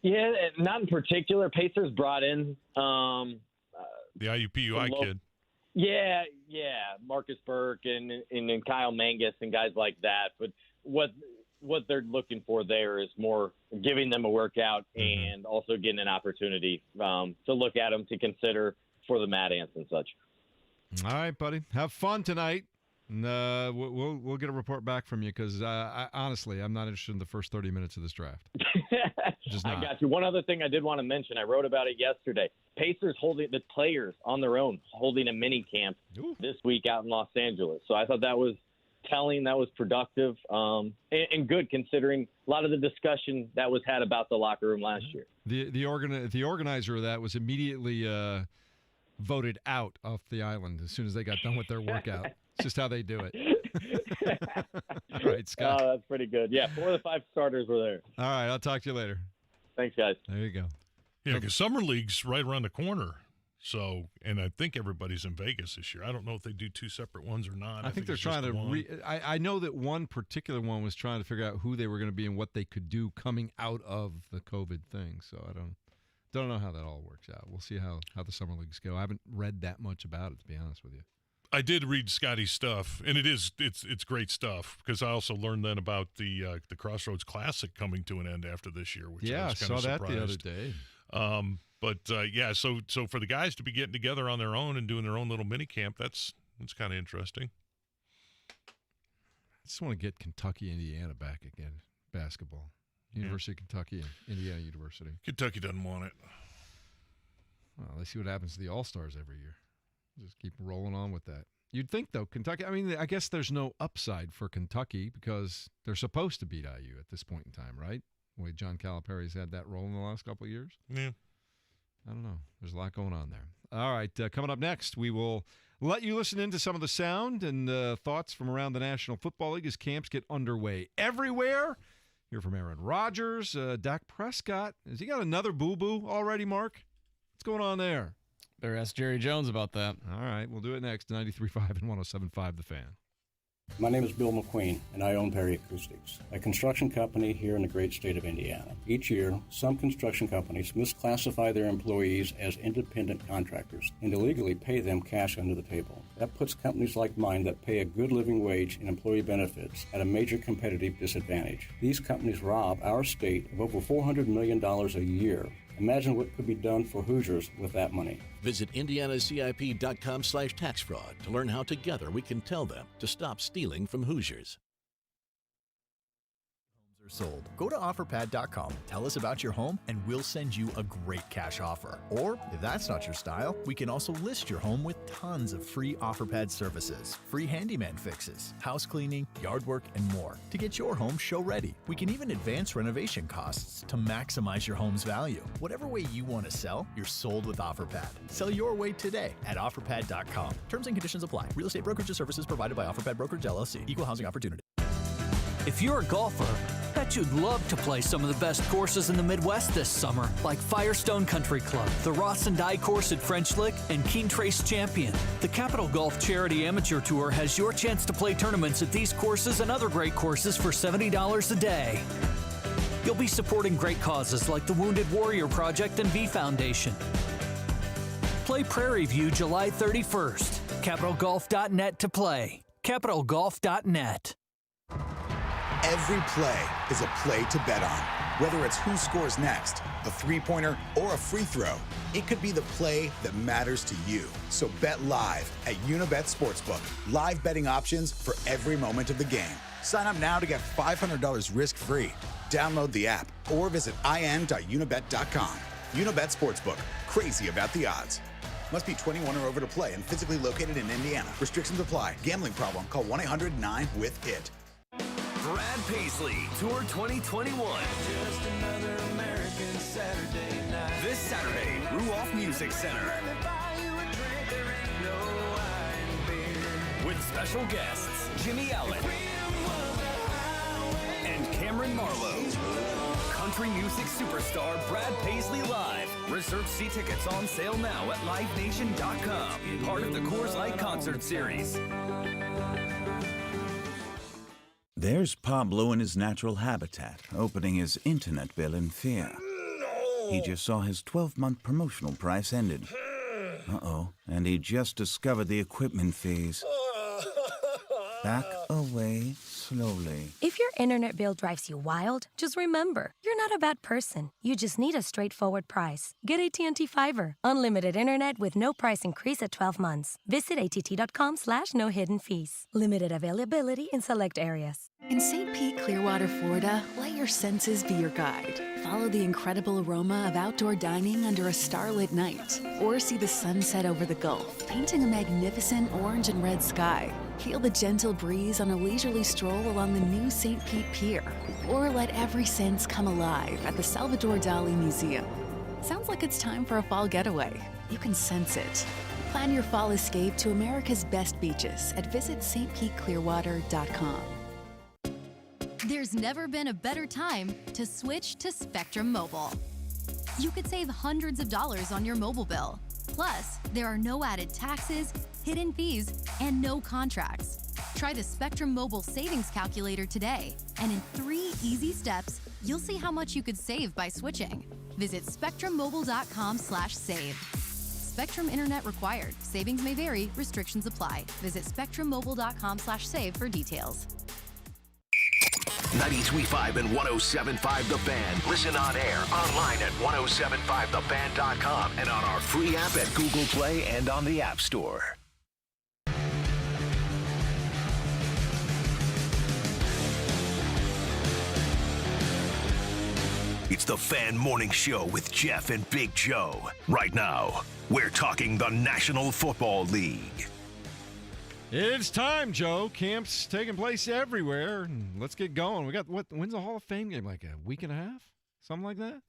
Yeah, not in particular. Pacers brought in the IUPUI kid. Yeah, Marcus Burke and Kyle Mangus and guys like that. But what they're looking for there is more giving them a workout and also getting an opportunity to look at them, to consider for the Mad Ants and such. All right, buddy. Have fun tonight. And we'll get a report back from you, because honestly, I'm not interested in the first 30 minutes of this draft. I got you. One other thing I did want to mention, I wrote about it yesterday. Pacers holding the players on their own, holding a mini camp this week out in Los Angeles. So I thought that was telling, that was productive, and good, considering a lot of the discussion that was had about the locker room last year. The organizer of that was immediately voted out off the island as soon as they got done with their workout. It's just how they do it. All right, Scott. Oh, that's pretty good. Yeah, 4 of the 5 starters were there. All right, I'll talk to you later. Thanks, guys. There you go. Yeah, because Summer League's right around the corner. So, and I think everybody's in Vegas this year. I don't know if they do 2 separate ones or not. I think they're trying to I know that one particular one was trying to figure out who they were going to be and what they could do coming out of the COVID thing. So I don't know how that all works out. We'll see how the Summer Leagues go. I haven't read that much about it, to be honest with you. I did read Scotty's stuff, and it's great stuff, because I also learned then about the Crossroads Classic coming to an end after this year, which I was kind of surprised. That the other day. So for the guys to be getting together on their own and doing their own little mini camp, that's kind of interesting. I just want to get Kentucky, Indiana back again, basketball. University of Kentucky and Indiana University. Kentucky doesn't want it. Well, let's see what happens to the All-Stars every year. Just keep rolling on with that. You'd think, though, Kentucky, I mean, I guess there's no upside for Kentucky because they're supposed to beat IU at this point in time, right? The way John Calipari's had that role in the last couple of years. Yeah. I don't know. There's a lot going on there. All right, coming up next, we will let you listen into some of the sound and thoughts from around the National Football League as camps get underway everywhere. Hear from Aaron Rodgers, Dak Prescott. Has he got another boo-boo already, Mark? What's going on there? Better ask Jerry Jones about that. All right, we'll do it next. 93.5 and 107.5 The Fan. My name is Bill McQueen, and I own Perry Acoustics, a construction company here in the great state of Indiana. Each year, some construction companies misclassify their employees as independent contractors and illegally pay them cash under the table. That puts companies like mine that pay a good living wage and employee benefits at a major competitive disadvantage. These companies rob our state of over $400 million a year. Imagine what could be done for Hoosiers with that money. Visit indianacip.com/tax fraud to learn how together we can tell them to stop stealing from Hoosiers. Sold. Go to OfferPad.com, tell us about your home, and we'll send you a great cash offer. Or, if that's not your style, we can also list your home with tons of free OfferPad services, free handyman fixes, house cleaning, yard work, and more to get your home show ready. We can even advance renovation costs to maximize your home's value. Whatever way you want to sell, you're sold with OfferPad. Sell your way today at OfferPad.com. Terms and conditions apply. Real estate brokerage services provided by OfferPad Brokerage LLC. Equal housing opportunity. If you're a golfer, bet you'd love to play some of the best courses in the Midwest this summer, like Firestone Country Club, the Ross and Dye course at French Lick, and Keen Trace Champion. The Capital Golf Charity Amateur Tour has your chance to play tournaments at these courses and other great courses for $70 a day. You'll be supporting great causes like the Wounded Warrior Project and V Foundation. Play Prairie View July 31st. CapitalGolf.net to play. CapitalGolf.net. Every play is a play to bet on. Whether it's who scores next, a three-pointer, or a free throw, it could be the play that matters to you. So bet live at Unibet Sportsbook. Live betting options for every moment of the game. Sign up now to get $500 risk-free. Download the app or visit in.unibet.com. Unibet Sportsbook. Crazy about the odds. Must be 21 or over to play and physically located in Indiana. Restrictions apply. Gambling problem? Call 1-800-9-WITH-IT. Brad Paisley Tour 2021. Just another American Saturday night. This Saturday, Ruoff Music Center. With special guests Jimmy Allen and Cameron Marlowe. Country music superstar Brad Paisley Live. Reserve seat tickets on sale now at livenation.com. Part of the Coors Light Concert Series. There's Pablo in his natural habitat, opening his internet bill in fear. He just saw his 12-month promotional price ended. Uh-oh, and he just discovered the equipment fees. Back away slowly. If your internet bill drives you wild, just remember, you're not a bad person. You just need a straightforward price. Get AT&T Fiber. Unlimited internet with no price increase at 12 months. Visit att.com/no hidden fees. Limited availability in select areas. In St. Pete, Clearwater, Florida, let your senses be your guide. Follow the incredible aroma of outdoor dining under a starlit night. Or see the sunset over the Gulf, painting a magnificent orange and red sky. Feel the gentle breeze on a leisurely stroll along the new St. Pete Pier. Or let every sense come alive at the Salvador Dali Museum. Sounds like it's time for a fall getaway. You can sense it. Plan your fall escape to America's best beaches at visitstpeteclearwater.com. There's never been a better time to switch to Spectrum Mobile. You could save hundreds of dollars on your mobile bill. Plus, there are no added taxes, hidden fees, and no contracts. Try the Spectrum Mobile Savings Calculator today, and in 3 easy steps, you'll see how much you could save by switching. Visit spectrummobile.com/save. Spectrum Internet required. Savings may vary. Restrictions apply. Visit spectrummobile.com/save for details. 93.5 and 107.5 The Fan. Listen on air, online at 1075thefan.com, and on our free app at Google Play and on the App Store. It's the Fan Morning Show with Jeff and Big Joe. Right now, we're talking the National Football League. It's time, Joe. Camps taking place everywhere. Let's get going. We got when's the Hall of Fame game? Like a week and a half? Something like that?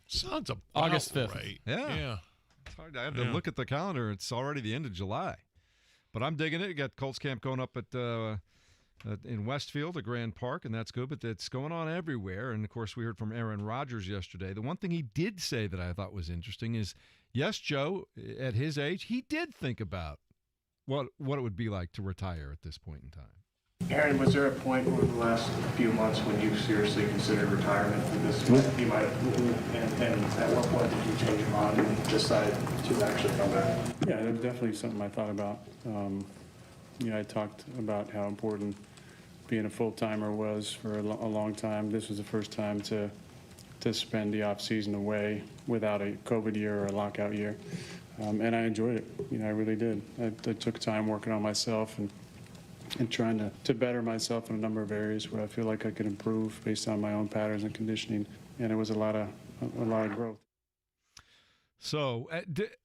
Sounds about August 5th. right. Yeah. It's hard. I have to look at the calendar. It's already the end of July. But I'm digging it. You got Colts camp going up in Westfield, at Grand Park, and that's good. But it's going on everywhere. And, of course, we heard from Aaron Rodgers yesterday. The one thing he did say that I thought was interesting is, yes, Joe, at his age, he did think about what it would be like to retire at this point in time. Aaron, was there a point over the last few months when you seriously considered retirement? Because you might have, and at what point did you change your mind and decide to actually come back? Yeah, it was definitely something I thought about. I talked about how important being a full-timer was for a long time. This was the first time to spend the off-season away without a COVID year or a lockout year. And I enjoyed it. I really did. I took time working on myself and trying to better myself in a number of areas where I feel like I could improve based on my own patterns and conditioning. And it was a lot of growth. So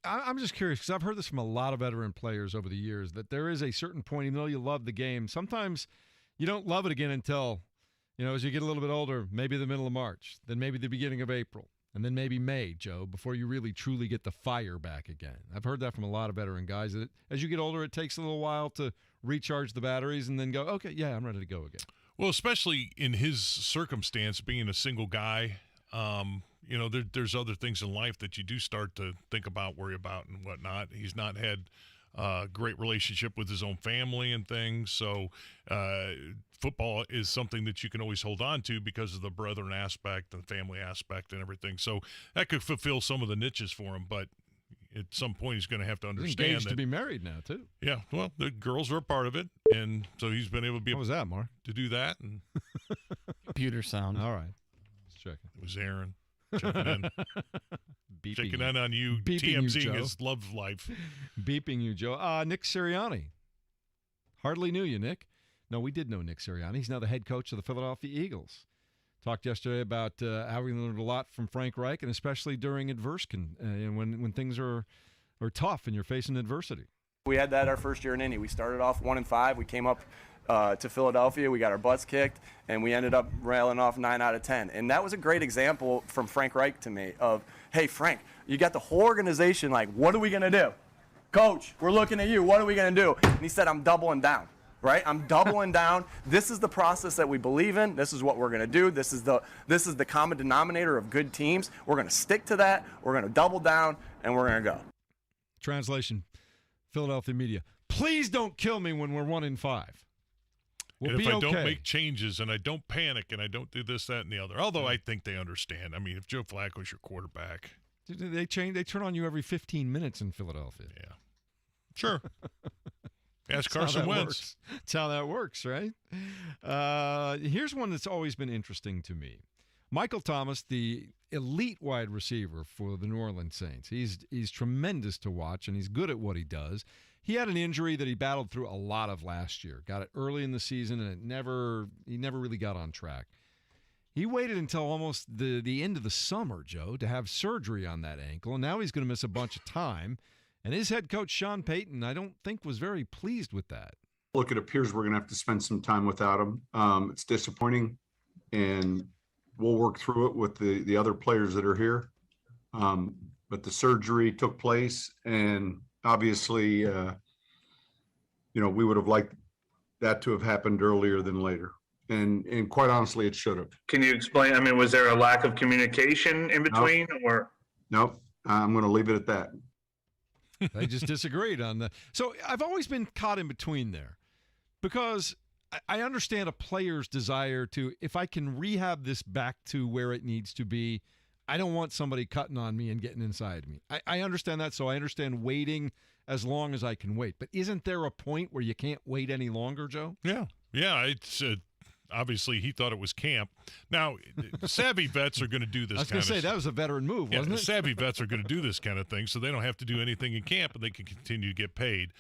I'm just curious, because I've heard this from a lot of veteran players over the years, that there is a certain point, even though you love the game, sometimes you don't love it again until, as you get a little bit older, maybe the middle of March, then maybe the beginning of April, and then maybe May, Joe, before you really truly get the fire back again. I've heard that from a lot of veteran guys, that as you get older, it takes a little while to recharge the batteries and then go, okay, yeah, I'm ready to go again. Well, especially in his circumstance, being a single guy, there's other things in life that you do start to think about, worry about, and whatnot. He's not had a great relationship with his own family and things, so football is something that you can always hold on to because of the brethren aspect and family aspect and everything. So that could fulfill some of the niches for him, but at some point he's going to have to understand he's engaged to be married now, too. Yeah, well, the girls are a part of it, and so he's been able to be. What was that, Mark? To do that. And computer sound. All right. Let's check it. It was Aaron. Checking in. Checking in on you. Beeping TMZing you, his love life. Beeping you, Joe. Nick Sirianni. Hardly knew you, Nick. No, we did know Nick Sirianni. He's now the head coach of the Philadelphia Eagles. Talked yesterday about how we learned a lot from Frank Reich, and especially during adversity, when things are tough and you're facing adversity. We had that our first year in Indy. We started off 1-5. We came up to Philadelphia. We got our butts kicked, and we ended up railing off 9 out of 10. And that was a great example from Frank Reich to me of, hey, Frank, you got the whole organization like, what are we going to do? Coach, we're looking at you. What are we going to do? And he said, I'm doubling down. Right? I'm doubling down. This is the process that we believe in. This is what we're going to do. This is the common denominator of good teams. We're going to stick to that. We're going to double down, and we're going to go. Translation, Philadelphia media. Please don't kill me when we're 1-5. We'll and if be I okay. don't make changes and I don't panic and I don't do this, that, and the other, although I think they understand. I mean, if Joe Flacco's your quarterback. They turn on you every 15 minutes in Philadelphia. Yeah. Sure. Ask Carson Wentz. That's how that works, right? Here's one that's always been interesting to me. Michael Thomas, the elite wide receiver for the New Orleans Saints. He's tremendous to watch, and he's good at what he does. He had an injury that he battled through a lot of last year. Got it early in the season, and he never really got on track. He waited until almost the end of the summer, Joe, to have surgery on that ankle, and now he's going to miss a bunch of time. And his head coach, Sean Payton, I don't think was very pleased with that. Look, it appears we're going to have to spend some time without him. It's disappointing, and we'll work through it with the other players that are here. But the surgery took place, and obviously, we would have liked that to have happened earlier than later. And quite honestly, it should have. Can you explain? I mean, was there a lack of communication in between, or? Nope. I'm going to leave it at that. They just disagreed on that. So I've always been caught in between there, because I understand a player's desire to, if I can rehab this back to where it needs to be, I don't want somebody cutting on me and getting inside me. I understand that, so I understand waiting as long as I can wait. But isn't there a point where you can't wait any longer, Joe? Yeah. It's obviously he thought it was camp. Now, savvy vets are going to do this. I was going to say, that was a veteran move, wasn't it? Savvy vets are going to do this kind of thing, so they don't have to do anything in camp, and they can continue to get paid.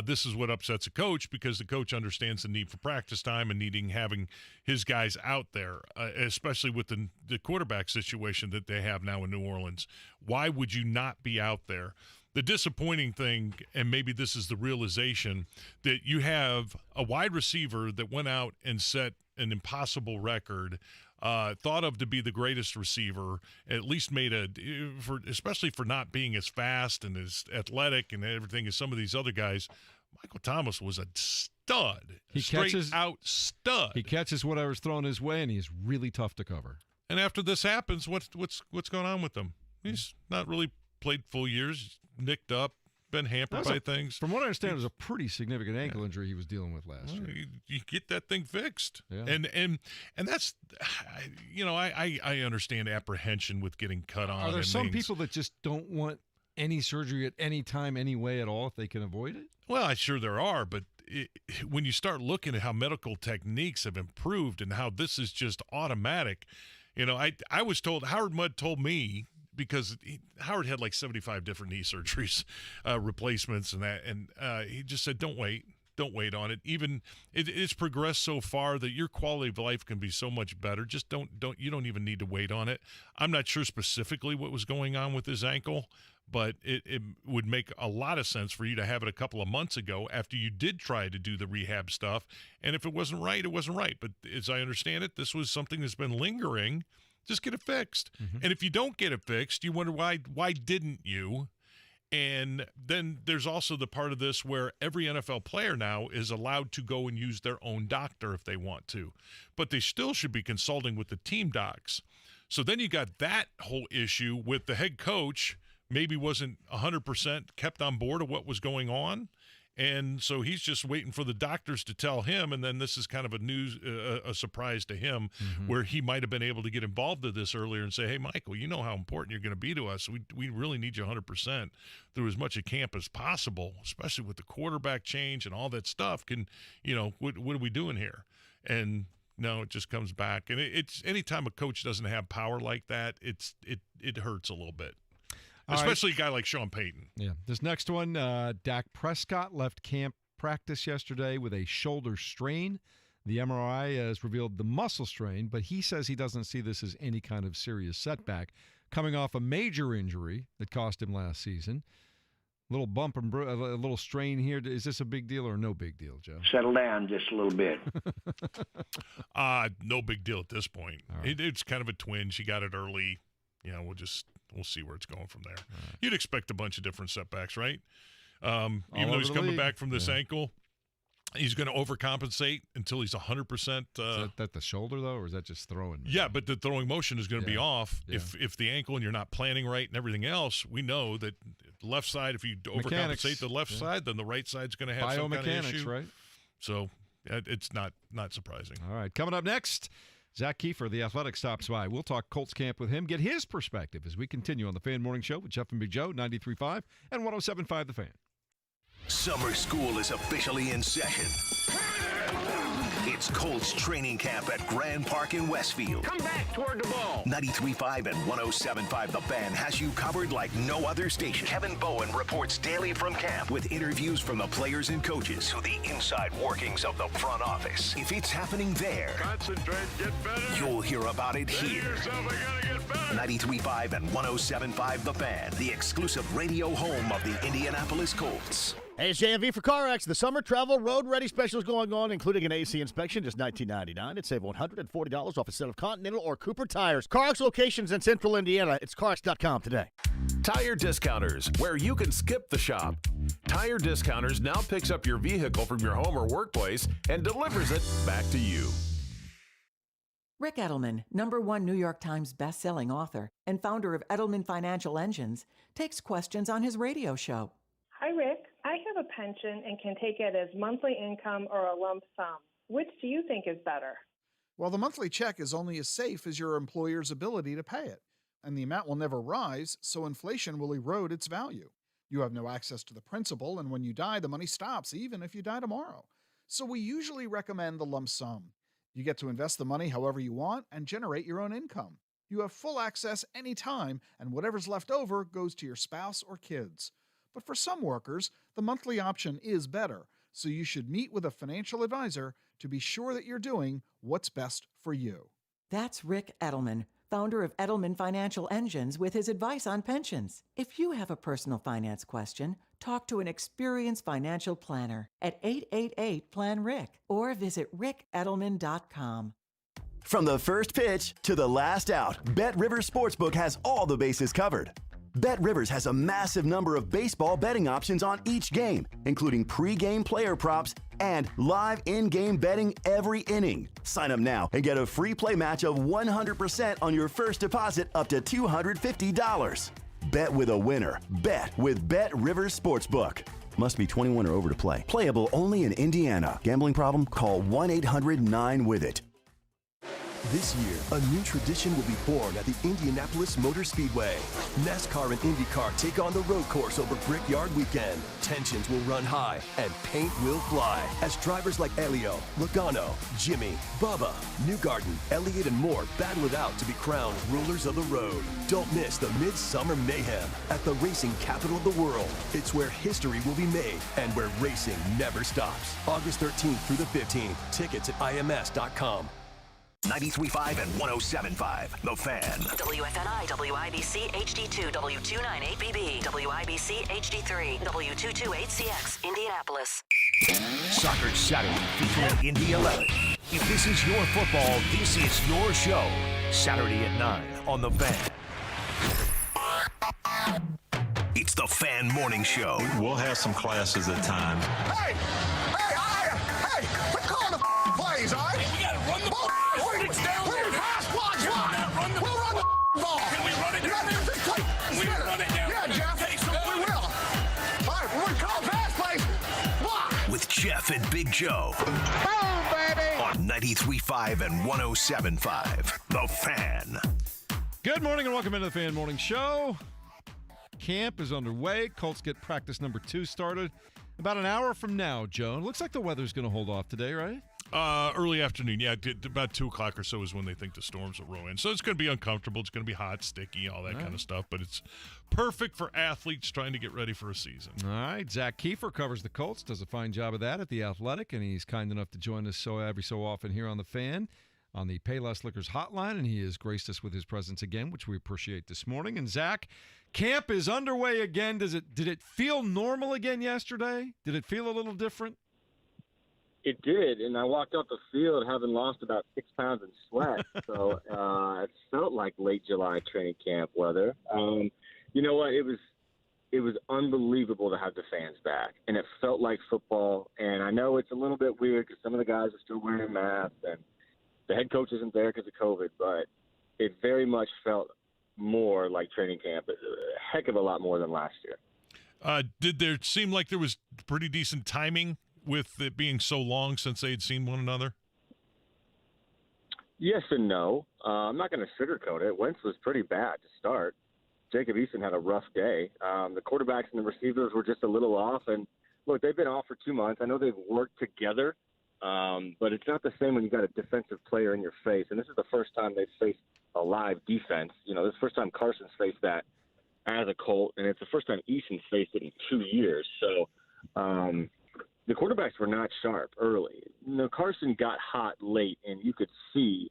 This is what upsets a coach because the coach understands the need for practice time and having his guys out there, especially with the quarterback situation that they have now in New Orleans. Why would you not be out there? The disappointing thing, and maybe this is the realization, that you have a wide receiver that went out and set an impossible record, thought of to be the greatest receiver, at least made especially for not being as fast and as athletic and everything as some of these other guys. Michael Thomas was a stud, out stud. He catches whatever's thrown his way, and he's really tough to cover. And after this happens, what's going on with him? He's not really played full years, nicked up, been hampered by things. From what I understand, it was a pretty significant ankle injury he was dealing with last year. You get that thing fixed. Yeah. And that's, I understand apprehension with getting cut on. Are there some people that just don't want any surgery at any time, any way at all, if they can avoid it? Well, I'm sure there are, but when you start looking at how medical techniques have improved and how this is just automatic, I was told, Howard Mudd told me, because Howard had like 75 different knee surgeries, replacements and that. And he just said, don't wait on it. Even it's progressed so far that your quality of life can be so much better. Just you don't even need to wait on it. I'm not sure specifically what was going on with his ankle, but it would make a lot of sense for you to have it a couple of months ago after you did try to do the rehab stuff. And if it wasn't right, it wasn't right. But as I understand it, this was something that's been lingering. Just get it fixed. Mm-hmm. And if you don't get it fixed, you wonder why didn't you? And then there's also the part of this where every NFL player now is allowed to go and use their own doctor if they want to. But they still should be consulting with the team docs. So then you got that whole issue with the head coach maybe wasn't 100% kept on board of what was going on. And so he's just waiting for the doctors to tell him, and then this is kind of a surprise to him, where he might have been able to get involved in this earlier and say, hey, Michael, you know how important you're going to be to us. We really need you 100% through as much of camp as possible, especially with the quarterback change and all that stuff. What are we doing here? And no, it just comes back. And it's anytime a coach doesn't have power like that, it hurts a little bit. Especially a guy like Sean Payton. Yeah. This next one, Dak Prescott left camp practice yesterday with a shoulder strain. The MRI has revealed the muscle strain, but he says he doesn't see this as any kind of serious setback. Coming off a major injury that cost him last season. A little bump and a little strain here. Is this a big deal or no big deal, Joe? Settle down just a little bit. No big deal at this point. Right. It's kind of a twinge. He got it early. We'll see where it's going from there. Right. You'd expect a bunch of different setbacks, right? Even though he's coming back from this ankle, he's going to overcompensate until he's 100%. Is that the shoulder, though, or is that just throwing? Yeah, but the throwing motion is going to be off. Yeah. If the ankle and you're not planning right and everything else, we know that the left side, if you overcompensate the left side, then the right side's going to have some kind of issue. Right? So it's not surprising. All right, coming up next, Zak Keefer, The Athletic, stops by. We'll talk Colts camp with him, get his perspective as we continue on the Fan Morning Show with Jeff and Big Joe, 93.5 and 107.5 The Fan. Summer school is officially in session. It's Colts training camp at Grand Park in Westfield. Come back toward the ball. 93.5 and 107.5 The Fan has you covered like no other station. Kevin Bowen reports daily from camp with interviews from the players and coaches to the inside workings of the front office. If it's happening there, concentrate, get better. You'll hear about it here. 93.5 and 107.5 The Fan, the exclusive radio home of the Indianapolis Colts. Hey, it's JMV for CarX. The summer travel road ready special is going on, including an AC inspection, just $19.99. It's save $140 off a set of Continental or Cooper tires. CarX locations in Central Indiana. It's CarX.com today. Tire Discounters, where you can skip the shop. Tire Discounters now picks up your vehicle from your home or workplace and delivers it back to you. Rick Edelman, #1 New York Times best-selling author and founder of Edelman Financial Engines, takes questions on his radio show. Hi, Rick. I have a pension and can take it as monthly income or a lump sum. Which do you think is better? Well, the monthly check is only as safe as your employer's ability to pay it, and the amount will never rise, so inflation will erode its value. You have no access to the principal, and when you die, the money stops, even if you die tomorrow. So we usually recommend the lump sum. You get to invest the money however you want and generate your own income. You have full access anytime, and whatever's left over goes to your spouse or kids. But for some workers, the monthly option is better, so you should meet with a financial advisor to be sure that you're doing what's best for you. That's Rick Edelman, founder of Edelman Financial Engines, with his advice on pensions. If you have a personal finance question, talk to an experienced financial planner at 888-PLAN-RICK or visit rickedelman.com. From the first pitch to the last out, BetRivers Sportsbook has all the bases covered. BetRivers has a massive number of baseball betting options on each game, including pre-game player props and live in-game betting every inning. Sign up now and get a free play match of 100% on your first deposit up to $250. Bet with a winner. Bet with BetRivers Sportsbook. Must be 21 or over to play. Playable only in Indiana. Gambling problem? Call 1-800-9-WITH-IT. This year, a new tradition will be born at the Indianapolis Motor Speedway. NASCAR and IndyCar take on the road course over Brickyard Weekend. Tensions will run high and paint will fly as drivers like Elio, Logano, Jimmy, Bubba, Newgarden, Elliott, and more battle it out to be crowned rulers of the road. Don't miss the Midsummer Mayhem at the racing capital of the world. It's where history will be made and where racing never stops. August 13th through the 15th. Tickets at ims.com. 93.5 and 107.5, The Fan. WFNI, WIBC HD2, W298BB, WIBC HD3, W228CX, Indianapolis. Soccer Saturday featuring Indy 11. If this is your football, this is your show. Saturday at 9 on The Fan. It's The Fan Morning Show. We'll have some classes at times. Hey, quit calling the plays, all right? We got to run the ball. We'll run the ball. Can we run it down there? We run it down. Yeah, Jeff. We will. All right, we're going to call pass plays. Block. With Jeff and Big Joe. Boom, baby. On 93.5 and 107.5, The Fan. Good morning and welcome into the Fan Morning Show. Camp is underway. Colts get practice number 2 started about an hour from now, Joe. It looks like the weather's going to hold off today, right? Early afternoon, yeah. About 2 o'clock or so is when they think the storms will roll in. So it's going to be uncomfortable. It's going to be hot, sticky, all that kind of stuff. But it's perfect for athletes trying to get ready for a season. All right. Zak Keefer covers the Colts, does a fine job of that at The Athletic, and he's kind enough to join us every so often here on The Fan on the Payless Liquors hotline, and he has graced us with his presence again, which we appreciate this morning. And Zach, camp is underway again. Did it feel normal again yesterday? Did it feel a little different? It did, and I walked off the field having lost about 6 pounds in sweat, so it felt like late July training camp weather. You know what? It was unbelievable to have the fans back, and it felt like football. And I know it's a little bit weird because some of the guys are still wearing masks, and the head coach isn't there because of COVID, but it very much felt more like training camp, a heck of a lot more than last year. Did there seem like there was pretty decent timing with it being so long since they had seen one another? Yes and no. I'm not going to sugarcoat it. Wentz was pretty bad to start. Jacob Eason had a rough day. The quarterbacks and the receivers were just a little off. And, look, they've been off for 2 months. I know they've worked together, but it's not the same when you've got a defensive player in your face. And this is the first time they've faced a live defense. You know, this is the first time Carson's faced that as a Colt, and it's the first time Eason's faced it in 2 years. So, the quarterbacks were not sharp early. You know, Carson got hot late, and you could see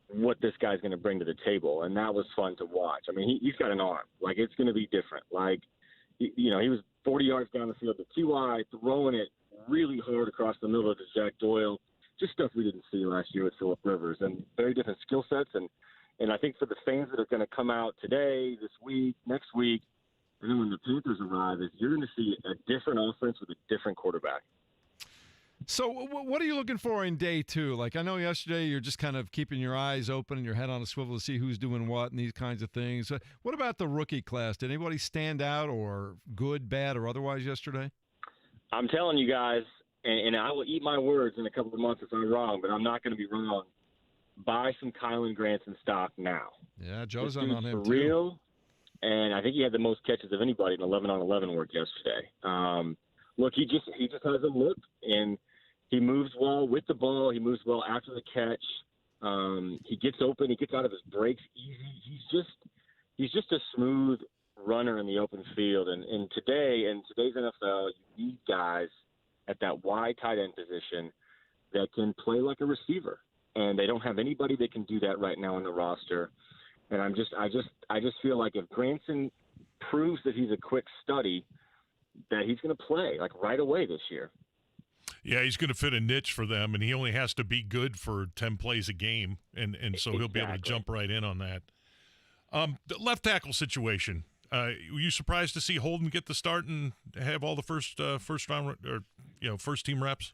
what this guy's going to bring to the table, and that was fun to watch. I mean, he's got an arm. Like, it's going to be different. Like, you know, he was 40 yards down the field to T.Y., throwing it really hard across the middle to Jack Doyle, just stuff we didn't see last year with Phillip Rivers, and very different skill sets. And I think for the fans that are going to come out today, this week, next week, and then when the Panthers arrive, is you're going to see a different offense with a different quarterback. So what are you looking for in day 2? Like, I know yesterday you're just kind of keeping your eyes open and your head on a swivel to see who's doing what and these kinds of things. What about the rookie class? Did anybody stand out or good, bad, or otherwise yesterday? I'm telling you guys, and I will eat my words in a couple of months if I'm wrong, but I'm not going to be wrong. Buy some Kylan Granson stock now. Yeah, Joe's on him too. Real. And I think he had the most catches of anybody in 11-on-11 work yesterday. Look, he just has a look, and he moves well with the ball. He moves well after the catch. He gets open. He gets out of his breaks easy. He's just a smooth runner in the open field. And in today's NFL, you need guys at that wide tight end position that can play like a receiver. And they don't have anybody that can do that right now on the roster. And I just feel like if Granson proves that he's a quick study, that he's going to play like right away this year. Yeah, he's going to fit a niche for them, and he only has to be good for 10 plays a game, and so he'll be able to jump right in on that. The left tackle situation. Were you surprised to see Holden get the start and have all the first team reps?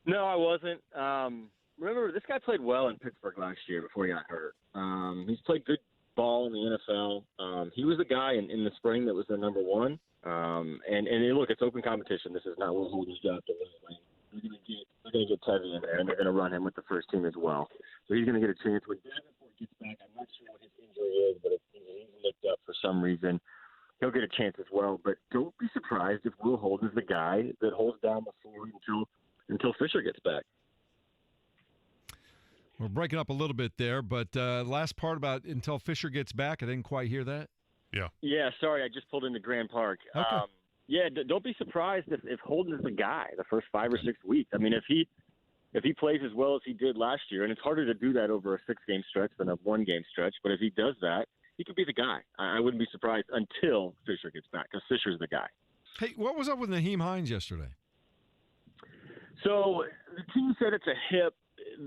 No, I wasn't. Remember, this guy played well in Pittsburgh last year before he got hurt. He's played good ball in the NFL. He was the guy in the spring that was their number one. And look, it's open competition. This is not Will Holden's job to win. They're going to get Tevy in there, and they're going to run him with the first team as well. So he's going to get a chance. When Davenport gets back, I'm not sure what his injury is, but if he's nicked up for some reason, he'll get a chance as well. But don't be surprised if Will Holden's the guy that holds down the floor until Fisher gets back. We're breaking up a little bit there, but last part about until Fisher gets back, I didn't quite hear that. Yeah, sorry, I just pulled into Grand Park. Okay. Don't be surprised if Holden is the guy the first 5 or 6 weeks. I mean, if he plays as well as he did last year, and it's harder to do that over a 6-game stretch than a 1-game stretch, but if he does that, he could be the guy. I wouldn't be surprised until Fisher gets back, because Fisher's the guy. Hey, what was up with Naheem Hines yesterday? So the team said it's a hip.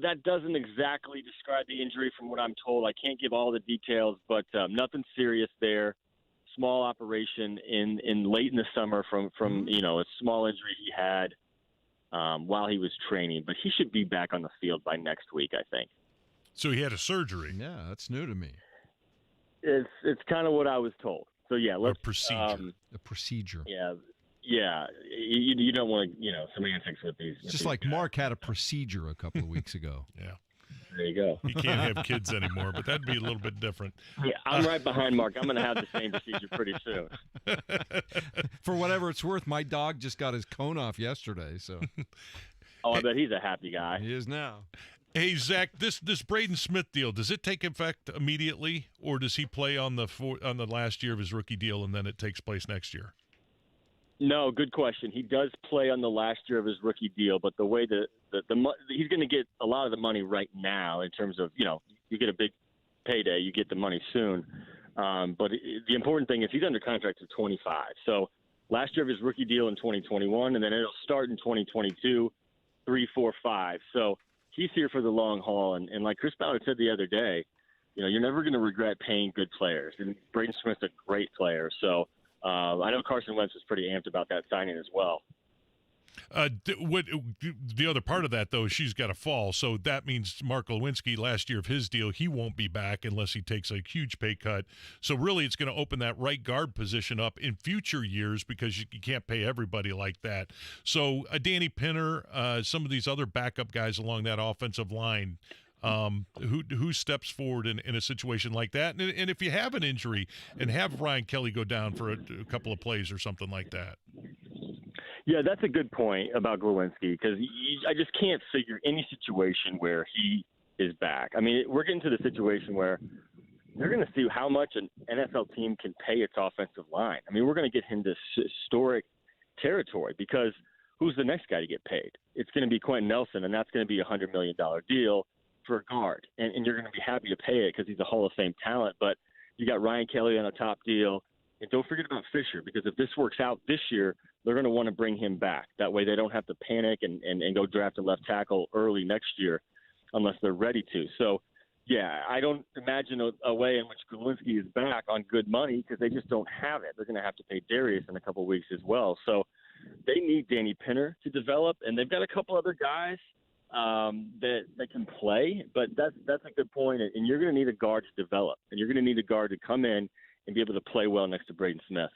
That doesn't exactly describe the injury from what I'm told. I can't give all the details, but nothing serious there. Small operation in late in the summer from a small injury he had while he was training. But he should be back on the field by next week, I think. So he had a surgery. Yeah, that's new to me. It's kind of what I was told. So yeah, let's a procedure. A procedure. Yeah. You don't want to semantics with these. It's just like Mark had a procedure a couple of weeks ago. Yeah. There you go. He can't have kids anymore, but that'd be a little bit different. Yeah, I'm right behind Mark. I'm going to have the same procedure pretty soon. For whatever it's worth, my dog just got his cone off yesterday. So. I bet he's a happy guy. He is now. Hey, Zach, this Braden Smith deal, does it take effect immediately, or does he play on the last year of his rookie deal and then it takes place next year? No, good question. He does play on the last year of his rookie deal, but the way he's going to get a lot of the money right now in terms of, you get a big payday, you get the money soon. But the important thing is he's under contract to 25. So last year of his rookie deal in 2021, and then it'll start in 2022, 3, 4, 5. So he's here for the long haul. And like Chris Ballard said the other day, you're never going to regret paying good players. And Braden Smith's a great player. So I know Carson Wentz was pretty amped about that signing as well. The other part of that, though, is she's got to fall. So that means Mark Lewinsky, last year of his deal, he won't be back unless he takes a huge pay cut. So really it's going to open that right guard position up in future years because you can't pay everybody like that. So Danny Pinner, some of these other backup guys along that offensive line, who steps forward in a situation like that? And if you have an injury and have Ryan Kelly go down for a couple of plays or something like that. Yeah, that's a good point about Glowinski because I just can't figure any situation where he is back. I mean, we're getting to the situation where they're going to see how much an NFL team can pay its offensive line. I mean, we're going to get into historic territory because who's the next guy to get paid? It's going to be Quentin Nelson, and that's going to be a $100 million deal for a guard. And you're going to be happy to pay it because he's a Hall of Fame talent. But you got Ryan Kelly on a top deal. And don't forget about Fisher, because if this works out this year, they're going to want to bring him back. That way they don't have to panic and go draft a left tackle early next year unless they're ready to. So, yeah, I don't imagine a way in which Glowinski is back on good money because they just don't have it. They're going to have to pay Darius in a couple of weeks as well. So they need Danny Pinner to develop, and they've got a couple other guys that can play. But that's a good point, and you're going to need a guard to develop, and you're going to need a guard to come in and be able to play well next to Braden Smith.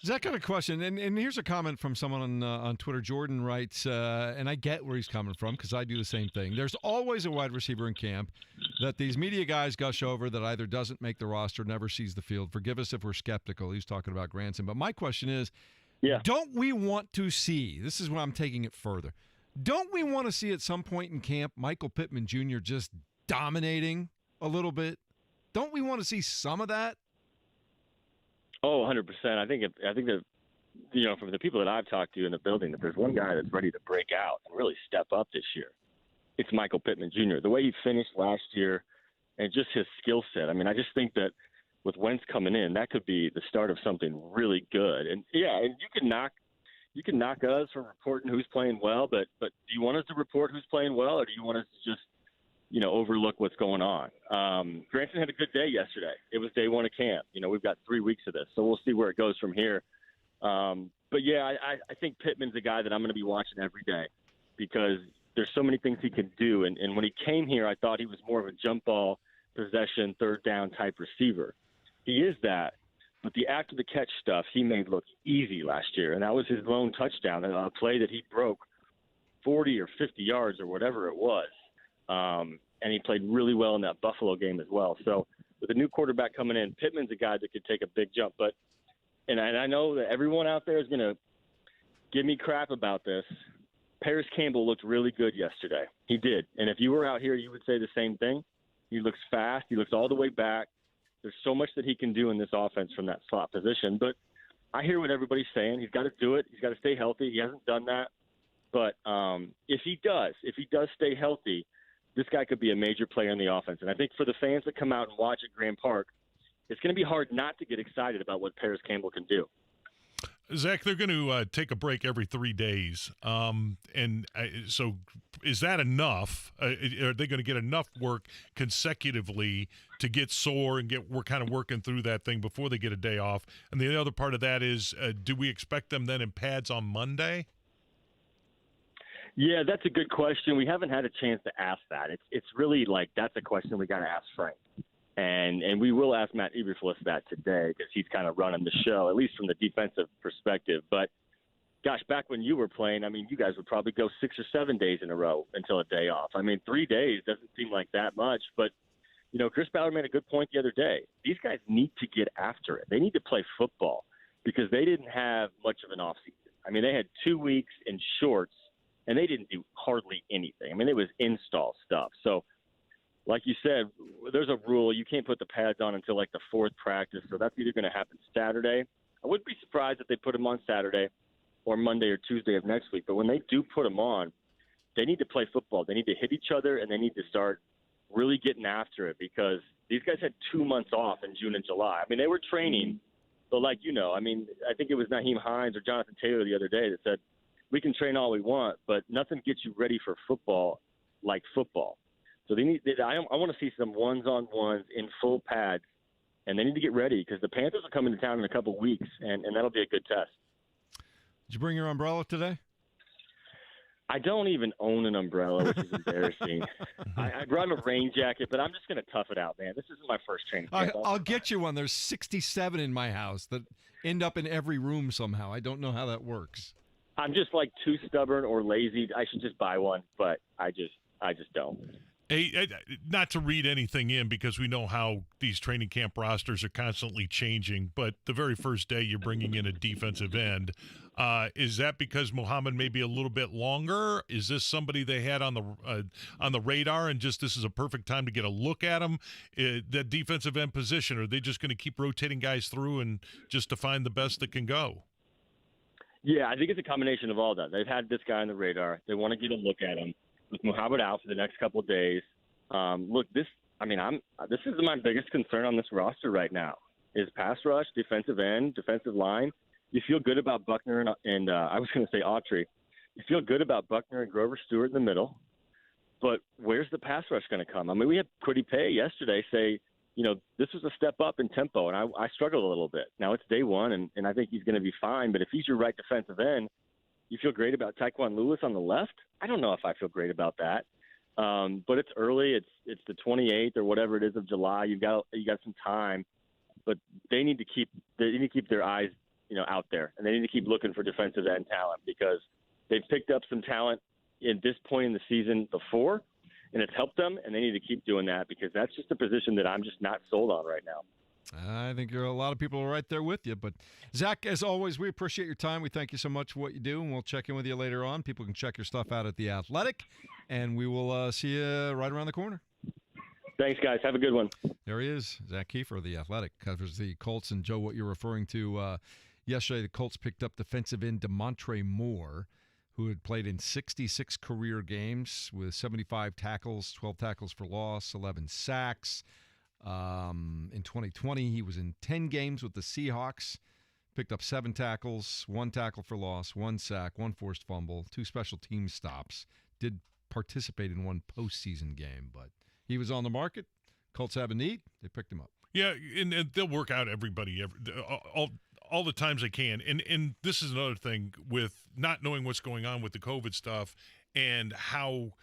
Zach, got a question, and here's a comment from someone on Twitter. Jordan writes, and I get where he's coming from because I do the same thing. There's always a wide receiver in camp that these media guys gush over that either doesn't make the roster, never sees the field. Forgive us if we're skeptical. He's talking about Granson. But my question is, don't we want to see, this is where I'm taking it further, don't we want to see at some point in camp Michael Pittman Jr. just dominating a little bit? Don't we want to see some of that? Oh, 100%. I think that, from the people that I've talked to in the building, if there's one guy that's ready to break out and really step up this year, it's Michael Pittman Jr. The way he finished last year and just his skill set. I mean, I just think that with Wentz coming in, that could be the start of something really good. And and you can knock us for reporting who's playing well, but do you want us to report who's playing well, or do you want us to just overlook what's going on? Granson had a good day yesterday. It was day one of camp. We've got 3 weeks of this, so we'll see where it goes from here. But yeah, I think Pittman's a guy that I'm going to be watching every day because there's so many things he can do. And when he came here, I thought he was more of a jump ball, possession, third down type receiver. He is that, but the after the catch stuff he made look easy last year, and that was his lone touchdown, a play that he broke 40 or 50 yards or whatever it was. And he played really well in that Buffalo game as well. So with a new quarterback coming in, Pittman's a guy that could take a big jump. And I know that everyone out there is going to give me crap about this. Paris Campbell looked really good yesterday. He did. And if you were out here, you would say the same thing. He looks fast. He looks all the way back. There's so much that he can do in this offense from that slot position. But I hear what everybody's saying. He's got to do it. He's got to stay healthy. He hasn't done that. But if he does stay healthy, this guy could be a major player in the offense. And I think for the fans that come out and watch at Grand Park, it's going to be hard not to get excited about what Paris Campbell can do. Zach, they're going to take a break every 3 days. So is that enough? Are they going to get enough work consecutively to get sore and we're kind of working through that thing before they get a day off? And the other part of that is, do we expect them then in pads on Monday? Yeah, that's a good question. We haven't had a chance to ask that. It's really that's a question we got to ask Frank. And we will ask Matt Eberflus that today because he's kind of running the show, at least from the defensive perspective. But, gosh, back when you were playing, I mean, you guys would probably go 6 or 7 days in a row until a day off. I mean, 3 days doesn't seem like that much. But, Chris Ballard made a good point the other day. These guys need to get after it. They need to play football because they didn't have much of an offseason. I mean, they had 2 weeks in shorts, and they didn't do hardly anything. I mean, it was install stuff. So, like you said, there's a rule. You can't put the pads on until the fourth practice, so that's either going to happen Saturday. I wouldn't be surprised if they put them on Saturday or Monday or Tuesday of next week. But when they do put them on, they need to play football. They need to hit each other, and they need to start really getting after it because these guys had 2 months off in June and July. I mean, they were training, but I think it was Naheem Hines or Jonathan Taylor the other day that said, we can train all we want, but nothing gets you ready for football like football. So I want to see some ones-on-ones in full pads, and they need to get ready because the Panthers are coming to town in a couple weeks, and that'll be a good test. Did you bring your umbrella today? I don't even own an umbrella, which is embarrassing. I brought a rain jacket, but I'm just going to tough it out, man. This isn't my first training camp. I'll get you one. There's 67 in my house that end up in every room somehow. I don't know how that works. I'm just too stubborn or lazy. I should just buy one, but I just don't. Hey, not to read anything in because we know how these training camp rosters are constantly changing, but the very first day you're bringing in a defensive end. Is that because Muhammad may be a little bit longer? Is this somebody they had on the radar and just this is a perfect time to get a look at him? That defensive end position, or are they just going to keep rotating guys through and just to find the best that can go? Yeah, I think it's a combination of all that. They've had this guy on the radar. They want to get a look at him. With Muhammad out for the next couple of days, this is my biggest concern on this roster right now is pass rush, defensive end, defensive line. You feel good about Buckner and I was going to say Autry. You feel good about Buckner and Grover Stewart in the middle, but where's the pass rush going to come? I mean, we had Kwity Paye yesterday say, this was a step up in tempo, and I struggled a little bit. Now it's day one, and I think he's going to be fine, but if he's your right defensive end, you feel great about Tyquan Lewis on the left? I don't know if I feel great about that. But it's early. It's the 28th or whatever it is of July. You got some time, but they need to keep their eyes out there, and they need to keep looking for defensive end talent because they've picked up some talent in this point in the season before, and it's helped them, and they need to keep doing that because that's just a position that I'm just not sold on right now. I think a lot of people are right there with you. But, Zach, as always, we appreciate your time. We thank you so much for what you do, and we'll check in with you later on. People can check your stuff out at The Athletic, and we will see you right around the corner. Thanks, guys. Have a good one. There he is, Zak Keefer, The Athletic, covers the Colts. And, Joe, what you're referring to, yesterday the Colts picked up defensive end DeMontre Moore, who had played in 66 career games with 75 tackles, 12 tackles for loss, 11 sacks. In 2020, he was in 10 games with the Seahawks, picked up 7 tackles, 1 tackle for loss, 1 sack, 1 forced fumble, 2 special team stops. Did participate in 1 postseason game, but he was on the market. Colts have a need. They picked him up. Yeah, and they'll work out everybody all the times they can. And this is another thing with not knowing what's going on with the COVID stuff and how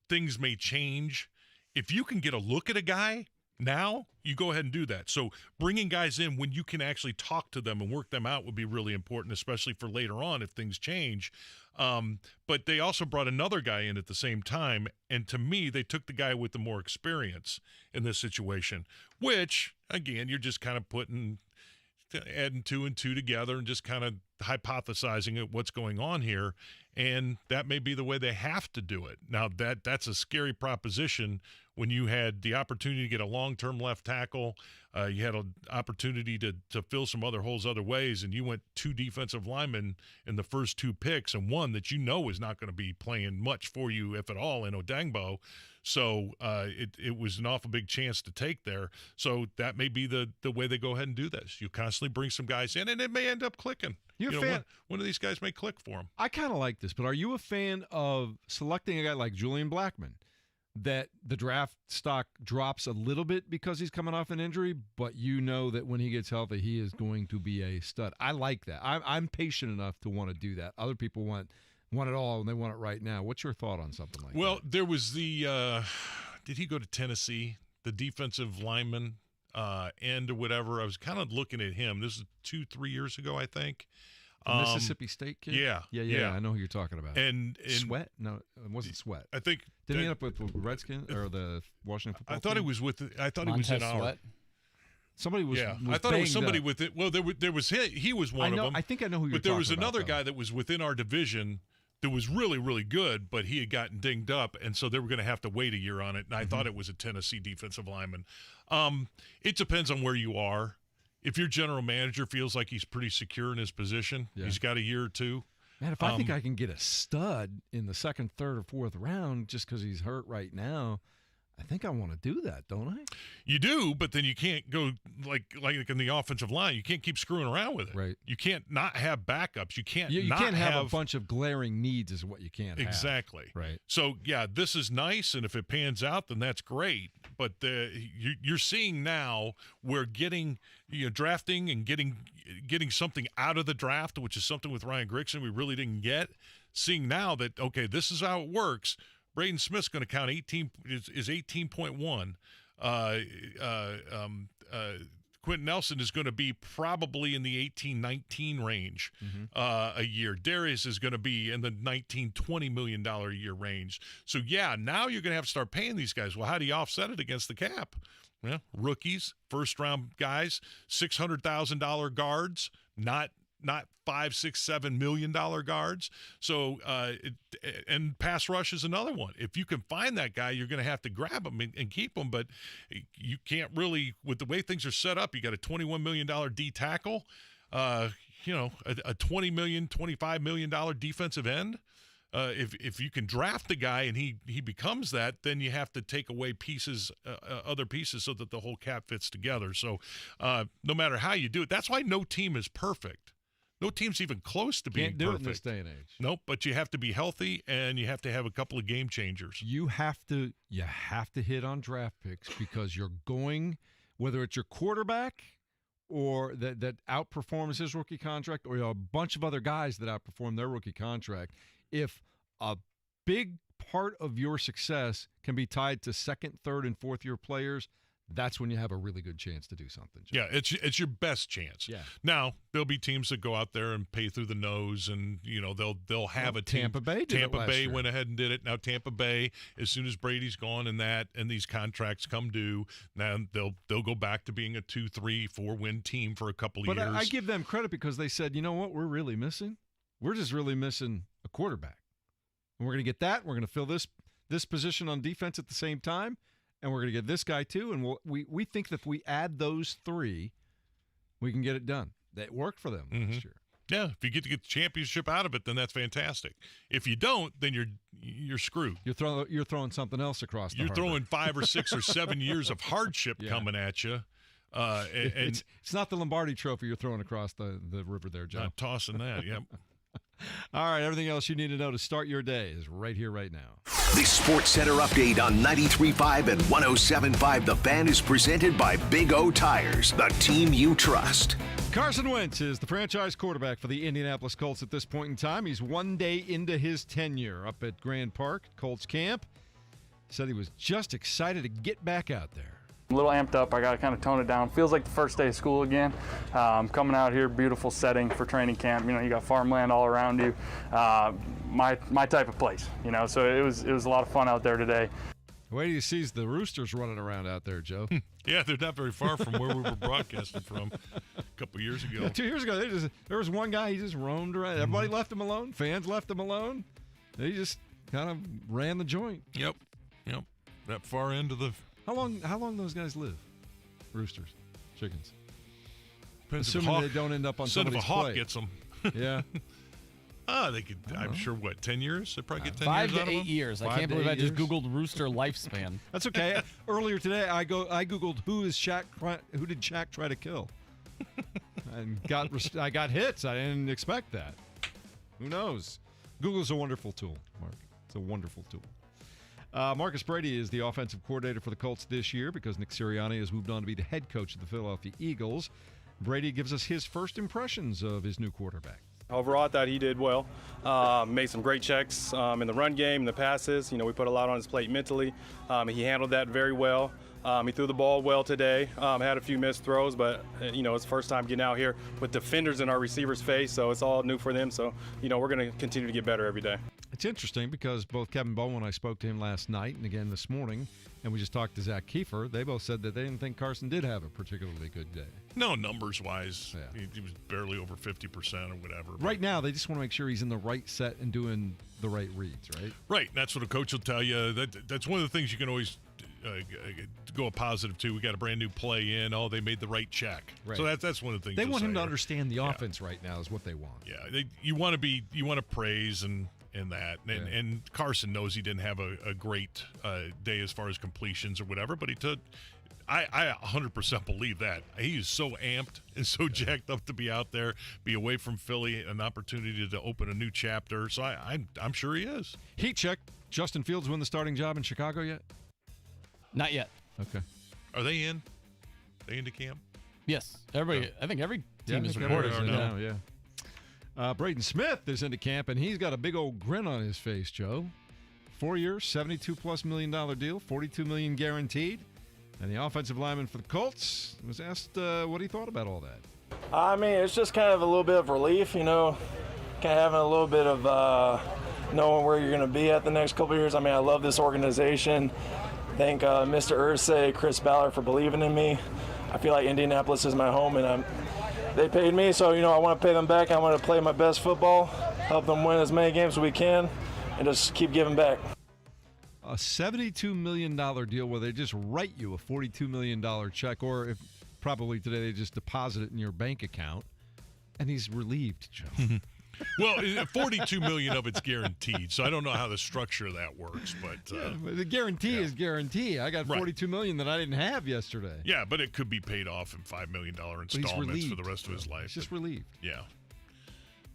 things may change. If you can get a look at a guy now, you go ahead and do that. So bringing guys in when you can actually talk to them and work them out would be really important, especially for later on if things change. But they also brought another guy in at the same time, and to me, they took the guy with the more experience in this situation, which, again, you're just kind of adding 2 and 2 together and just kind of hypothesizing at what's going on here, and that may be the way they have to do it. Now, that's a scary proposition when you had the opportunity to get a long-term left tackle, you had an opportunity to fill some other holes other ways, and you went 2 defensive linemen in the first 2 picks, and one that you know is not going to be playing much for you, if at all, in Odangbo. So it was an awful big chance to take there. So that may be the way they go ahead and do this. You constantly bring some guys in, and it may end up clicking. One of these guys may click for them. I kind of like this, but are you a fan of selecting a guy like Julian Blackmon, that the draft stock drops a little bit because he's coming off an injury, but you know that when he gets healthy, he is going to be a stud? I like that. I'm patient enough to want to do that. Other people want it all, and they want it right now. What's your thought on something like that? Well, there was the did he go to Tennessee? The defensive lineman end or whatever. I was kind of looking at him. This is 2-3 years ago, I think. The Mississippi State kid? Yeah. I know who you're talking about. And Sweat? No, it wasn't Sweat. I think did he end up with Redskins or the Washington football I thought team? he was with. I thought he was in our. Sweat? Somebody was. Yeah, was I thought it was somebody banged up. with it. Well, there was he was one I know. of them. I think I know who you're But there was talking about, another though. guy that was within our division that was really, really good, but he had gotten dinged up, and so they were going to have to wait a year on it. And I thought it was a Tennessee defensive lineman. It depends on where you are. If your general manager feels like he's pretty secure in his position, he's got a year or 2. Man, if I think I can get a stud in the 2nd, 3rd, or 4th round just because he's hurt right now, I think I want to do that, don't I? You do, but then you can't go like in the offensive line. You can't keep screwing around with it. Right. You can't not have backups. You can't. You not can't have a bunch of glaring needs, is what you can't have. Exactly. Right. So yeah, this is nice, and if it pans out, then that's great. But you're seeing now we're getting drafting and getting something out of the draft, which is something with Ryan Grigson we really didn't get. Seeing now that okay, this is how it works. Braden Smith's going to count 18.1. Quentin Nelson is going to be probably in the 18-19 range a year. Darius is going to be in the $19-20 million a year range. So, yeah, now you're going to have to start paying these guys. Well, how do you offset it against the cap? Well, rookies, first-round guys, $600,000 guards, not $5, $6, $7 million guards. So, and pass rush is another one. If you can find that guy, you're going to have to grab him and keep him. But you can't really, with the way things are set up, you got a $21 million D tackle, a $20 million, $25 million defensive end. If you can draft the guy and he becomes that, then you have to take away pieces, other pieces, so that the whole cap fits together. So no matter how you do it, that's why no team is perfect. No team's even close to being Can't do perfect. it in this day and age. Nope, but you have to be healthy and you have to have a couple of game changers. You have to hit on draft picks because you're going, whether it's your quarterback or that outperforms his rookie contract, or a bunch of other guys that outperform their rookie contract. If a big part of your success can be tied to 2nd, 3rd, and 4th year players, that's when you have a really good chance to do something, Joe. Yeah, it's your best chance. Yeah. Now there'll be teams that go out there and pay through the nose, and they'll have a team. Tampa Bay did it Tampa last Bay year. went ahead and did it. Now Tampa Bay, as soon as Brady's gone and these contracts come due, now they'll go back to being a 2, 3, 4 win team for a couple of But years. I give them credit because they said, you know what, we're really missing? We're just really missing a quarterback. And we're going to get that. We're going to fill this position on defense at the same time. and we're going to get this guy too. And we think that if we add those three, we can get it done. That worked for them last year. Yeah, if you get to get the championship out of it, then that's fantastic. If you don't, then you're screwed. You're throwing something else across the harbor. Throwing 5 or 6 or 7 years of hardship coming at you. It's not the Lombardi Trophy you're throwing across the river there, Joe. Not tossing that, yep. All right, everything else you need to know to start your day is right here, right now. The Sports Center update on 93.5 and 107.5 The Fan is presented by Big O Tires, the team you trust. Carson Wentz is the franchise quarterback for the Indianapolis Colts at this point in time. He's one day into his tenure up at Grand Park, Colts camp. Said he was just excited to get back out there. A little amped up. I got to kind of tone it down. Feels like the first day of school again. Coming out here, beautiful setting for training camp. You know, you got farmland all around you. My type of place. You know, so it was a lot of fun out there today. Wait till you see the roosters running around out there, Joe. Yeah, they're not very far from where we were broadcasting from a couple years ago. Yeah, 2 years ago, there was one guy, he just roamed around. Everybody left him alone. Fans left him alone. He just kind of ran the joint. Yep. That far end of the... How long those guys live? Roosters, chickens. Depends Assuming they don't end up on somebody's if a hawk plate. gets them. Yeah. They could. I'm sure. What, 10 years? They probably get 10 5 years to out of 8 them? years. I 5 can't to believe 8 I just years. Googled rooster lifespan. That's okay. Earlier today, I Googled who did Shaq try to kill, and I got hits. I didn't expect that. Who knows? Google's a wonderful tool, Mark. It's a wonderful tool. Marcus Brady is the offensive coordinator for the Colts this year because Nick Sirianni has moved on to be the head coach of the Philadelphia Eagles. Brady gives us his first impressions of his new quarterback. Overall, I thought he did well. Made some great checks in the run game, in the passes. You know, we put a lot on his plate mentally. He handled that very well. He threw the ball well today. Had a few missed throws, but you know, it's the first time getting out here with defenders in our receivers' face, so it's all new for them. So, you know, we're going to continue to get better every day. It's interesting because both Kevin Bowen and I spoke to him last night and again this morning, and we just talked to Zak Keefer. They both said that they didn't think Carson did have a particularly good day. No, numbers-wise. Yeah. He was barely over 50% or whatever. Right now, they just want to make sure he's in the right set and doing the right reads, right? Right. That's what a coach will tell you. That's one of the things you can always go a positive to. We got a brand new play in. Oh, they made the right check. Right. So that's one of the things they want him to say. understand the offense right now is what they want. Yeah, you want to praise and that. And Carson knows he didn't have a great day as far as completions or whatever, but he took. I 100% believe that. He is so amped and so jacked up to be out there, be away from Philly, an opportunity to open a new chapter. So I'm sure he is. Heat check. Justin Fields win the starting job in Chicago yet? Not yet. Okay. Are they in? They into camp? Yes. Everybody. I think every team is reported reported now. Yeah. Braden Smith is into camp, and he's got a big old grin on his face, Joe. 4 years, $72+ million deal, $42 million guaranteed. And the offensive lineman for the Colts was asked what he thought about all that. I mean, it's just kind of a little bit of relief, you know, kind of having a little bit of knowing where you're going to be at the next couple of years. I mean, I love this organization. Thank Mr. Irsay, Chris Ballard for believing in me. I feel like Indianapolis is my home, and they paid me, so, you know, I want to pay them back. I want to play my best football, help them win as many games as we can, and just keep giving back. A $72 million deal where they just write you a $42 million check, or if probably today they just deposit it in your bank account, and he's relieved, Joe. Well, $42 million of it's guaranteed, so I don't know how the structure of that works. But the guarantee is guarantee. I got $42 million that I didn't have yesterday. Yeah, but it could be paid off in $5 million installments for the rest of his life. He's just relieved. Yeah.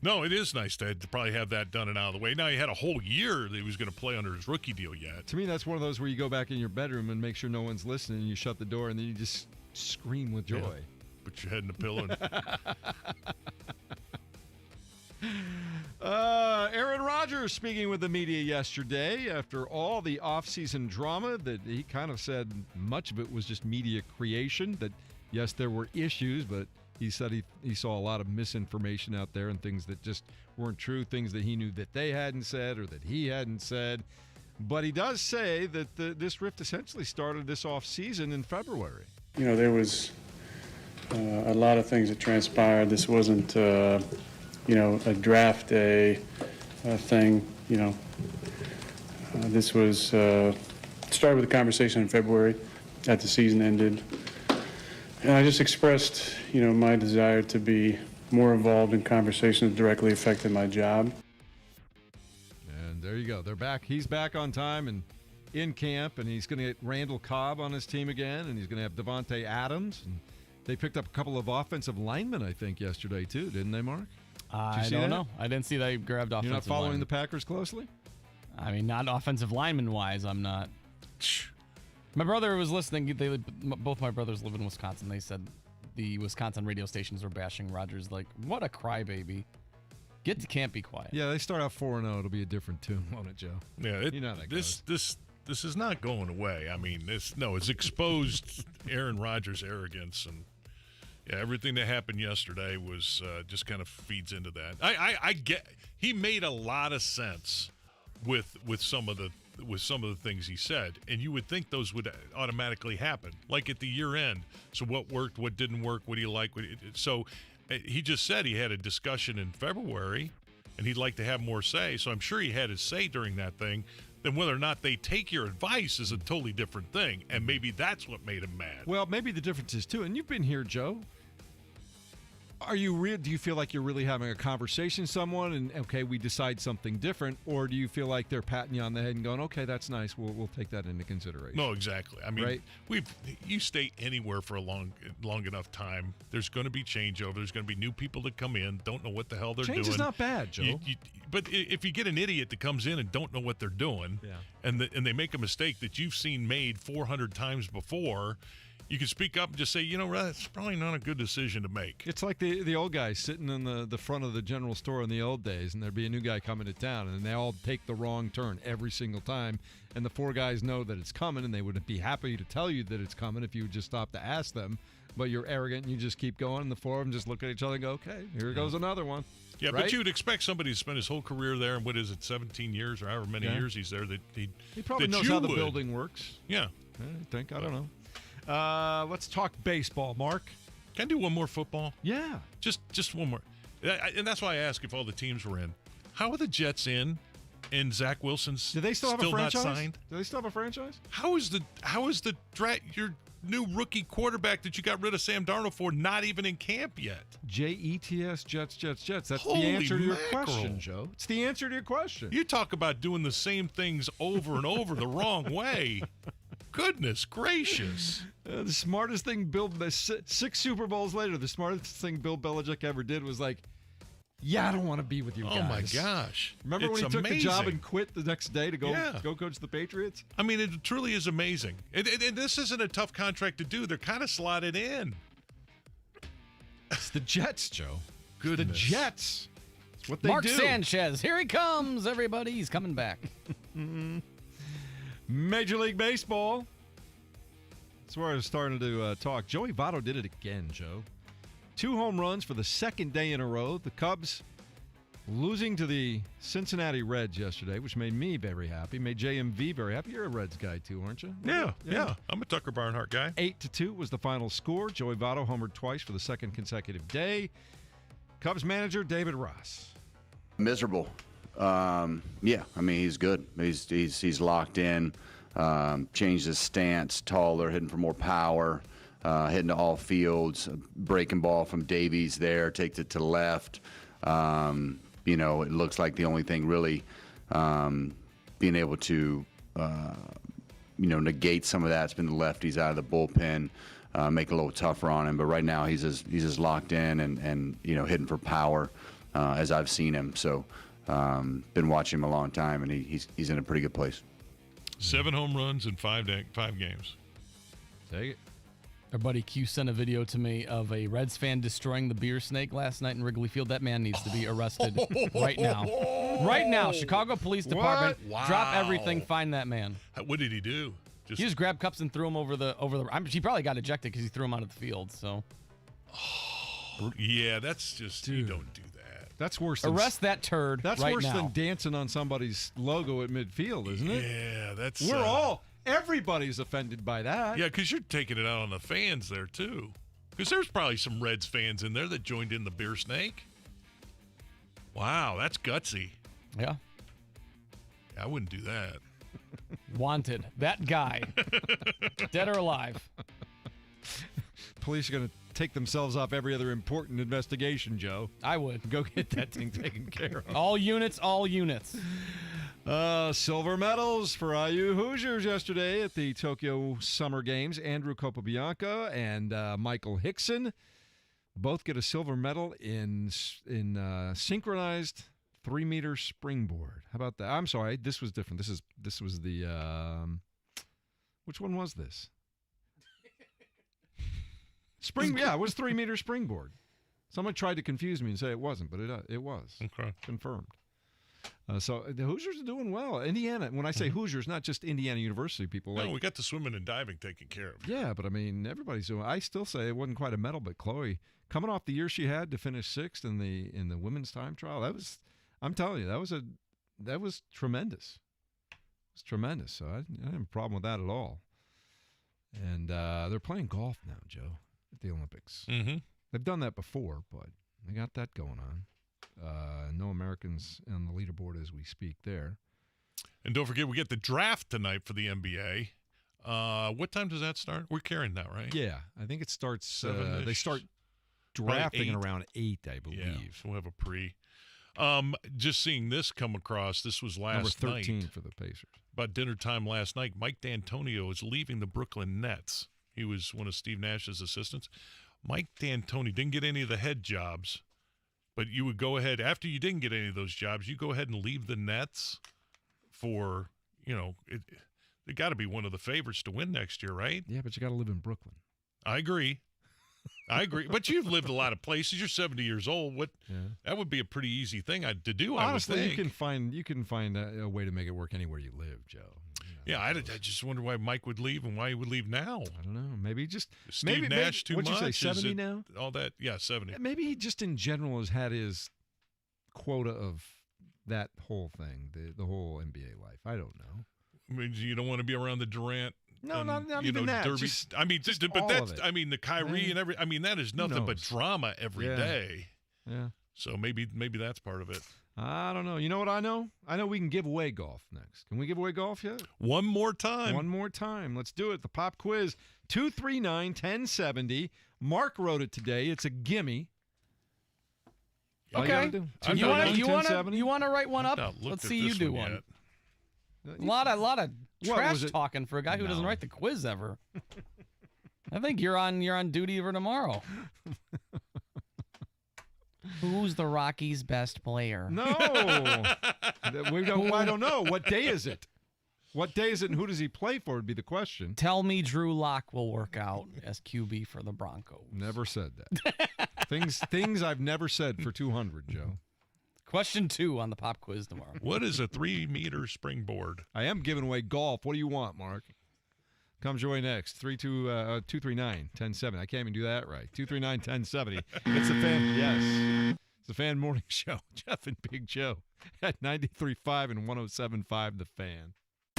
No, it is nice to probably have that done and out of the way. Now, he had a whole year that he was going to play under his rookie deal yet. To me, that's one of those where you go back in your bedroom and make sure no one's listening, and you shut the door, and then you just scream with joy. Yeah. Put your head in the pillow. Aaron Rodgers speaking with the media yesterday after all the offseason drama that he kind of said much of it was just media creation, that, yes, there were issues, but he said he saw a lot of misinformation out there and things that just weren't true, things that he knew that they hadn't said or that he hadn't said. But he does say that this rift essentially started this offseason in February. You know, there was a lot of things that transpired. This wasn't, you know, a draft day thing. You know, this was started with a conversation in February after the season ended. And I just expressed, my desire to be more involved in conversations that directly affected my job. And there you go. They're back. He's back on time and in camp, and he's going to get Randall Cobb on his team again, and he's going to have Devontae Adams. And they picked up a couple of offensive linemen, I think, yesterday too, didn't they, Mark? I don't know. I didn't see they grabbed offensive. You're not following linemen. the Packers closely? I mean, not offensive lineman-wise, I'm not. My brother was listening. Both my brothers live in Wisconsin. They said the Wisconsin radio stations were bashing Rodgers like, what a crybaby. Get to camp, be quiet. Yeah, they start out 4-0. It'll be a different tune, won't it, Joe? Yeah, you know how that goes. This is not going away. I mean, it's exposed Aaron Rodgers' arrogance, and everything that happened yesterday was just kind of feeds into that. I get he made a lot of sense with some of the things he said, and you would think those would automatically happen, like at the year end. So what worked, what didn't work, what do you like? So he just said he had a discussion in February, and he'd like to have more say. So I'm sure he had his say during that thing. Then whether or not they take your advice is a totally different thing, and maybe that's what made him mad. Well, maybe the difference is too, and you've been here, Joe. Do you feel like you're really having a conversation with someone and, okay, we decide something different, or do you feel like they're patting you on the head and going, okay, that's nice, we'll take that into consideration? No, exactly. I mean, right? You stay anywhere for a long enough time, there's going to be changeover. There's going to be new people that come in, don't know what the hell they're doing. Change is not bad, Joe. But if you get an idiot that comes in and don't know what they're doing, and they make a mistake that you've seen made 400 times before, you can speak up and just say, that's probably not a good decision to make. It's like the old guys sitting in the front of the general store in the old days, and there'd be a new guy coming to town, and they all take the wrong turn every single time, and the four guys know that it's coming, and they would be happy to tell you that it's coming if you would just stop to ask them, but you're arrogant, and you just keep going, and the four of them just look at each other and go, okay, here goes another one. Yeah, right? But you would expect somebody to spend his whole career there, and 17 years or however many years he's there, that he probably knows how the building works. Yeah. I don't know. Let's talk baseball, Mark. Can I do one more football? Yeah. Just one more. And that's why I asked if all the teams were in. How are the Jets in and Zach Wilson's Do they still have a franchise? not signed? Do they still have a franchise? How is your new rookie quarterback that you got rid of Sam Darnold for not even in camp yet? Jets, Jets. That's Holy the answer to your mackerel. question, Joe. It's the answer to your question. You talk about doing the same things over and over the wrong way. Goodness gracious. The smartest thing six Super Bowls later, the smartest thing Bill Belichick ever did was like, I don't want to be with you guys. Oh, my gosh. Remember when he took the job and quit the next day to go coach the Patriots? I mean, it truly is amazing. And this isn't a tough contract to do. They're kind of slotted in. It's the Jets, Joe. Goodness. The Jets. It's what they Mark do. Sanchez, here he comes, everybody. He's coming back. Major League Baseball. That's where I was starting to talk. Joey Votto did it again, Joe. 2 home runs for the second day in a row. The Cubs losing to the Cincinnati Reds yesterday, which made me very happy. Made JMV very happy. You're a Reds guy too, aren't you? Yeah. I'm a Tucker Barnhart guy. 8-2 was the final score. Joey Votto homered twice for the second consecutive day. Cubs manager David Ross. Miserable. I mean, he's good. He's locked in. Changed his stance, taller, hitting for more power, hitting to all fields, breaking ball from Davies there, takes it to the left. It looks like the only thing really being able to, negate some of that's been the lefties out of the bullpen, make it a little tougher on him. But right now he's as locked in and hitting for power as I've seen him. So been watching him a long time, and he's in a pretty good place. 7 home runs in 5 games. Take it. Our buddy Q sent a video to me of a Reds fan destroying the beer snake last night in Wrigley Field. That man needs to be arrested right now. Right now, Chicago Police Department, drop everything, find that man. What did he do? He just grabbed cups and threw them over the. He probably got ejected because he threw them out of the field. So. Yeah, that's just you don't do that. That's worse than arrest that turd. That's right worse now. than dancing on somebody's logo at midfield, isn't it? Yeah, that's. Everybody's offended by that. Yeah, because you're taking it out on the fans there too. Because there's probably some Reds fans in there that joined in the beer snake. Wow, that's gutsy. Yeah. I wouldn't do that. Wanted. That guy. Dead or alive. Police are going to take themselves off every other important investigation, Joe. I would. Go get that thing taken care of. All units, all units. Silver medals for IU Hoosiers yesterday at the Tokyo Summer Games. Andrew Copabianca and Michael Hickson both get a silver medal in synchronized 3-meter springboard. How about that? I'm sorry, this was different. This was the which one was this? Yeah, it was 3-meter springboard. Someone tried to confuse me and say it wasn't, but it was. Okay. Confirmed. So the Hoosiers are doing well. Indiana, when I say Hoosiers, not just Indiana University people. No, we got the swimming and diving taken care of. Yeah, but I mean, everybody's doing. I still say it wasn't quite a medal, but Chloe, coming off the year she had to finish 6th in the women's time trial, I'm telling you, that was tremendous. It was tremendous. So I didn't have a problem with that at all. And they're playing golf now, Joe, at the Olympics. Mm-hmm. They've done that before, but they got that going on. No Americans on the leaderboard as we speak there. And don't forget, we get the draft tonight for the NBA. What time does that start? We're carrying that, right? Yeah, I think it starts. Seven-ish. They start drafting at around 8, I believe. Yeah, so we'll have a pre. Just seeing this come across, this was last Number 13 night. for the Pacers. About dinner time last night, Mike D'Antonio is leaving the Brooklyn Nets. He was one of Steve Nash's assistants. Mike D'Antoni didn't get any of the head jobs, but you would go ahead, after you didn't get any of those jobs, you go ahead and leave the Nets for, they got to be one of the favorites to win next year, right? Yeah, but you got to live in Brooklyn. I agree. But you've lived a lot of places. You're 70 years old. That would be a pretty easy thing to do. Honestly, I would think. you can find a way to make it work anywhere you live, Joe. Yeah, I just wonder why Mike would leave and why he would leave now. I don't know. Maybe just Steve Nash too much. What'd you say? 70 now? All that, yeah, 70. Maybe he just in general has had his quota of that whole thing, the whole NBA life. I don't know. I mean, you don't want to be around the Durant. No, and, not even that. Derby. Just but all that's. of it. I mean, the Kyrie and every. I mean, that is nothing but drama every day. Yeah. So maybe that's part of it. I don't know. You know what I know? I know we can give away golf next. Can we give away golf yet? One more time. One more time. Let's do it. The pop quiz, 239-1070. Mark wrote it today. It's a gimme. Okay. You want to write one up? Let's see you do one. A lot of trash talking for a guy who doesn't write the quiz ever. I think you're on duty for tomorrow. Who's the Rockies' best player? No. I don't know. What day is it? What day is it and who does he play for would be the question. Tell me Drew Lock will work out as QB for the Broncos. Never said that. Things I've never said for 200, Joe. Question 2 on the pop quiz tomorrow. What is a 3-meter springboard? I am giving away golf. What do you want, Mark? Comes your way next. 239-1070. I can't even do that right. 239-1070. It's the Fan. Yes. It's the Fan Morning Show. Jeff and Big Joe at 93.5 and 107.5 The Fan.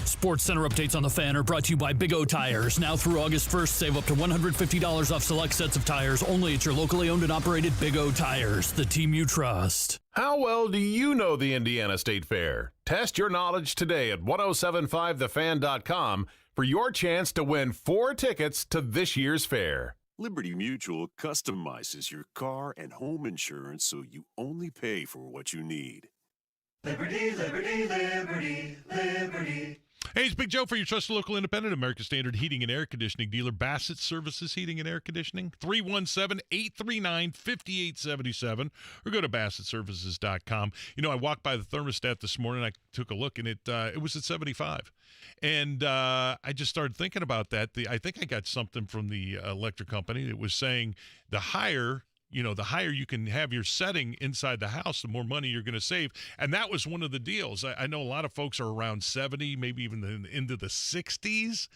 Sports Center updates on the Fan are brought to you by Big O Tires. Now through August 1st, save up to $150 off select sets of tires only at your locally owned and operated Big O Tires, the team you trust. How well do you know the Indiana State Fair? Test your knowledge today at 1075thefan.com for your chance to win 4 tickets to this year's fair. Liberty Mutual customizes your car and home insurance so you only pay for what you need. Liberty, liberty, liberty, liberty. Hey, it's Big Joe for your trusted local independent American Standard Heating and Air Conditioning dealer, Bassett Services Heating and Air Conditioning, 317-839-5877, or go to BassettServices.com. You know, I walked by the thermostat this morning. I took a look, and it was at 75. And I just started thinking about that. I think I got something from the electric company that was saying the higher you can have your setting inside the house, the more money you're going to save. And that was one of the deals. I know a lot of folks are around 70, maybe even into the 60s.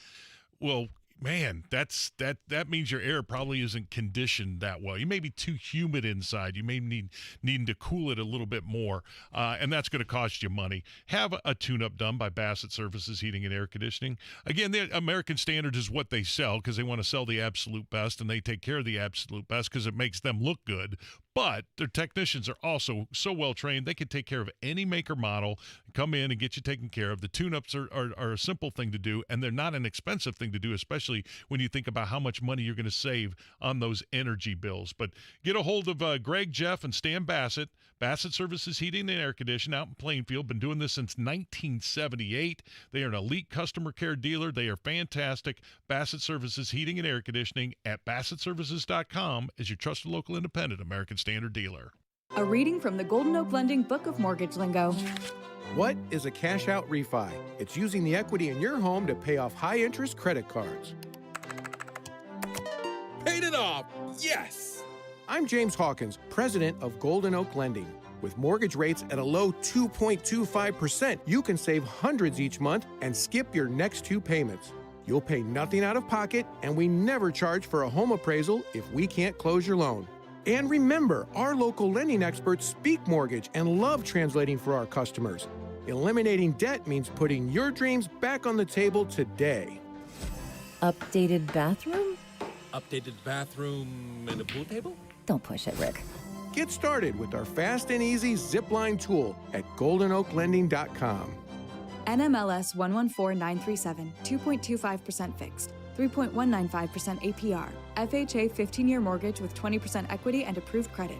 Well, man, that means your air probably isn't conditioned that well. You may be too humid inside. You may need to cool it a little bit more, and that's going to cost you money. Have a tune-up done by Bassett Services Heating and Air Conditioning. Again, the American Standard is what they sell because they want to sell the absolute best, and they take care of the absolute best because it makes them look good. But their technicians are also so well trained, they can take care of any make or model, come in and get you taken care of. The tune-ups are a simple thing to do, and they're not an expensive thing to do, especially when you think about how much money you're going to save on those energy bills. But get a hold of Greg, Jeff, and Stan Bassett. Bassett Services Heating and Air Conditioning out in Plainfield. Been doing this since 1978. They are an elite customer care dealer. They are fantastic. Bassett Services Heating and Air Conditioning at BassettServices.com is your trusted local independent American Standard dealer. A reading from the Golden Oak Lending Book of Mortgage Lingo. What is a cash-out refi? It's using the equity in your home to pay off high-interest credit cards. Paid it off! Yes! I'm James Hawkins, president of Golden Oak Lending. With mortgage rates at a low 2.25%, you can save hundreds each month and skip your next 2 payments. You'll pay nothing out of pocket, and we never charge for a home appraisal if we can't close your loan. And remember, our local lending experts speak mortgage and love translating for our customers. Eliminating debt means putting your dreams back on the table today. Updated bathroom? Updated bathroom and a pool table? Don't push it, Rick. Get started with our fast and easy zipline tool at goldenoaklending.com. NMLS 114937, 2.25% fixed, 3.195% APR. FHA 15-year mortgage with 20% equity and approved credit.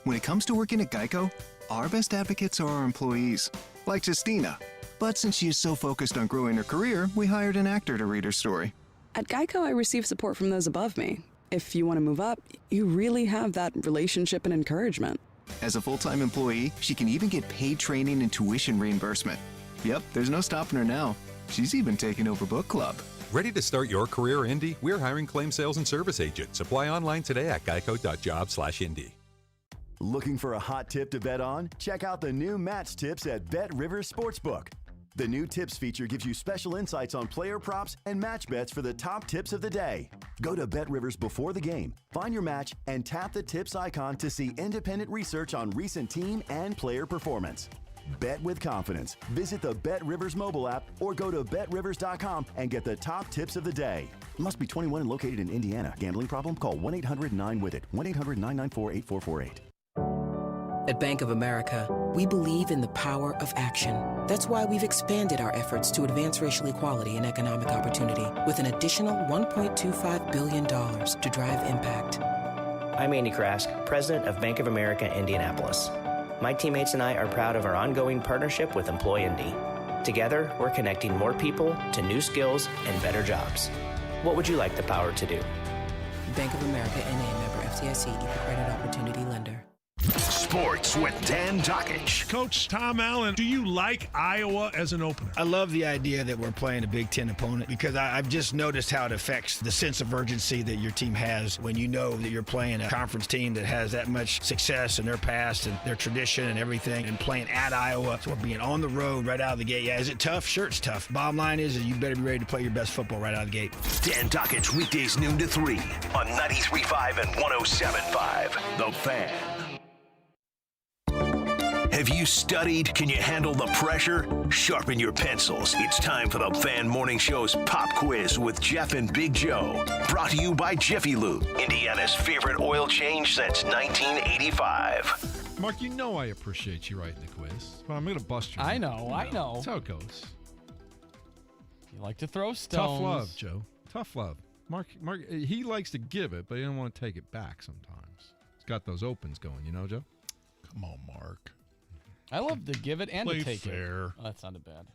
When it comes to working at Geico, our best advocates are our employees, like Justina. But since she is so focused on growing her career, we hired an actor to read her story. At Geico, I receive support from those above me. If you want to move up, you really have that relationship and encouragement. As a full-time employee, she can even get paid training and tuition reimbursement. Yep, there's no stopping her now. She's even taken over book club. Ready to start your career, Indy? We're hiring claim sales and service agents. Apply online today at geico.job/Indy. Looking for a hot tip to bet on? Check out the new Match Tips at Bet Rivers Sportsbook. The new tips feature gives you special insights on player props and match bets for the top tips of the day. Go to Bet Rivers before the game, find your match, and tap the tips icon to see independent research on recent team and player performance. Bet with confidence. Visit the Bet Rivers mobile app or go to betrivers.com and get the top tips of the day. Must be 21 and located in Indiana. Gambling problem? Call 1-800-9-WITH-IT. 1-800-994-8448. At Bank of America, we believe in the power of action. That's why we've expanded our efforts to advance racial equality and economic opportunity with an additional $1.25 billion to drive impact. I'm Andy Krask, president of Bank of America Indianapolis. My teammates and I are proud of our ongoing partnership with Employ Indy. Together, we're connecting more people to new skills and better jobs. What would you like the power to do? Bank of America N.A. member FDIC, equal credit opportunity lender. Sports with Dan Dakich. Coach Tom Allen, do you like Iowa as an opener? I love the idea that we're playing a Big Ten opponent because I've just noticed how it affects the sense of urgency that your team has when you know that you're playing a conference team that has that much success in their past and their tradition and everything, and playing at Iowa. So we're being on the road right out of the gate. Yeah, is it tough? Sure, it's tough. Bottom line is you better be ready to play your best football right out of the gate. Dan Dakich, weekdays noon to 3 on 93.5 and 107.5. The Fan. Have you studied? Can you handle the pressure? Sharpen your pencils. It's time for the Fan Morning Show's Pop Quiz with Jeff and Big Joe. Brought to you by Jiffy Lube, Indiana's favorite oil change since 1985. Mark, you know I appreciate you writing the quiz, but I'm going to bust you. I know. That's how it goes. You like to throw stones. Tough love, Joe. Tough love. Mark, he likes to give it, but he doesn't want to take it back sometimes. He's got those opens going, you know, Joe? Come on, Mark. I love to give it and Play to take fair. it. Oh, that sounded bad.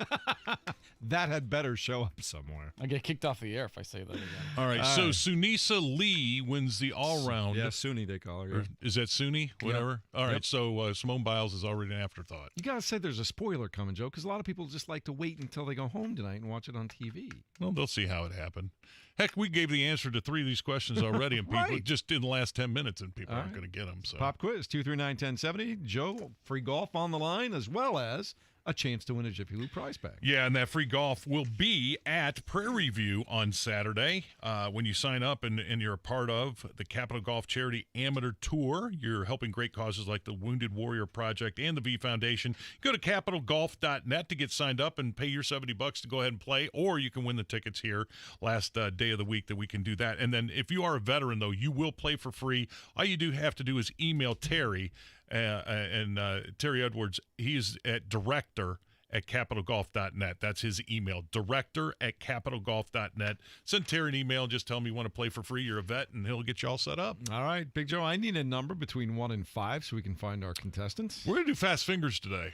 That had better show up somewhere. I get kicked off the air if I say that again. All right, so Sunisa Lee wins the all-round. Yeah, Suni they call her. Yeah. Is that Suni? Whatever. Yep. All right, so Simone Biles is already an afterthought. You got to say there's a spoiler coming, Joe, because a lot of people just like to wait until they go home tonight and watch it on TV. Well, they'll see how it happened. Heck, we gave the answer to 3 of these questions already, and people just in the last 10 minutes, and people aren't going to get them. So Pop quiz 239-1070. Joe, free golf on the line, as well as a chance to win a Jiffy Lube prize pack. Yeah, and that free golf will be at Prairie View on Saturday. When you sign up and you're a part of the Capital Golf Charity Amateur Tour, you're helping great causes like the Wounded Warrior Project and the V Foundation. Go to capitalgolf.net to get signed up and pay your $70 to go ahead and play, or you can win the tickets here last day of the week that we can do that. And then if you are a veteran, though, you will play for free. All you do have to do is email Terry, and Terry Edwards. He is at director@capitalgolf.net. That's his email, director@capitalgolf.net. Send Terry an email. Just tell him you want to play for free. You're a vet, and he'll get you all set up. All right, Big Joe, I need a number between 1 and 5 so we can find our contestants. We're going to do fast fingers today.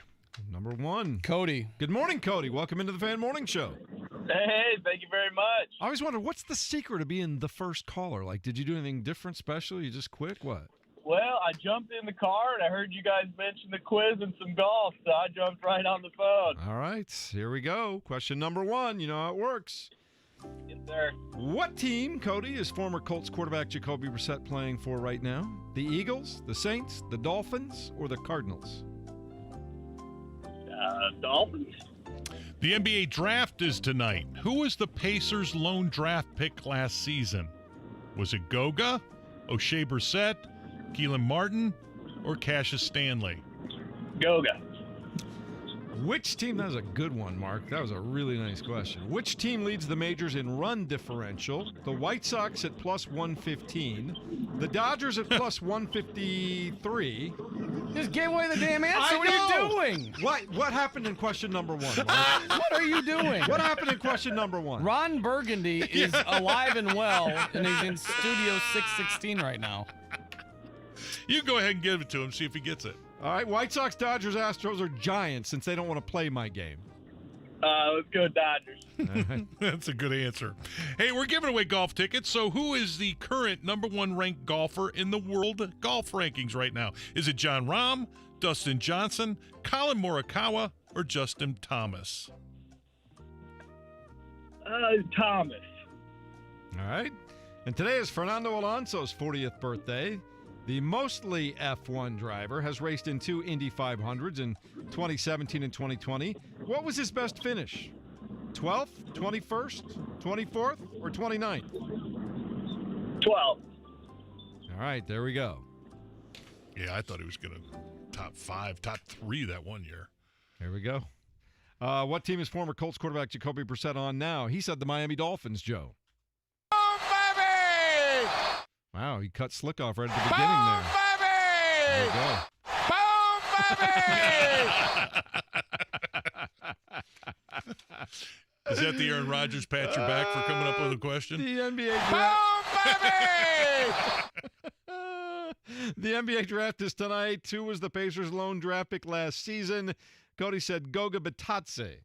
Number 1. Cody. Good morning, Cody. Welcome into the Fan Morning Show. Hey, thank you very much. I always wondered, what's the secret of being the first caller? Like, did you do anything different, special? You just quick? What? Well, I jumped in the car, and I heard you guys mention the quiz and some golf, so I jumped right on the phone. All right, here we go. Question number 1. You know how it works. Yes, sir. What team, Cody, is former Colts quarterback Jacoby Brissett playing for right now? The Eagles, the Saints, the Dolphins, or the Cardinals? Dolphins. The NBA draft is tonight. Who was the Pacers' lone draft pick last season? Was it Goga, O'Shea Brissett, Keelan Martin, or Cassius Stanley? Goga. Which team? That was a good one, Mark. That was a really nice question. Which team leads the majors in run differential? The White Sox at plus 115. The Dodgers at plus 153. Just gave away the damn answer. What are you doing? What happened in question number 1? What are you doing? What happened in question number 1? Ron Burgundy is alive and well, and he's in Studio 616 right now. You go ahead and give it to him, see if he gets it. All right, White Sox, Dodgers, Astros, or Giants, since they don't want to play my game. Let's go Dodgers. That's a good answer. Hey, we're giving away golf tickets. So who is the current number 1 ranked golfer in the world golf rankings right now? Is it Jon Rahm, Dustin Johnson, Colin Morikawa, or Justin Thomas? Thomas. All right. And today is Fernando Alonso's 40th birthday. The mostly F1 driver has raced in 2 Indy 500s in 2017 and 2020. What was his best finish? 12th, 21st, 24th, or 29th? 12th. All right, there we go. Yeah, I thought he was going to top 5, top 3 that one year. Here we go. What team is former Colts quarterback Jacoby Brissett on now? He said the Miami Dolphins, Joe. Wow, he cut Slick off right at the beginning there. There you go. Is that the Aaron Rodgers pat your back for coming up with a question? The NBA draft. The NBA draft is tonight. 2 was the Pacers' lone draft pick last season. Cody said Goga Bitadze.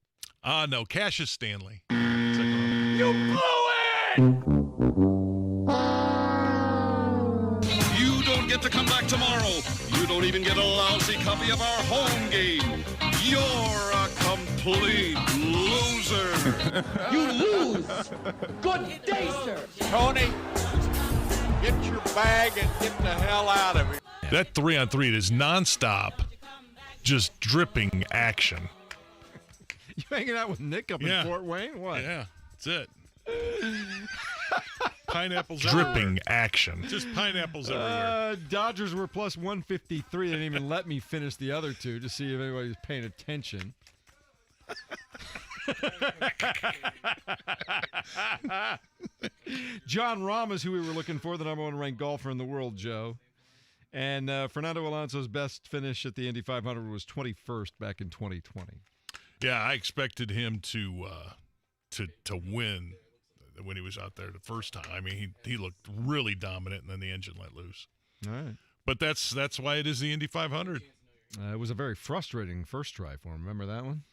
No, Cassius Stanley. You blew it! You don't get to come back tomorrow. You don't even get a lousy copy of our home game. You're a complete loser. You lose. Good day, sir. Tony, get your bag and get the hell out of here. That 3-on-3 is nonstop, just dripping action. You hanging out with Nick up in Fort Wayne? What? Yeah, that's it. Pineapples dripping everywhere. Action. Just pineapples everywhere. Dodgers were plus 153. They didn't even let me finish the other 2 to see if anybody's paying attention. Jon Rahm is who we were looking for, the number 1 ranked golfer in the world, Joe. And Fernando Alonso's best finish at the Indy 500 was 21st back in 2020. Yeah, I expected him to win when he was out there the first time. I mean, he looked really dominant, and then the engine let loose. All right. But that's why it is the Indy 500. It was a very frustrating first try for him. Remember that one?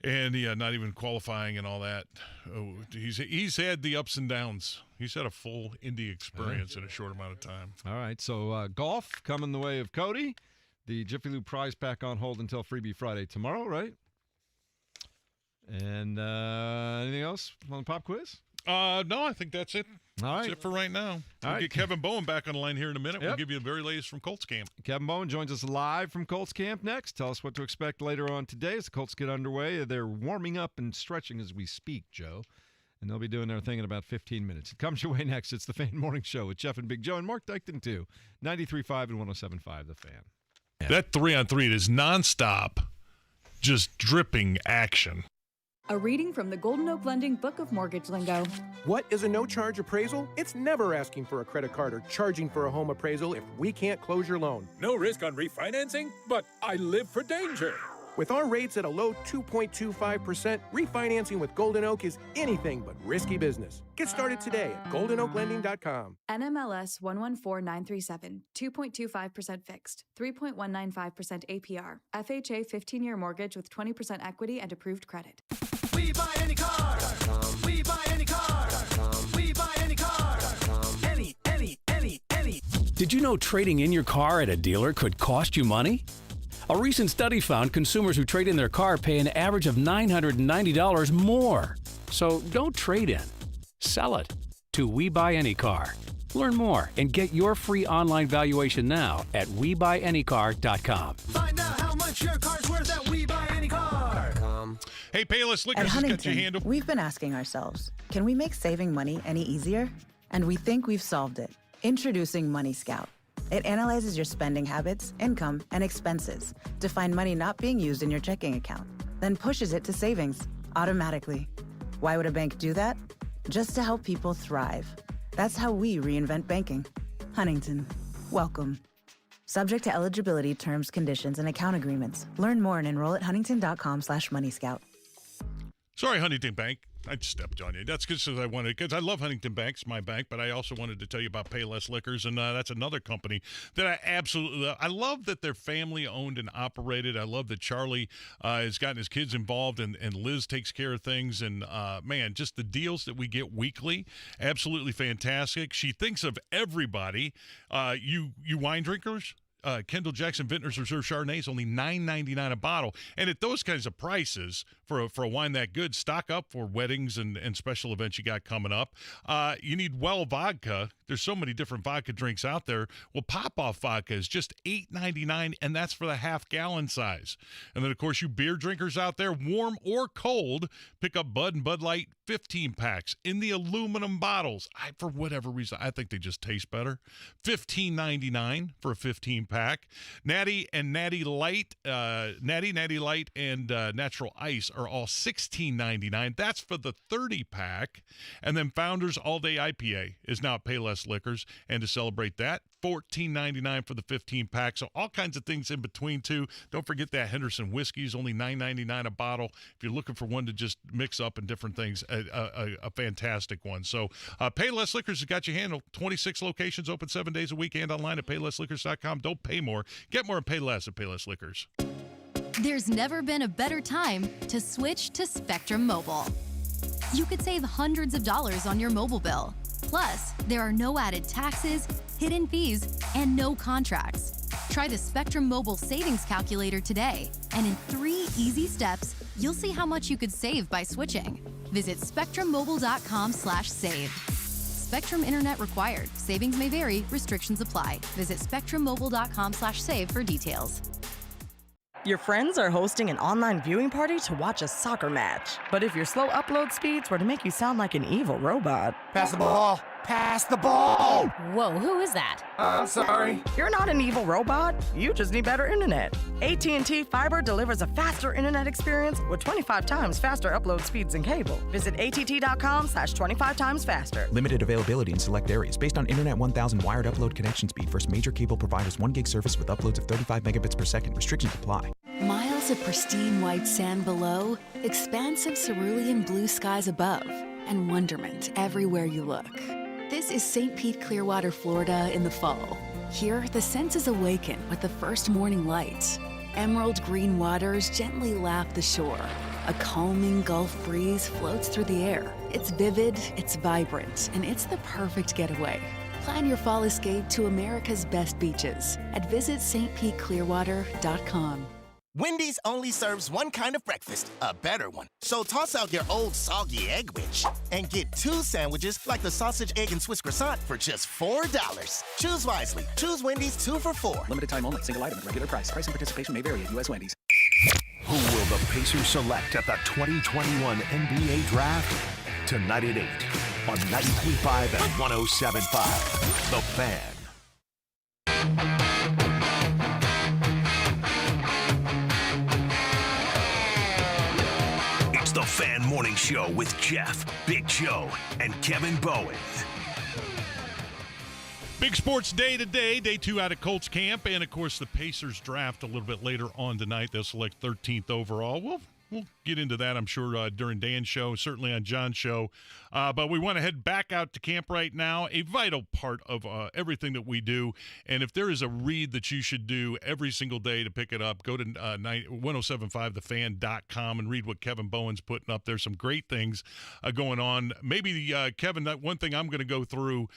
And not even qualifying and all that. Oh, he's had the ups and downs. He's had a full Indy experience in a short amount of time. All right, so golf coming the way of Cody. The Jiffy Lube prize pack on hold until Freebie Friday tomorrow, right? And anything else on the pop quiz? No, I think that's it. All right. That's it for right now. We'll get Kevin Bowen back on the line here in a minute. We'll give you the very latest from Colts camp. Kevin Bowen joins us live from Colts camp next. Tell us what to expect later on today as the Colts get underway. They're warming up and stretching as we speak, Joe. And they'll be doing their thing in about 15 minutes. It comes your way next. It's the Fan Morning Show with Jeff and Big Joe and Mark Dykton, too. 93.5 and 107.5, The Fan. Yeah. That 3-on-3 is nonstop, just dripping action. A reading from the Golden Oak Lending Book of Mortgage Lingo. What is a no-charge appraisal? It's never asking for a credit card or charging for a home appraisal if we can't close your loan. No risk on refinancing, but I live for danger. With our rates at a low 2.25%, refinancing with Golden Oak is anything but risky business. Get started today at goldenoaklending.com. NMLS 114937, 2.25% fixed, 3.195% APR. FHA 15-year mortgage with 20% equity and approved credit. We buy any car. We buy any car. We buy any car. Any. Did you know trading in your car at a dealer could cost you money? A recent study found consumers who trade in their car pay an average of $990 more. So don't trade in. Sell it to We Buy Any Car. Learn more and get your free online valuation now at WeBuyAnyCar.com. Find out how much your car's worth at We Buy Any Car. Hey, Payless Liquors At has got your Huntington, handle. we've been asking ourselves, can we make saving money any easier? And we think we've solved it. Introducing Money Scout. It analyzes your spending habits, income, and expenses to find money not being used in your checking account, then pushes it to savings automatically. Why would a bank do that? Just to help people thrive. That's how we reinvent banking. Huntington, welcome. Subject to eligibility, terms, conditions, and account agreements. Learn more and enroll at huntington.com/moneyscout. Sorry, Huntington Bank. I stepped on you. That's because I love Huntington Bank. It's my bank, but I also wanted to tell you about Payless Liquors, and that's another company that I absolutely love. I love that they're family-owned and operated. I love that Charlie has gotten his kids involved, and Liz takes care of things. And, man, just the deals that we get weekly, absolutely fantastic. She thinks of everybody. You wine drinkers? Kendall Jackson Vintners Reserve Chardonnay is only $9.99 a bottle, and at those kinds of prices for a wine that good, stock up for weddings and special events you got coming up. You need Well vodka. There's so many different vodka drinks out there. Well, Pop Off vodka is just $8.99, and that's for the half-gallon size. And then, of course, you beer drinkers out there, warm or cold, pick up Bud and Bud Light 15 packs in the aluminum bottles. For whatever reason, I think they just taste better. $15.99 for a 15-pack. Natty and Natty Light, Natty Light, and Natural Ice are all $16.99. That's for the 30-pack. And then Founders All Day IPA is now at Payless Liquors. And to celebrate that, $14.99 for the 15-pack. So all kinds of things in between, too. Don't forget that Henderson whiskey is only $9.99 a bottle. If you're looking for one to just mix up and different things, a fantastic one. So Payless Liquors has got you handled. 26 locations open 7 days a week and online at PaylessLiquors.com. Don't pay more. Get more and pay less at Payless Liquors. There's never been a better time to switch to Spectrum Mobile. You could save hundreds of dollars on your mobile bill. Plus, there are no added taxes, hidden fees, and no contracts. Try the Spectrum Mobile Savings Calculator today, and in 3 easy steps, you'll see how much you could save by switching. Visit spectrummobile.com/save. Spectrum Internet required. Savings may vary. Restrictions apply. Visit spectrummobile.com/save for details. Your friends are hosting an online viewing party to watch a soccer match. But if your slow upload speeds were to make you sound like an evil robot... Pass the ball. Pass the ball. Whoa, who is that? I'm sorry. You're not an evil robot. You just need better internet. AT&T Fiber delivers a faster internet experience with 25 times faster upload speeds than cable. Visit att.com/25 times faster. Limited availability in select areas based on Internet 1000 wired upload connection speed versus major cable providers. 1 gig service with uploads of 35 megabits per second. Restrictions apply. Miles of pristine white sand below, expansive cerulean blue skies above, and wonderment everywhere you look. This is St. Pete, Clearwater, Florida in the fall. Here, the senses awaken with the first morning light. Emerald green waters gently lap the shore. A calming Gulf breeze floats through the air. It's vivid, it's vibrant, and it's the perfect getaway. Plan your fall escape to America's best beaches at visitstpeteclearwater.com. Wendy's only serves one kind of breakfast, a better one. So toss out your old soggy egg wedge and get 2 sandwiches like the sausage, egg, and Swiss croissant for just $4. Choose wisely. Choose Wendy's 2 for $4. Limited time only. Single item at regular price. Price and participation may vary at U.S. Wendy's. Who will the Pacers select at the 2021 NBA Draft? Tonight at 8 on 93.5 and 107.5. The Fan. It's the Fan Morning Show with Jeff, Big Joe, and Kevin Bowen. Big sports day today, day 2 out of Colts camp, and of course the Pacers draft a little bit later on tonight. They'll select 13th overall. We'll get into that, I'm sure, during Dan's show, certainly on John's show. But we want to head back out to camp right now, a vital part of everything that we do. And if there is a read that you should do every single day to pick it up, go to 1075thefan.com and read what Kevin Bowen's putting up. There's some great things going on. Maybe, Kevin, that one thing I'm going to go through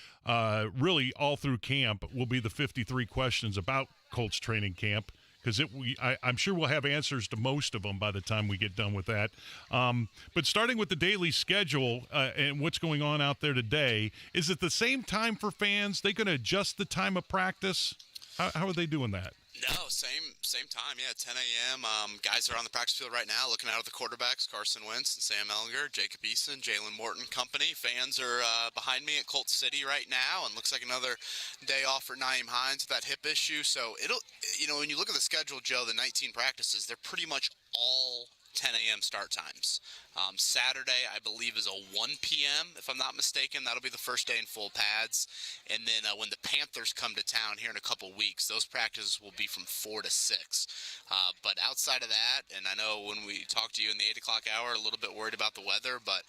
really all through camp will be the 53 questions about Colts training camp. Because I'm sure we'll have answers to most of them by the time we get done with that. But starting with the daily schedule and what's going on out there today, is it the same time for fans? They going to adjust the time of practice? How are they doing that? No, same time. Yeah, 10 a.m. Guys are on the practice field right now looking out at the quarterbacks, Carson Wentz and Sam Ellinger, Jacob Eason, Jalen Morton company. Fans are behind me at Colt City right now, and looks like another day off for Nyheim Hines with that hip issue. So when you look at the schedule, Joe, the 19 practices, they're pretty much all 10 a.m. start times. Saturday, I believe, is a 1 p.m., if I'm not mistaken. That'll be the first day in full pads. And then when the Panthers come to town here in a couple weeks, those practices will be from 4 to 6. But outside of that, and I know when we talked to you in the 8 o'clock hour, a little bit worried about the weather, but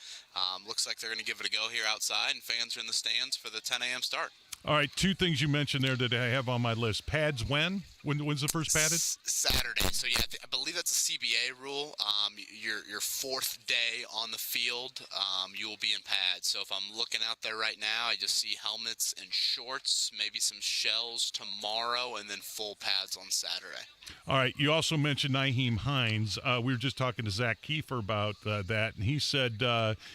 looks like they're going to give it a go here outside, and fans are in the stands for the 10 a.m. start. All right, 2 things you mentioned there that I have on my list. Pads when? When's the first padded? Saturday. So, yeah, I believe that's a CBA rule. Your 4th day on the field, you will be in pads. So if I'm looking out there right now, I just see helmets and shorts, maybe some shells tomorrow, and then full pads on Saturday. All right, you also mentioned Nyheim Hines. We were just talking to Zak Keefer about that, and he said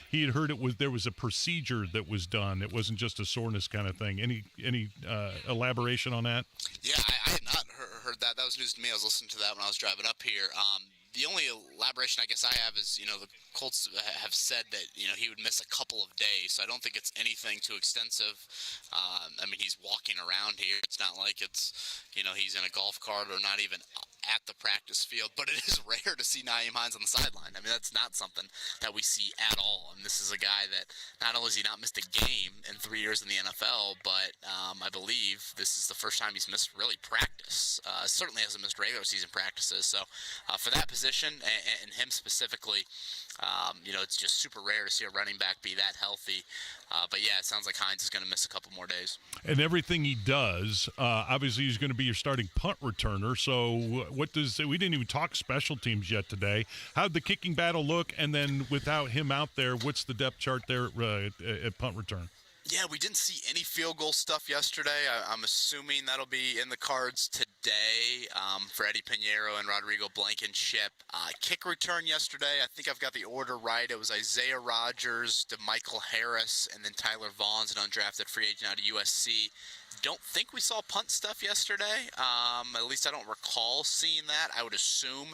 he had heard there was a procedure that was done. It wasn't just a soreness kind of thing. Any elaboration on that? Yeah, I had not heard that. That was news to me. I was listening to that when I was driving up here. The only elaboration I guess I have is, the Colts have said that, he would miss a couple of days, so I don't think it's anything too extensive. He's walking around here. It's not like it's, he's in a golf cart or not even at the practice field, but it is rare to see Nyheim Hines on the sideline. That's not something that we see at all. And this is a guy that not only has he not missed a game in 3 years in the NFL, but I believe this is the first time he's missed really practice. Certainly hasn't missed regular season practices. So for that position and him specifically, it's just super rare to see a running back be that healthy. But yeah, it sounds like Hines is going to miss a couple more days. And everything he does, obviously he's going to be your starting punt returner. So we didn't even talk special teams yet today. How'd the kicking battle look? And then without him out there, what's the depth chart there at punt return? Yeah, we didn't see any field goal stuff yesterday. I'm assuming that'll be in the cards today for Eddie Pinheiro and Rodrigo Blankenship. Kick return yesterday, I think I've got the order right. It was Isaiah Rodgers, DeMichael Harris, and then Tyler Vaughn's an undrafted free agent out of USC. Don't think we saw punt stuff yesterday. At least I don't recall seeing that. I would assume,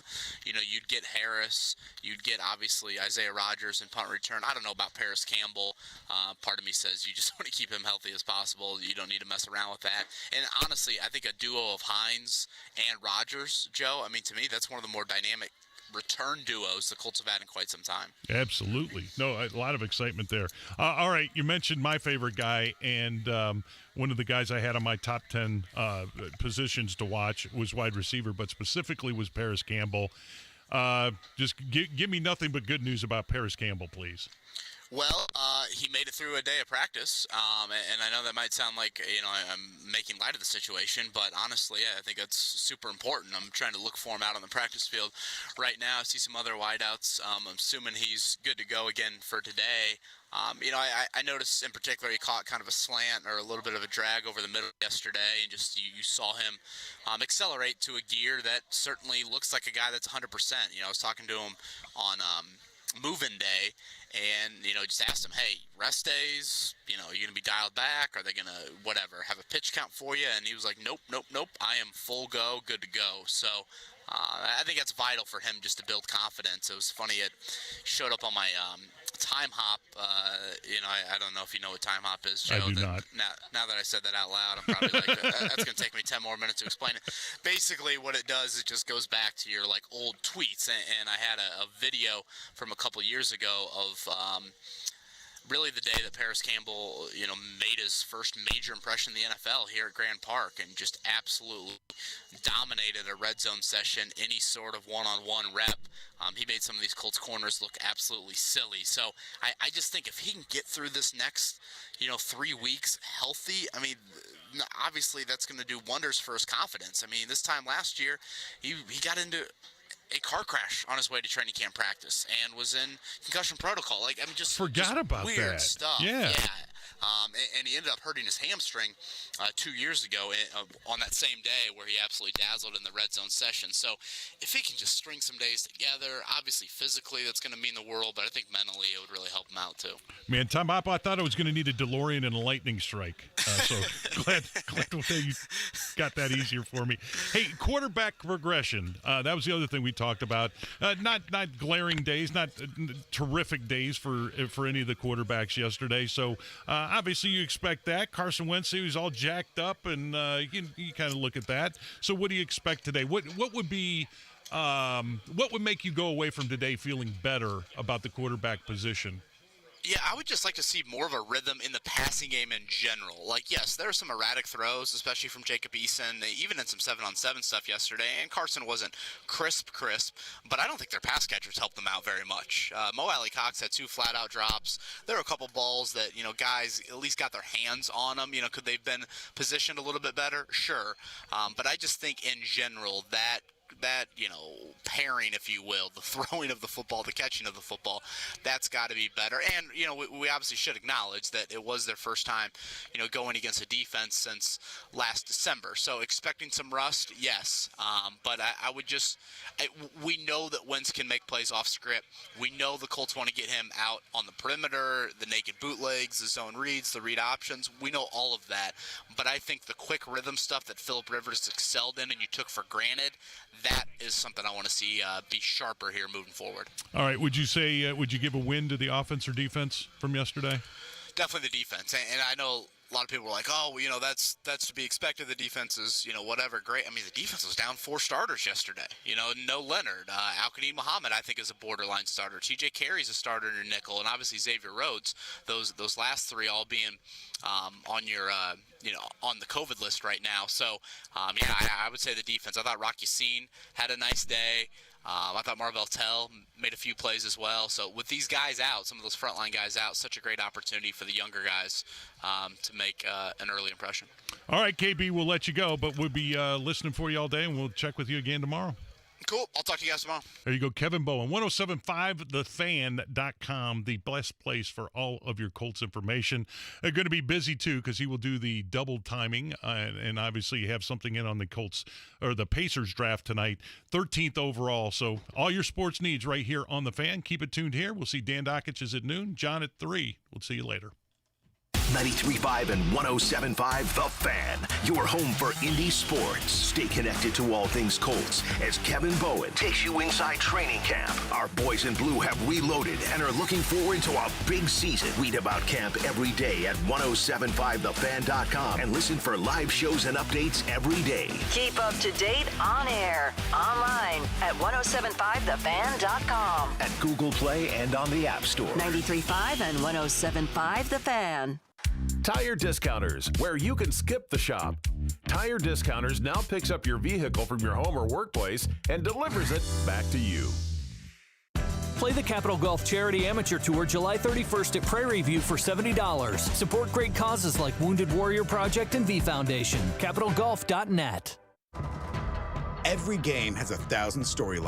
you'd get Harris, you'd get obviously Isaiah Rodgers in punt return. I don't know about Paris Campbell. Part of me says you just want to keep him healthy as possible. You don't need to mess around with that. And honestly, I think a duo of Hines and Rodgers, Joe, to me, that's one of the more dynamic return duos the Colts have had in quite some time. Absolutely. No, a lot of excitement there. All right, you mentioned my favorite guy, and one of the guys I had on my top 10 positions to watch was wide receiver, but specifically was Paris Campbell. Just give me nothing but good news about Paris Campbell, please. Well, he made it through a day of practice, and I know that might sound like, I'm making light of the situation, but honestly, I think that's super important. I'm trying to look for him out on the practice field right now. I see some other wideouts. I'm assuming he's good to go again for today. I noticed in particular he caught kind of a slant or a little bit of a drag over the middle yesterday, and just you saw him accelerate to a gear that certainly looks like a guy that's 100%. I was talking to him on move-in day, and just asked him, hey, rest days, you're going to be dialed back? Are they going to have a pitch count for you? And he was like, nope, I am full go, good to go. So I think that's vital for him just to build confidence. It was funny, it showed up on my time hop. I don't know if you know what time hop is, Joe. I do not. Now that I said that out loud, I'm probably like, that's going to take me 10 more minutes to explain it. Basically, what it does, it just goes back to your old tweets. And I had a video from a couple years ago of really the day that Paris Campbell, made his first major impression in the NFL here at Grand Park and just absolutely dominated a red zone session, any sort of one-on-one rep. He made some of these Colts corners look absolutely silly. So I just think if he can get through this next, 3 weeks healthy, obviously that's going to do wonders for his confidence. This time last year, he got into a car crash on his way to training camp practice and was in concussion protocol. Just about weird that stuff. Yeah. And he ended up hurting his hamstring 2 years ago on that same day where he absolutely dazzled in the red zone session. So if he can just string some days together, obviously physically that's going to mean the world, but I think mentally it would really help him out too. Man, Tom Hop, I thought I was going to need a DeLorean and a lightning strike. So glad you got that easier for me. Hey, quarterback progression. That was the other thing we talked about. Not glaring days, not terrific days for any of the quarterbacks yesterday. So obviously you expect that. Carson Wentz, he was all jacked up, and you kind of look at that. So what do you expect today? What would be what would make you go away from today feeling better about the quarterback position? Yeah, I would just like to see more of a rhythm in the passing game in general. Yes, there were some erratic throws, especially from Jacob Eason, even in some 7-on-7 stuff yesterday, and Carson wasn't crisp, but I don't think their pass catchers helped them out very much. Mo Alley Cox had 2 flat-out drops. There were a couple balls that, guys at least got their hands on them. Could they have been positioned a little bit better? Sure. But I just think in general that pairing, if you will, the throwing of the football, the catching of the football, that's got to be better. And, we obviously should acknowledge that it was their first time, going against a defense since last December. So expecting some rust, yes. But I would we know that Wentz can make plays off script. We know the Colts want to get him out on the perimeter, the naked bootlegs, the zone reads, the read options. We know all of that. But I think the quick rhythm stuff that Phillip Rivers excelled in and you took for granted, that is something I want to see be sharper here moving forward. All right. Would you give a win to the offense or defense from yesterday? Definitely the defense. And I know a lot of people were like, oh, well, that's to be expected. The defense is, whatever, great. The defense was down 4 starters yesterday. No Leonard. Al-Qadim Muhammad, I think, is a borderline starter. T.J. Carey's a starter in your nickel. And obviously Xavier Rhodes, those last 3 all being on your, on the COVID list right now. So, I would say the defense. I thought Rocky Seen had a nice day. I thought Marvell Tell made a few plays as well. So with these guys out, some of those frontline guys out, such a great opportunity for the younger guys to make an early impression. All right, KB, we'll let you go, but we'll be listening for you all day, and we'll check with you again tomorrow. Cool. I'll talk to you guys tomorrow. There you go, Kevin Bowen, 1075thefan.com, the best place for all of your Colts information. They're going to be busy, too, because he will do the double timing, and obviously you have something in on the Colts or the Pacers draft tonight, 13th overall. So all your sports needs right here on The Fan. Keep it tuned here. We'll see Dan Dockich at noon, John at 3. We'll see you later. 93.5 and 107.5 The Fan, your home for Indy sports. Stay connected to all things Colts as Kevin Bowen takes you inside training camp. Our boys in blue have reloaded and are looking forward to a big season. Read about camp every day at 1075thefan.com and listen for live shows and updates every day. Keep up to date on air, online at 1075thefan.com. At Google Play and on the App Store. 93.5 and 107.5 The Fan. Tire Discounters, where you can skip the shop. Tire Discounters now picks up your vehicle from your home or workplace and delivers it back to you. Play the Capital Golf Charity Amateur Tour July 31st at Prairie View for $70. Support great causes like Wounded Warrior Project and V Foundation. CapitalGolf.net. Every game has 1,000 storylines.